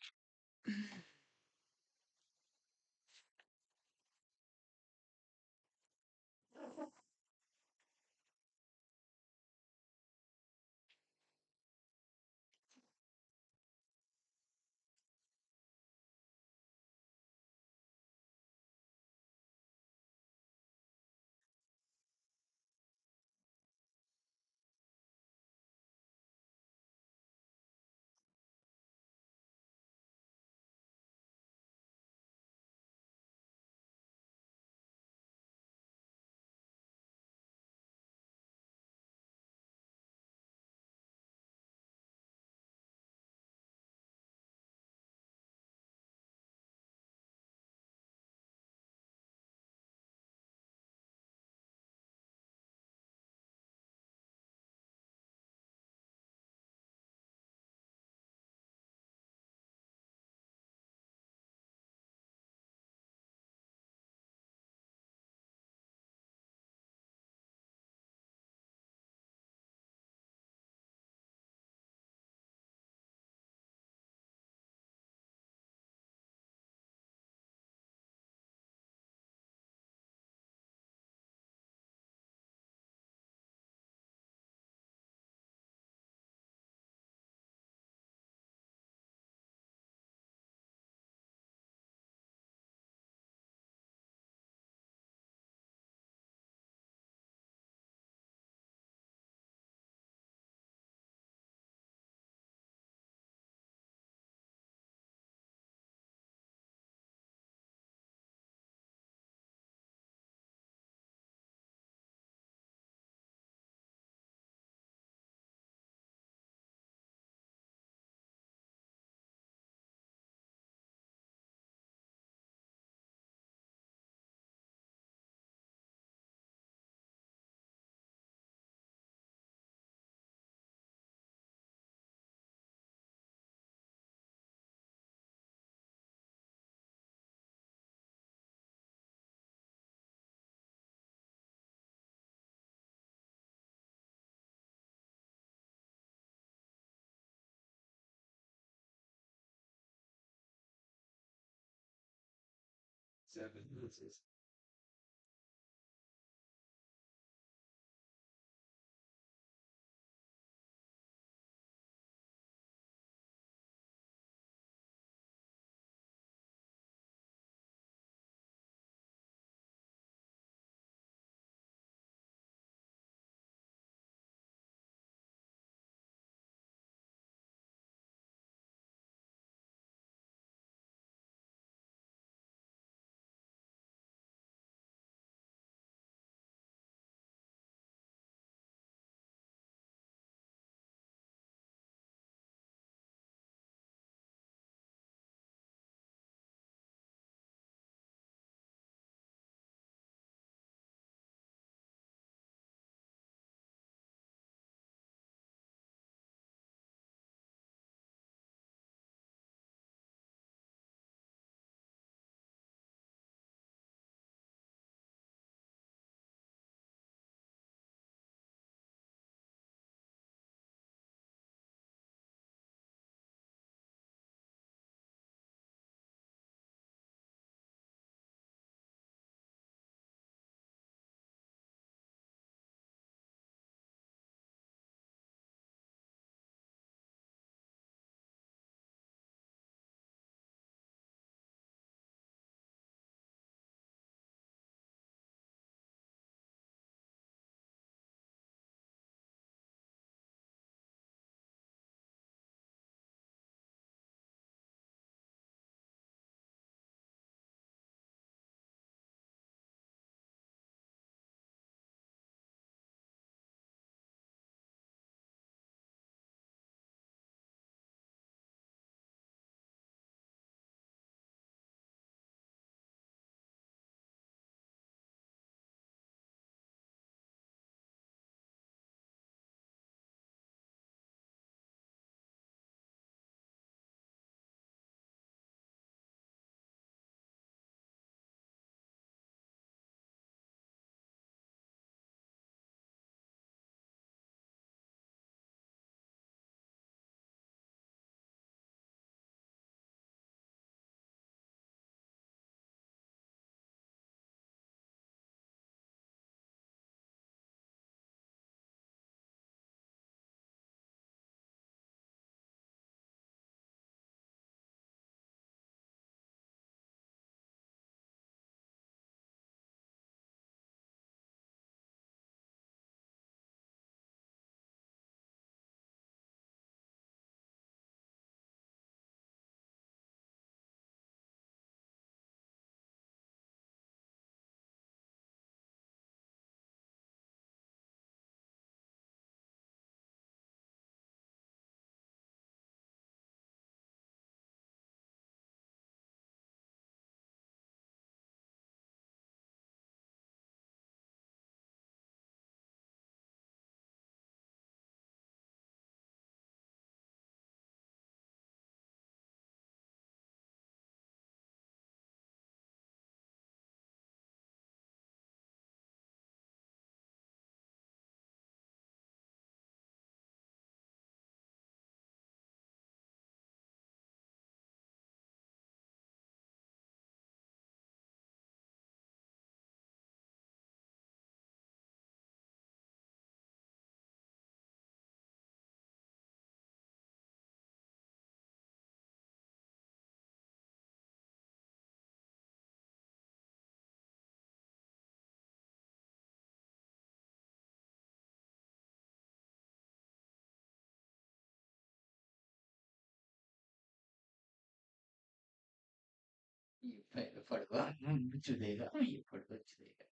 पड़वा चुदेगा ये पड़वा चुदेगा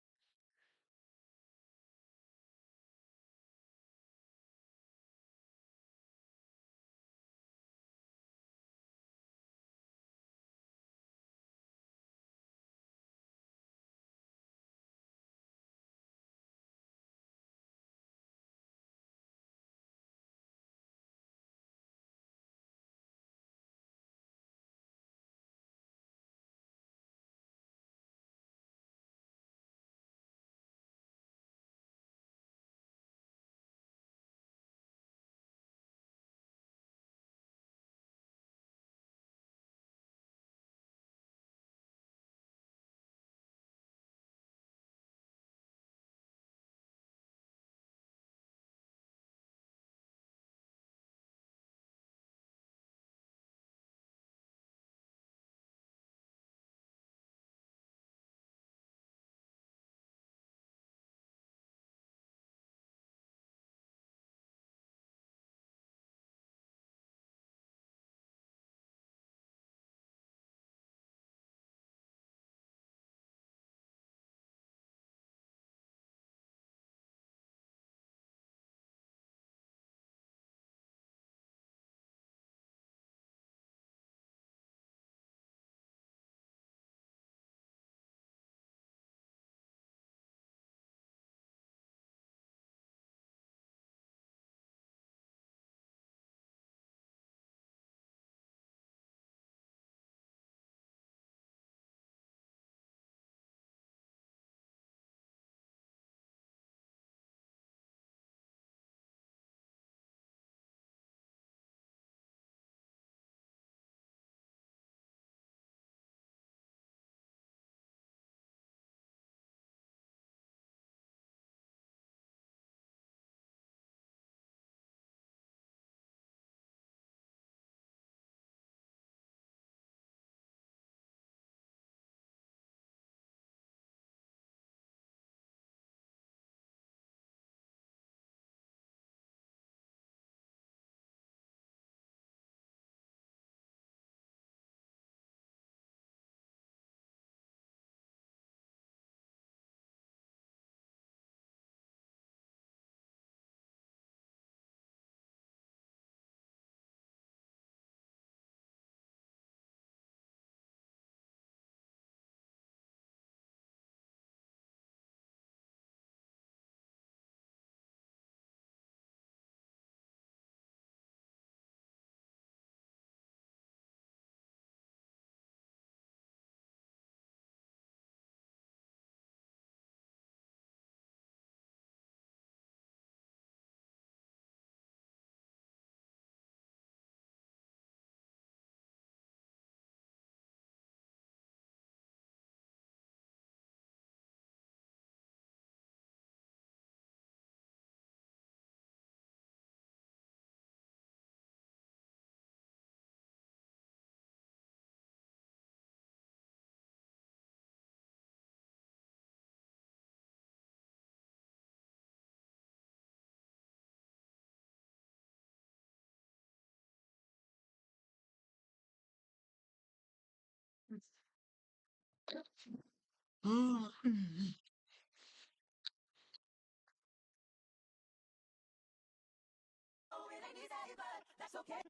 That's okay.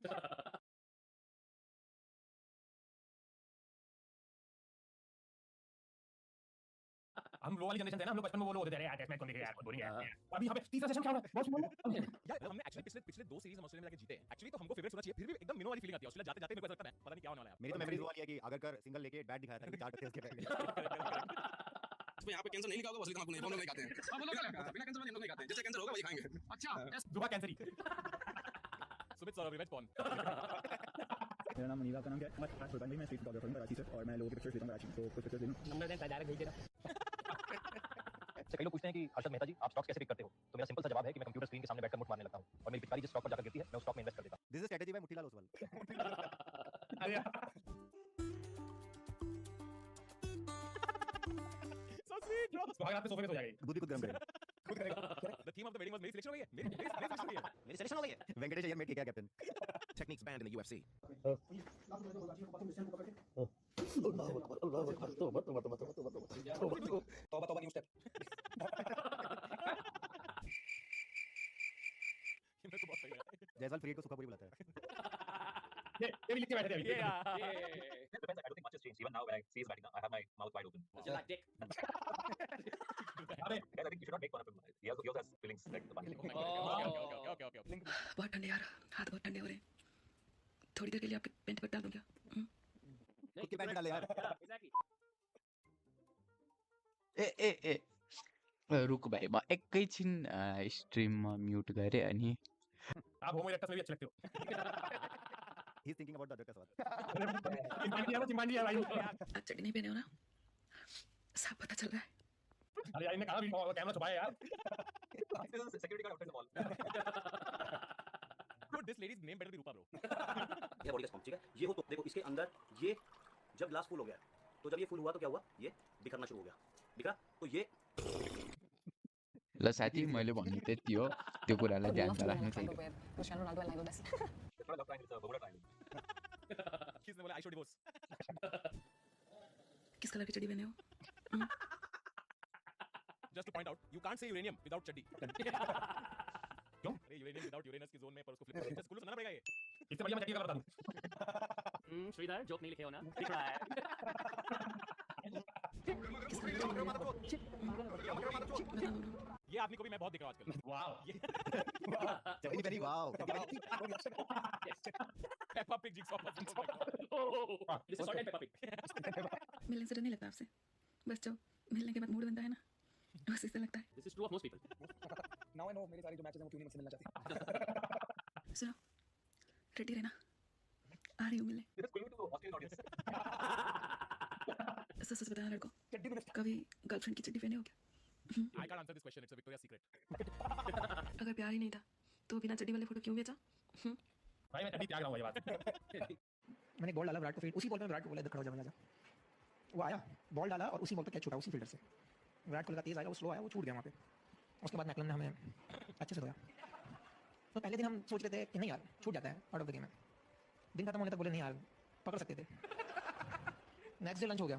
हम लो वाली generation थे ना, हम लोग बचपन में वो लोग होते थे यार टेस्ट मैच कौन देखेगा यार बहुत बोरिंग है यार। और अभी यहाँ पे तीसरा सेशन क्या हो रहा है बहुत सुनो यार हमने एक्चुअली पिछले दो सीरीज हम ऑस्ट्रेलिया में जाके जीते हैं एक्चुअली तो हमको फेवरेट होना चाहिए फिर भी एकदम मिनो वाली फीलिंग आती है ऑस्ट्रेलिया जाते जाते मेरे को ऐसा लगता है पता नहीं क्या होने वाला है। मेरी तो मेमोरीज वाली है कि अगर कर सिंगल लेके बैट दिखाया था कि 4 टक्के उसके बैट में तो यहाँ पे कैंसर नहीं लिखा होगा असली तंबाकू नहीं हम लोग नहीं खाते हैं। हां वो लोग क्या खाते हैं बिना कैंसर वाले हम लोग नहीं खाते हैं जैसे कैंसर होगा वही खाएंगे। अच्छा दुबा कैंसरी सुमित सर रिवेंज पॉन मेरा नाम मनीरा का नाम क्या है मैं सुल्तान भाई मैं स्ट्रीट फोटोग्राफर हूं कराची से और मैं लोगों के पिक्चर्स लेता हूं कराची तो कुछ पिक्चर्स ले लूं नंबर दें डायरेक्ट भेज देना। कई लोग पूछते हैं कि हर्षद मेहता जी आप स्टॉक्स कैसे पिक करते हो तो मेरा सिंपल सा जवाब है कि मैं कंप्यूटर स्क्रीन के सामने बैठकर मुठ मारने लगता हूं और मेरी पिचकारी जिस स्टॉक पर जाकर गिरती है मैं उस स्टॉक में इन्वेस्ट कर देता हूं। This is strategy by Motilal Oswal. So sweet bro सुहाग रात पे सोफे पे सो जाएगी दूध भी खुद गरम करेगा खुद करेगा। The theme of the wedding was मेरी सिलेक्शन हो गई है मेरी सिलेक्शन हो गई है मेरी सिलेक्शन हो गई है। वेंकटेश अय्यर मेड के क्या captain techniques banned in the UFC. तौबा न्यू स्टेप जयसवाल फ्रीड को सुखापुरी बुलाता है ये भी लिख के बैठे थे अभी I don't think much has changed. Even now, when I see his writing, I have my mouth wide open. You like dick? Guys, I think you should not make fun of him. He also has feelings like the bunny. Okay. बहुत ठंडे यार, हाथ बहुत ठंडे हो रहे हैं। थोड़ी देर के लिए आपके पेंट पर डाल दूं क्या? खुद के पैंट में डाले यार ए रुक भाइ म एकैछिन स्ट्रिममा म्युट गरे अनि आप होमो इरेक्टस में भी अच्छे लगते हो He's thinking about the other side. Chimpanzee है भाई आज चड्डी नहीं पहने हो ना? सब पता चल रहा है। अरे यार इन्हें कहा भी कैमरा छुपाया यार Security guard outside the mall. Dude, this lady's name better than Rupa bro. ये बॉडी का स्पॉन्ज ठीक है ये हो तो देखो इसके अंदर ये जब ग्लास फुल हो गया तो जब ये फुल हुआ तो क्या हुआ ये बिखरना शुरू हो गया दिखा तो ये ल साथी मैले भन्नु त्यति हो त्यो कुरालाई ध्यानमा राख्नु चाहिँ Cristiano Ronaldo and Lionel Messi. थोड़ा लव ट्रायंगल बबुला ट्रायंगल किसने बोला आई शुड डिवोर्स किस कलर की चड्डी पहने हो? Just to point out, you can't say uranium without chaddi. क्यों? अरे uranium without Uranus की जोन में पर उसको flip करके स्कूल में सुनाना पड़ेगा ये। इससे बढ़िया मैं चड्डी का बता दूँ। श्रीधर जोक नहीं लिखे हो ना? दिख रहा है। ये आदमी को भी मैं बहुत दिख रहा हूँ आजकल। वाव। जवानी पहली वाव पेप्पा पिग जिक्स ऑफ This is short and Peppa Pig. मिलने से डर नहीं लगता आपसे? बस जब मिलने के बाद मूड बनता है ना, बस इससे लगता है। This is true of most people. Now I know मेरी सारी जो मैचेस हैं वो क्यों नहीं मुझसे मिलना चाहती सुनो, रेडी रहना, आ रही हूँ मिलने। सच बताना लड़को, कभी गर्लफ्रेंड की चड्डी पहने हो क्या? I can't answer this question. It's a Victoria's Secret. अगर प्यार ही नहीं था, तो बिना चड्डी वाले फोटो क्यों भेजा? भाई मैं चड्डी त्याग रहा हूँ ये बात। मैंने बॉल डाला विराट को फील्ड, उसी बॉल पे विराट को बोला इधर खड़ा हो जा जा। वो आया, बॉल डाला और उसी बॉल पे कैच छूटा उसी फील्डर से। विराट को लगा तेज आएगा, वो स्लो आया, वो छूट गया वहाँ पे। उसके बाद मैकलम ने हमें अच्छे से धोया। तो पहले दिन हम सोच रहे थे कि नहीं यार छूट जाता है, आउट ऑफ द गेम है। दिन खत्म होने तक बोले नहीं यार पकड़ सकते थे। नेक्स्ट डे लंच हो गया,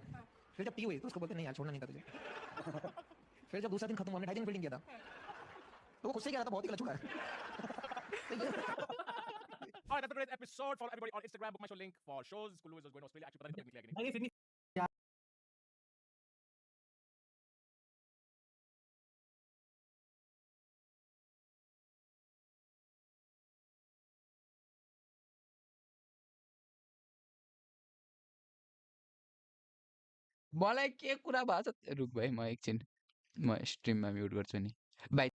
फिर जब टी हुई तो उसको बोलते नहीं यार छोड़ना नहीं था तुझे। फिर जब दूसरा दिन खत्म हुआ, हमने 2.5 दिन फील्डिंग किया था, तो वो खुद से कह रहा था बहुत ही गलत छूटा है। Alright, that's a great episode. Follow everybody on Instagram. Book my show link for shows. Kulu is going to Australia. Actually, पता नहीं कब निकलेगा नहीं। मलाई के कुरा भएको छ रुक भाइ म एकछिन म स्ट्रिममा म्युट गर्छु नि bye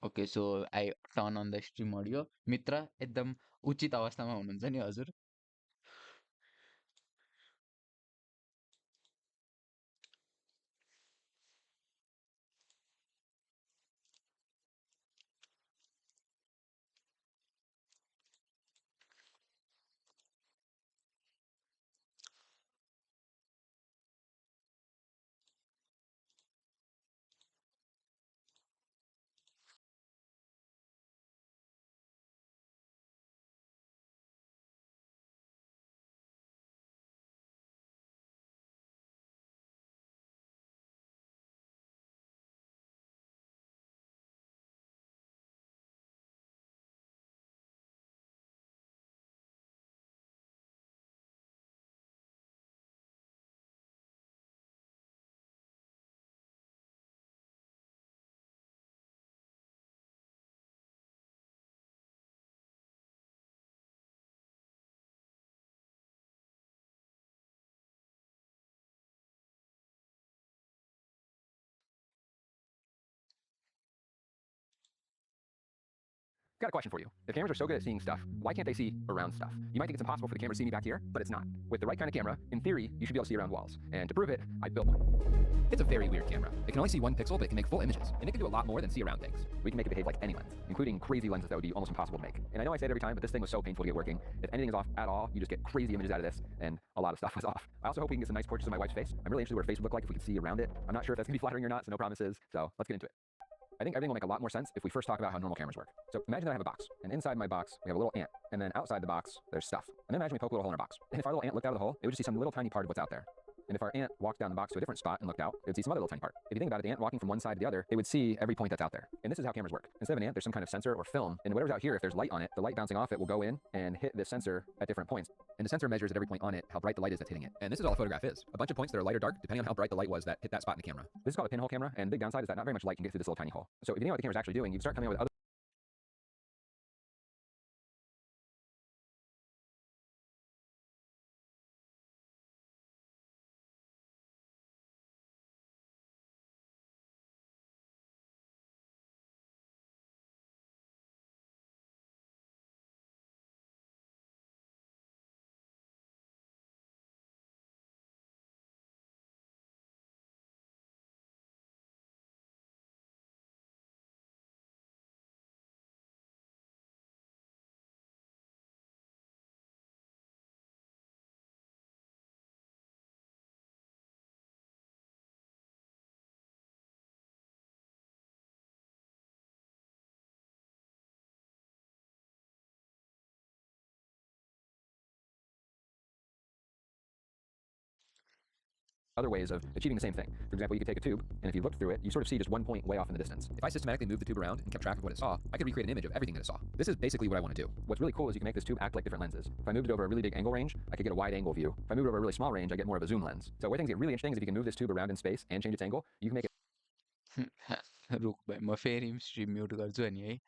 okay so I turn on the stream audio मित्र एकदम उचित अवस्थामा हुनुहुन्छ नि हजुर Got a question for you. If cameras are so good at seeing stuff, why can't they see around stuff? You might think it's impossible for the camera to see me back here, but it's not. With the right kind of camera, in theory, you should be able to see around walls. And to prove it, I built one. It's a very weird camera. It can only see 1 pixel, but it can make full images. And it can do a lot more than see around things. We can make it behave like any lens, including crazy lenses that would be almost impossible to make. And I know I say it every time, but this thing was so painful to get working. If anything is off at all, you just get crazy images out of this, and a lot of stuff was off. I also hope we can get some nice portraits of my wife's face. I'm really interested in what her face would look like if we could see around it. I'm not sure if that's gonna be flattering or not, so no promises. So let's get into it. I think everything will make a lot more sense if we first talk about how normal cameras work. So imagine that I have a box, and inside my box, we have a little ant, and then outside the box, there's stuff. And then imagine we poke a little hole in our box. And if our little ant looked out of the hole, it would just see some little tiny part of what's out there. And if our ant walked down the box to a different spot and looked out, it would see some other little tiny part. If you think about it, the ant walking from one side to the other, it would see every point that's out there. And this is how cameras work. Instead of an ant, there's some kind of sensor or film, and whatever's out here, if there's light on it, the light bouncing off it will go in and hit this sensor at different points. And the sensor measures at every point on it how bright the light is that's hitting it. And this is all a photograph is. A bunch of points that are light or dark, depending on how bright the light was that hit that spot in the camera. This is called a pinhole camera, and the big downside is that not very much light can get through this little tiny hole. So if you think about what the camera's actually doing, you start coming up with other ways of achieving the same thing. For example, you could take a tube, and if you looked through it, you sort of see just one point way off in the distance. If I systematically moved the tube around and kept track of what it saw, I could recreate an image of everything that it saw. This is basically what I want to do. What's really cool is you can make this tube act like different lenses. If I moved it over a really big angle range, I could get a wide angle view. If I moved it over a really small range, I get more of a zoom lens. So where things get really interesting is if you can move this tube around in space and change its angle, you can make it रुक भाइ म फेरि stream mute गर्छु अनि है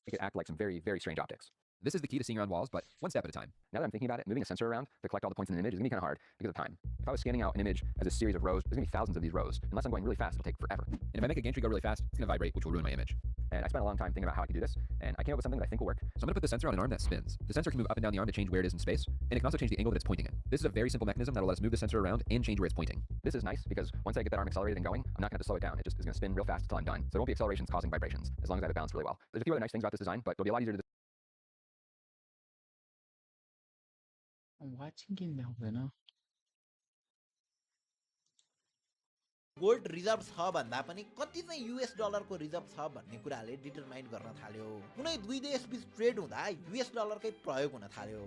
make it act like some very, very strange optics. This is the key to seeing around walls, but one step at a time. Now that I'm thinking about it, moving a sensor around to collect all the points in an image is going to be kind of hard because of time. If I was scanning out an image as a series of rows, there's going to be thousands of these rows. Unless I'm going really fast, it'll take forever. And if I make a gantry go really fast, it's going to vibrate, which will ruin my image. And I spent a long time thinking about how I could do this, and I came up with something that I think will work. So I'm going to put the sensor on an arm that spins. The sensor can move up and down the arm to change where it is in space, and it can also change the angle that it's pointing in. This is a very simple mechanism that will let us move the sensor around and change where it's pointing. This is nice because once I get that arm accelerated and going, I'm not going to have to slow it down. It just is going to spin real fast until I'm done. So it won't be accelerations causing vibrations, as long as I have it balanced really well. There's a few other nice things about this design, but it'll be a lot easier to watching किन भ्याउँदैन gold reserve छ भन्दा पनि कति चाहिँ US डलरको reserve छ भन्ने कुराले डिटरमाइन गर्न थाल्यो। कुनै दुई देशबीच ट्रेड हुँदा युएस डलरकै प्रयोग हुन थाल्यो।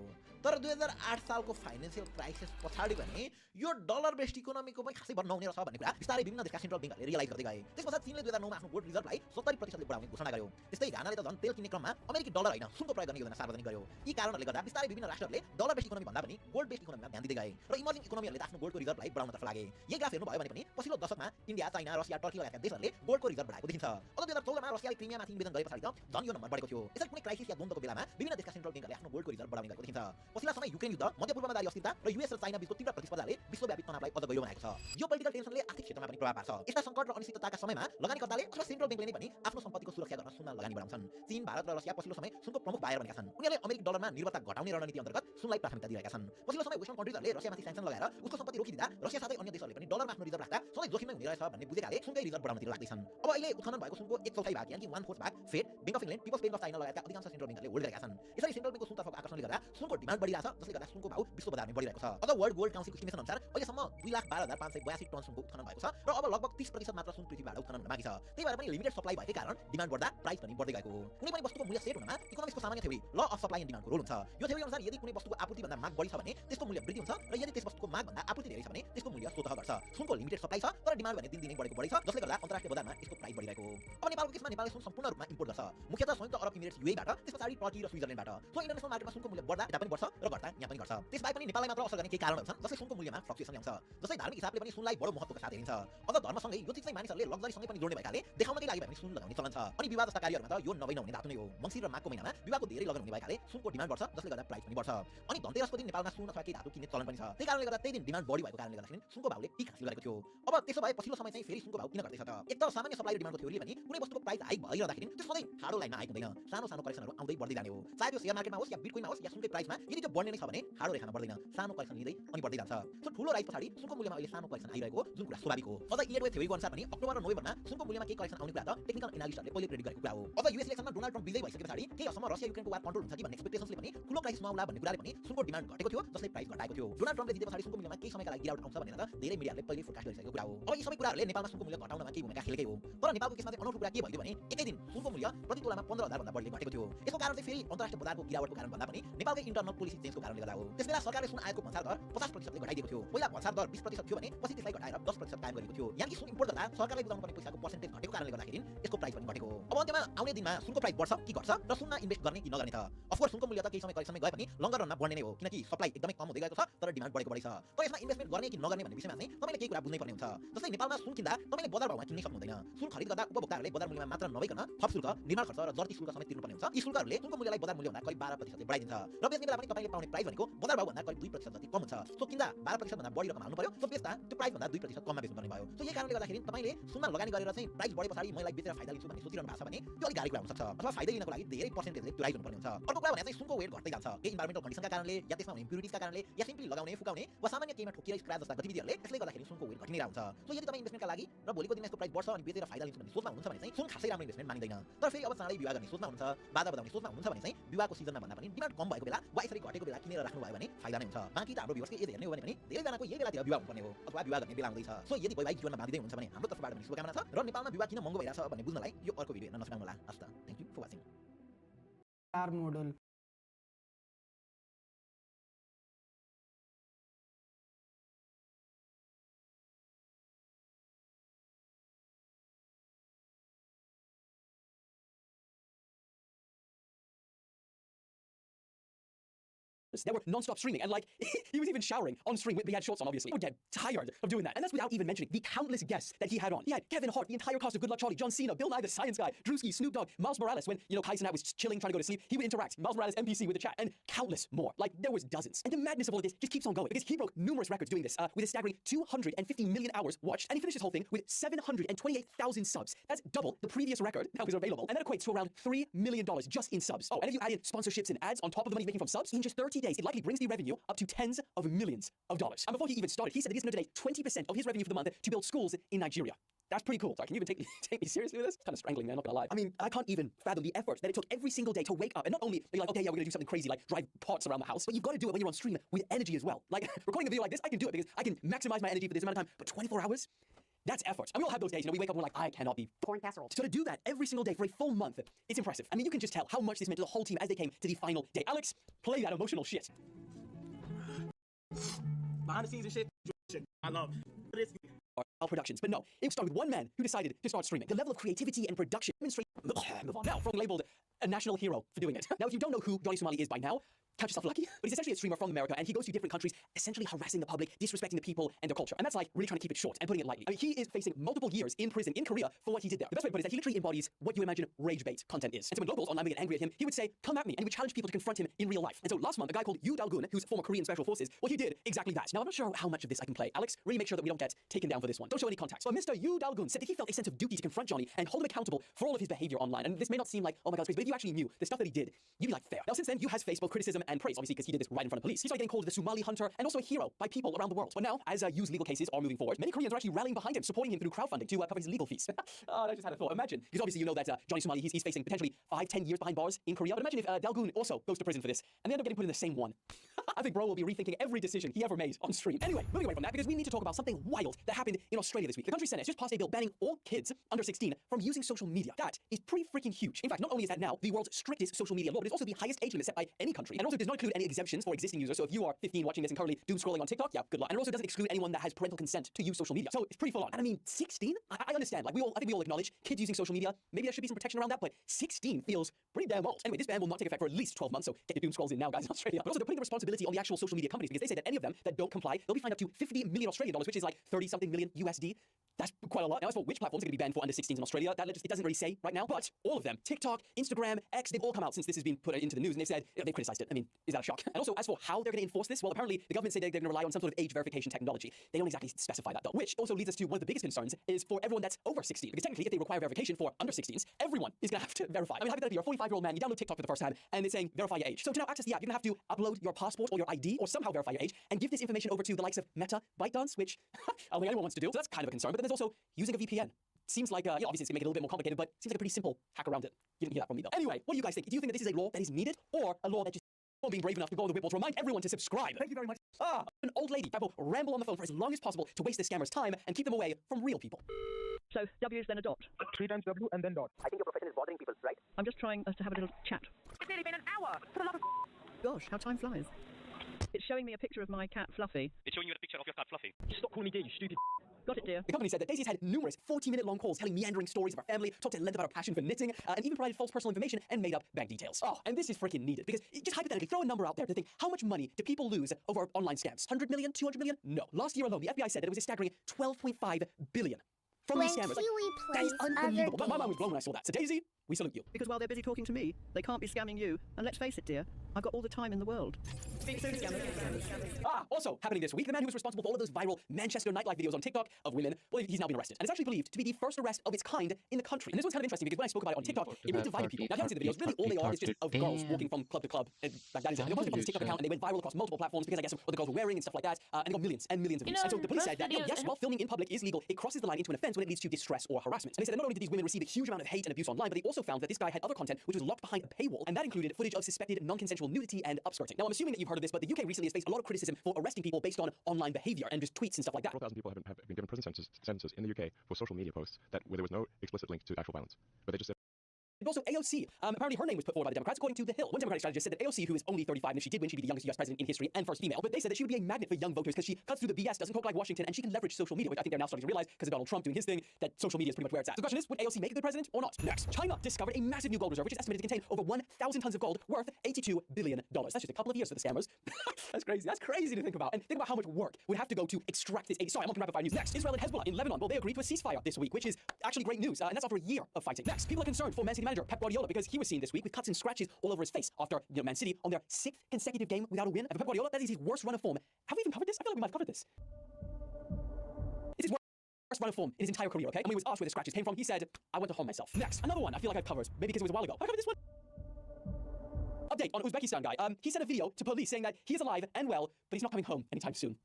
तर 2008 सालको फाइनान्शियल क्राइसिस पछाडी भने यो डलर बेस्ड इकोनोमीको पनि खासै भन्न हुने रहेछ भन्ने कुरा बिस्तारै विभिन्न देशका सेन्ट्रल बैंकहरूले रियलाइज गर्दै गए। त्यसपछि चीनले 2009 मा आफ्नो गोल्ड रिजर्भलाई 70% ले बढाउने घोषणा गर्यो। त्यस्तै घानाले त झन् तेल किन्ने क्रममा अमेरिकी डलर हैन सुनको प्रयोग गर्ने योजना सार्वजनिक गर्यो। यी कारणहरूले गर्दा बिस्तारै विभिन्न राष्ट्रहरूले डलर बेस्ड इकोनोमी भन्दा पनि गोल्ड बेस्ड इकोनोमीमा ध्यान दिँदै गए र इमर्जिङ इकोनोमीहरूले आफ्नो गोल्डको रिजर्भलाई बढाउनतर्फ लागे। यही ग्राफ हेर्नु भयो भने पनि पछिल्लो दशक दशकमा इन्डिया, चाइना, रसिया, टर्की लगायतका देशहरूले गोल्डको रिजर्भ बढाएको देखिन्छ। अझ 2014 मा रसियाले क्रिमियामाथि निवेदन गरे पछाडि त झन् यो नम्बर बढेको थियो। यसरी कुनै क्राइसिस या द्वन्द्वको बेलामा विभिन्न देशका सेन्ट्रल ब्याङ्कहरूले आफ्नो गोल्डको रिजर्भ बढाउने गरेको देखिन्छ। पछिल्ला समय युक्रेन युद्ध, मध्य पूर्वमा जारी अस्थिरता र युएस र चाइना बीचको तीव्र प्रतिस्पर्धाले विश्वव्यापी तनावलाई अझ गहिरो बनाएको छ। जियोपोलिटिकल टेन्सनले आर्थिक क्षेत्रमा पनि प्रभाव पार्छ। यस्ता सङ्कट र अनिश्चितताका समयमा लगानीकर्ताले अथवा सेन्ट्रल ब्याङ्कले पनि आफ्नो सम्पत्तिको सुरक्षा गर्न सुनमा लगानी बढाउँछन्। चीन, भारत र रसिया पछिल्लो समय सुनको प्रमुख बायर बनेका छन्। उनीहरूले अमेरिकी डलरमा निर्भरता घटाउने रणनीति अन्तर्गत सुनलाई प्राथमिकता दिइरहेका छन्। पछिल्लो समय वेस्टर्न कन्ट्रीजहरूले रसियामाथि स्याङ्सन लगाएर उसको सम्पत्ति रोकिदिँदा रसिया साथै अन्य देशहरूले पनि डलरमा आफ्नो रिजर्भ राख्दा सधैँ जोखिममै हुने रहेछ भन्ने बुझेकाले सुनकै रिजर्भ बढाउनतिर लाग्दैछन्। अब अहिले उत्खनन भएको सुनको 1/4 भाग यानि 1/4 भाग Fed, bank of England, people's bank of China लगायतका अधिकांश सेन्ट्रल ब्याङ्कहरूले होल्ड गरेका छन्। यसरी सेन्ट्रल ब्याङ्कको सुनतर्फको आकर्षणले गर्दा सुनको डिमान्ड बढिरहेछ, जसले गर्दा सुनको भाउ विश्व बजारमा बढिरहेको छ। अझ वर्ल्ड गोल्ड काउन्सिलको एस्टिमेसन अनुसार अहिलेसम्म 2,12,582 टन सुनको उत्खनन भएको छ र अब लगभग 30% मात्र सुन पृथ्वीबाट उत्खनन हुन बाँकी छ। त्यही भएर पनि लिमिटेड सप्लाई भएकै कारण डिमान्ड बढ्दा प्राइस पनि बढ्दै गएको हो। कुनै पनि वस्तुको मूल्य सेट हुनमा इकोनोमिक्सको सामान्य theory law of supply and डिमान्डको रोल हुन्छ। यो थ्योरी अनुसार यदि कुनै वस्तुको आपूर्ति भन्दा माग बढी छ भने त्यसको मूल्य वृद्धि हुन्छ र यदि त्यस वस्तुको माग भन्दा आपूर्ति धेरै छ भने त्यसको मूल्य स्वतः घट्छ। सुनको लिमिटेड सप्लाई छ तर डिमान्ड भने दिनदिनै बढेको बढी छ, जसले गर्दा अन्तर्राष्ट्रिय बजारमा यसको प्राइस बढिरहेको हो। अब नेपालको केसमा नेपालले सुन सम्पूर्ण रूपमा इम्पोर्ट गर्छ, मुख्यतः संयुक्त अरब इमिरेट्स युएबाट, त्यसपछि टर्की र स्विजरल्यान्डबाट। सो इन्टरनेशनल मार्केटमा सुनको मूल्य बढ्दा यता पनि बढ्छ र घट्दा यहाँ पनि घट्छ। त्यसबाहेक पनि नेपाललाई मात्र असर गर्ने केही कारणहरू छन् जसले सुनको मूल्यमा फ्लक्चुएसन ल्याउँछ। जस्तै धार्मिक हिसाबले पनि सुनलाई बडो महत्त्वका साथ हेरिन्छ। अझ धर्मसँगै यो चिज चाहिँ मानिसहरूले लग्जरीसँगै पनि जोड्ने भएकाले देखाउनकै लागि पनि सुन लगाउने चलन छ। अनि विवाह जस्ता कार्यहरूमा त यो नभई नहुने धातु नै हो। मङ्सिर र माघको महिनामा विवाहको धेरै लगन हुने भएकाले सुनको डिमान्ड बढ्छ, जसले गर्दा प्राइस पनि बढ्छ। अनि धनतेरसको दिन नेपालमा सुन अथवा केही धातु किन्ने चलन पनि छ। त्यही कारणले गर्दा त्यही दिन डिमान्ड बढी भएको कारणले गर्दाखेरि सुनको भाउले पिक हासिल गरेको थियो। अब त्यसो भए पछिल्लो समय चाहिँ फेरि सुनको भाउ किन घट्दैछ त? एक त सामान्य सप्लाई र डिमान्डको थ्योरीले पनि कुनै वस्तुको प्राइस हाइक भइरहँदाखेरि त्यो सधैँ हार्डो लाइनमा हाइक हुँदैन, सानो सानो करेक्सनहरू आउँदै बढ्दै जाने हो। चाहे त्यो सेयर मार्केटमा होस् या बिटकोइनमा होस् या सुनकै प्राइसमा यदि त्यो बढ्ने नै छ भने हार्डो रेखामा बढ्दैन, सानो करेक्सन लिँदै अनि बढ्दै जान्छ। सो ठुलो राइज पछाडि सुनको मूल्यमा अहिले सानो करेक्सन आइरहेको हो, जुन कुरा स्वाभाविक हो। अझ इन्डियन थ्योरीको अनुसार पनि अक्टोबर र नोभेम्बरमा सुनको मूल्यमा केही करेक्सन आउने कुरा त टेक्निकल एनालिस्टहरूले पहिले प्रेडिक्ट गरेको कुरा हो। अझ युएस इलेक्सनमा डोनाल्ड ट्रम्प विजयी भइसके पछाडि केही असम्म रसिया युक्रेनको वार कन्ट्रोल हुन्छ कि भन्ने एक्सपेक्टेसन्सले पनि ठुलो क्राइसिस नआउला भन्ने कुराले पनि सुनको डिमान्ड घटेको थियो, जसले प्राइस घटाएको थियो। डोनाल्ड ट्रम्पले जिते पछाडि सुनको मूल्यमा केही समयका लागि गिरावट आउँछ भनेर त धेरै मिडियाले पहिले फोरकास्ट गरिसकेको कुरा हो। अब यी सबै कुराहरूले नेपालमा सुनको मूल्य घटाउनमा केही भूमिका खेलेकै हो। तर नेपालको केसमा चाहिँ अनौठो कुरा के भइदियो भने एकै दिन सुनको मूल्य प्रति तोलामा 15,000 भन्दा बढीले घटेको थियो। यसको कारण चाहिँ फेरि अन्तर्राष्ट्रिय बजारको गिरावटको कारण भन्दा पनि नेपालकै इन्टरनल पोलिसी चेन्जको कारणले गर्दा हो। त्यसबेला सरकारले सुन आयातको भन्सार दर 50% ले घटाइदिएको थियो। पहिला भन्सार दर 20% थियो भने पछि त्यसलाई घटाएर 10% कायम गरेको थियो। यानि सुन इम्पोर्ट गर्दा सरकारले बुझाउनु पर्ने पैसाको पर्सेन्टेज घटेको कारणले गर्दाखेरि यसको प्राइस पनि घटेको हो। अब अन्त्यमा आउने दिनमा सुनको प्राइस बढ्छ कि घट्छ र सुनमा इन्भेस्ट गर्ने कि नगर्ने त? अफकोर्स सुनको मूल्य त केही समय गए पनि लङ्गर रनमा बढ्ने नै हो, किनकि सप्लाई एकदमै कम हुँदै गएको छ तर डिमान्ड बढेको बढी छ। तर यसमा इन्भेस्टमेन्ट गर्ने कि नगर्ने भन्ने विषयमा चाहिँ तपाईले केही कुरा बुझ्नै पर्ने हुन्छ। जस्तै नेपालमा सुन किन्दा तपाईले बजार भाउमा किन्नै सक्नुहुँदैन। सुन खरिद गर्दा उपभोक्ताहरूले बजार मूल्यमा मात्र नभइकन थप शुल्क, निर्माण खर्च र जर्ती शुल्क समेत तिर्नुपर्ने हुन्छ। यी शुल्कहरूले सुनको मूल्यलाई बजार मूल्यभन्दा करिब 12% ले बढाइदिन्छ र बेच्ने बेला पनि तपाईले पाउने प्राइस भनेको बजार भाउ भन्दा करिब 2% जति कम हुन्छ। सो किन्दा 12% भन्दा बढी रकम हाल्नु पर्यो, सो बेच्दा त्यो प्राइस भन्दा 2% कममा बेच्नुपर्ने भयो। सो यही कारणले गर्दाखेरि तपाईले सुनमा लगानी गरेर चाहिँ प्राइस बढे पछाडि मैले बेचेर फाइदा लिन्छु भन्ने सोचिरहनु भएको छ भने त्यो अलिक गाह्रो कुरा हुन सक्छ, अथवा फाइदा लिनको लागि धेरै पर्सेन्टेजले तुराइ दिनुपर्ने हुन्छ। अर्को कुरा भने चाहिँ सुनको वेट घट्दै जान्छ, केही इन्भाइरोमेन्टल कन्डिसनका कारणले या त्यसमा हुने इम्प्युरिटिजका कारणले या सिम्पली लगाउने फुकाउने वा सामान्य केहीमा ठोकिएर स्क्रैच जस्ता गतिविधिहरूले यसले गर्दाखेरि सुनको वेट घटिने हुन्छ। सो यदि तपाईँ इन्भेस्टमेन्टका लागि र भोलिको दिन यसको प्राइस बढ्छ अनि बेचेर फाइदा लिन्छु भन्ने सोचमा हुनुहुन्छ भने चाहिँ सुन खासै राम्रो इन्भेस्टमेन्ट मानिँदैन। तर फेरि अब चाँडै विवाह गर्ने सोचमा हुनुहुन्छ, बाजा बजाउने सोचमा हुनुहुन्छ भने चाहिँ विवाहको सिजनमा भन्दा पनि डिमान्ड कम भएको बेला वा यसरी घटेको बेला किनेर राख्नु भयो भने फाइदा नै हुन्छ। बाँकी त हाम्रो भ्युअर्सको एज हेर्ने हो भने पनि धेरैजनाको यही बेलातिर विवाह हुनुपर्ने हो अथवा विवाह गर्ने बेला आउँदैछ। सो यदि वैवाहिक जीवनमा बाँधिँदै हुन्छ भने हाम्रो तर्फबाट पनि शुभकामना छ र नेपालमा विवाह किन महँगो भइरहेछ भन्ने बुझ्नलाई यो अर्को भिडियो हेर्न नसुर्ताउनु होला। हस् त, thank you for watching. Model that were non-stop streaming, and like he was even showering on stream. He had shorts on, obviously. He would get tired of doing that, and that's without even mentioning the countless guests that he had on. He had Kevin Hart, the entire cast of Good Luck Charlie, John Cena, Bill Nye the Science Guy, Drewski, Snoop Dogg, Miles Morales. When Kaizen was chilling, trying to go to sleep, he would interact. Miles Morales NPC with the chat, and countless more. Like there was dozens, and the madness of all of this just keeps on going because he broke numerous records doing this, with a staggering 250 million hours watched, and he finished this whole thing with 728,000 subs. That's double the previous record that was available, and that equates to around $3 million just in subs. Oh, and if you add in sponsorships and ads on top of the money he's making from subs, in just 30 days, it likely brings the revenue up to tens of millions of dollars. And before he even started, he said that he's going to donate 20% of his revenue for the month to build schools in Nigeria. That's pretty cool. Sorry, can you even take me seriously with this? It's kind of strangling, man, not gonna lie. I mean, I can't even fathom the effort that it took every single day to wake up and not only be like, okay, yeah, we're gonna do something crazy like drive pots around the house, but you've got to do it when you're on stream with energy as well. Like recording a video like this, I can do it because I can maximize my energy for this amount of time, but 24 hours? That's effort. And we all have those days, we wake up and we're like, I cannot be pouring casserole. So to do that every single day for a full month, it's impressive. I mean, you can just tell how much this meant to the whole team as they came to the final day. Alex, play that emotional shit. Behind the scenes and shit, I love this. Our productions, but no, it started with one man who decided to start streaming. The level of creativity and production demonstrate. Move on now, from labeled a national hero for doing it. Now, if you don't know who Johnny Somali is by now, count yourself lucky. But he's essentially a streamer from America, and he goes to different countries, essentially harassing the public, disrespecting the people and their culture. And that's like really trying to keep it short and putting it lightly. I mean, he is facing multiple years in prison in Korea for what he did there. The best way to put it is that he literally embodies what you imagine rage bait content is. And so when locals online would get angry at him, he would say, come at me, and he would challenge people to confront him in real life. And so last month, a guy called Yu Dalgun, who's former Korean Special Forces, well, he did exactly that. Now, I'm not sure how much of this I can play. Alex, really make sure that we don't get taken down for this one. Don't show any contacts. But Mr. Yu Dalgun said that he felt a sense of duty to confront Johnny and hold him accountable for all of his behavior online. And this may not seem like, oh my God, but if you actually knew the stuff that he did, you'd be like, fair. Now, since then, Yu has faced both criticism and praise, obviously, because he did this right in front of police. He started getting called the Somali hunter and also a hero by people around the world. But now, as Yu's legal cases are moving forward, many Koreans are actually rallying behind him, supporting him through crowdfunding to cover his legal fees. Oh, I just had a thought. Imagine, because obviously you know that Johnny Somali, he's facing potentially 5-10 years behind bars in Korea. But imagine if Dalgun also goes to prison for this, and they end up getting put in the same one. I think bro will be rethinking every decision he ever made on stream. Anyway, moving away from that, because we need to talk about something wild that happened in Australia this week. The country's Senate just passed a bill banning all kids under 16 from using social media. That is pretty freaking huge. In fact, not only is that now the world's strictest social media law, but it's also the highest age limit set by any country. And also does not include any exemptions for existing users. So if you are 15 watching this and currently doom scrolling on TikTok, yeah, good luck. And it also doesn't exclude anyone that has parental consent to use social media. So it's pretty full on. And I mean, 16? I understand. Like I think we all acknowledge kids using social media. Maybe there should be some protection around that, but 16 feels pretty damn old. Anyway, this ban will not take effect for at least 12 months. So get your doom scrolls in now, guys, in Australia. But also they're putting the responsibility on the actual social media companies, because they say that any of them that don't comply, they'll be fined up to 50 million Australian dollars, which is like 30-something million USD. That's quite a lot. Now, as for which platforms are going to be banned for under 16s in Australia, it doesn't really say right now, but all of them, TikTok, Instagram, X, they've all come out since this has been put into the news, and they've said, they've criticized it. I mean, is that a shock? And also, as for how they're going to enforce this, well, apparently the government say they're going to rely on some sort of age verification technology. They don't exactly specify that, though, which also leads us to one of the biggest concerns is for everyone that's over 16, because technically, if they require verification for under 16s, everyone is going to have to verify. I mean, hypothetically, you're a 45-year-old man, you download TikTok for the first time, and it's saying, verify your age. So to now access the app, you're going to have to upload your passport or your ID, or somehow verify your age, and give this information over to the likes of Meta, ByteDance, which I don't think anyone wants to do, so that's kind of a concern. But then there's also using a VPN. Seems like, obviously it's going to make it a little bit more complicated, but seems like a pretty simple hack around it. You didn't hear that from me, though. Anyway, what do you guys think? Do you think that this is a law that is needed, or a law that just won't be brave enough to go on the Whipple to remind everyone to subscribe? Thank you very much. An old lady that will ramble on the phone for as long as possible to waste the scammers' time and keep them away from real people. So, W is then a dot. 3 times W and then dot. I think your profession is bothering people, right? I'm just trying us to have a little chat. It's nearly been an hour. It's a lot of Gosh, how time flies. It's showing me a picture of my cat, Fluffy. It's showing you a picture of your cat, Fluffy. Stop calling me gay, you stupid. Got it, dear. The company said that Daisy's had numerous 40-minute-long calls telling meandering stories of her family, talked at length about her passion for knitting, and even provided false personal information and made up bank details. Oh, and this is freaking needed, because just hypothetically, throw a number out there to think, how much money do people lose over online scams? 100 million? 200 million? No. Last year alone, the FBI said that it was a staggering 12.5 billion. From these scammers. That is unbelievable. My mind was blown when I saw that. So Daisy, we salute you. Because while they're busy talking to me, they can't be scamming you. And let's face it, dear, I've got all the time in the world. Also happening this week, the man who was responsible for all of those viral Manchester nightlife videos on TikTok of women, well, he's now been arrested. And it's actually believed to be the first arrest of its kind in the country. And this one's kind of interesting because when I spoke about it on TikTok, it really divided people. Now, if you haven't seen the videos, really all they are is just of girls walking from club to club. And like that is it. They posted on this TikTok account and they went viral across multiple platforms because I guess what the girls were wearing and stuff like that. And they got millions and millions of views. And so the police said that, yes, while filming in public is legal, it crosses the line into an offense when it leads to distress or harassment. And they said that not only did these women receive a huge amount of hate and abuse online, but they also found that this guy had other content which was locked behind a paywall, and that included footage of suspected non-consensual nudity and upskirting. Now, I'm assuming that you've heard of this, but the UK recently has faced a lot of criticism for arresting people based on online behavior and just tweets and stuff like that. 4,000 people have been given prison sentences in the UK for social media posts where there was no explicit link to actual violence, but they just said. Also, AOC, apparently her name was put forward by the Democrats, according to The Hill. One Democratic strategist said that AOC, who is only 35, and if she did win, she'd be the youngest US president in history and first female, but they said that she would be a magnet for young voters because she cuts through the BS, doesn't talk like Washington, and she can leverage social media, which I think they're now starting to realize because of Donald Trump doing his thing, that social media is pretty much where it's at. So the question is, would AOC make a good president or not? Next, China discovered a massive new gold reserve, which is estimated to contain over 1,000 tons of gold worth $82 billion. That's just a couple of years for the scammers. That's crazy. That's crazy to think about. And think about how much work would have to go to extract this. Sorry, I'm on rapid fire news. Next, Israel and Hezbollah in Lebanon. Well, they agreed to a ceasefire this week, which is actually great news, and that's after a year of fighting. Next, people are concerned for Man City manager Pep Guardiola because he was seen this week with cuts and scratches all over his face after Man City on their 6th consecutive game without a win. And for Pep Guardiola, that is his worst run of form. Have we even covered this? I feel like we might have covered this. It's his worst run of form in his entire career, okay? And when he was asked where the scratches came from, he said, I went to harm myself. Next, another one I feel like I've covered, maybe because it was a while ago. Have I covered this one? Update on Uzbekistan guy. He sent a video to police saying that he is alive and well, but he's not coming home anytime soon.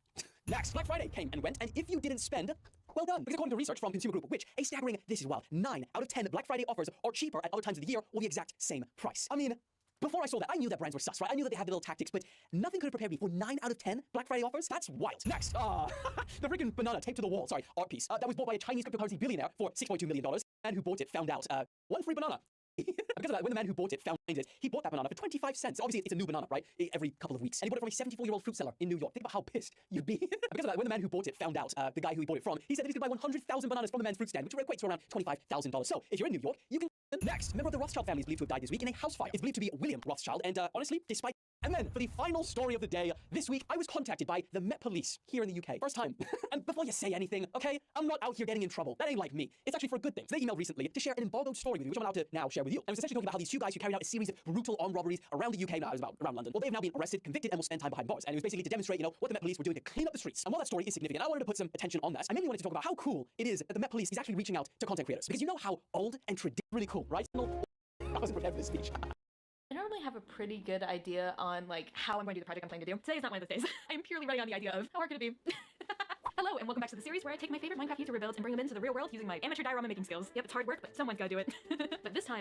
Next, Black Friday came and went, and if you didn't spend, well done. Because according to research from Consumer Group, which a staggering, this is wild, 9 out of 10 Black Friday offers are cheaper at other times of the year or the exact same price. I mean, before I saw that, I knew that brands were sus, right? I knew that they had the little tactics, but nothing could have prepared me for 9 out of 10 Black Friday offers. That's wild. Next, the freaking banana taped to the wall, art piece, that was bought by a Chinese cryptocurrency billionaire for $6.2 million, and who bought it found out, one free banana. Because of that, when the man who bought it found it, he bought that banana for 25 cents. Obviously, it's a new banana, right? Every couple of weeks. And he bought it from a 74-year-old fruit seller in New York. Think about how pissed you'd be. Because of that, when the man who bought it found out, the guy who he bought it from, he said that he could buy 100,000 bananas from the man's fruit stand, which would equate to around $25,000. So, if you're in New York, you can... Next, a member of the Rothschild family is believed to have died this week in a house fire. It's believed to be William Rothschild, and honestly, despite And then, for the final story of the day, this week I was contacted by the Met Police here in the UK. First time. And before you say anything, okay, I'm not out here getting in trouble. That ain't like me. It's actually for a good thing. So they emailed recently to share an embargoed story with me, which I'm allowed to now share with you. And it was essentially talking about how these two guys who carried out a series of brutal armed robberies around the UK, no, it was about around London. Well, they've now been arrested, convicted, and will spend time behind bars. And it was basically to demonstrate, what the Met Police were doing to clean up the streets. And while that story is significant, I wanted to put some attention on that. I mainly wanted to talk about how cool it is that the Met Police is actually reaching out to content creators. Because you know how old and really cool, right? I wasn't prepared for this speech. I normally have a pretty good idea on how I'm going to do the project I'm planning to do. Today is not one of those days. I am purely running on the idea of how hard could it be. Hello and welcome back to the series where I take my favorite Minecraft YouTuber builds and bring them into the real world using my amateur diorama making skills. Yep, it's hard work, but someone's gotta do it. But this time,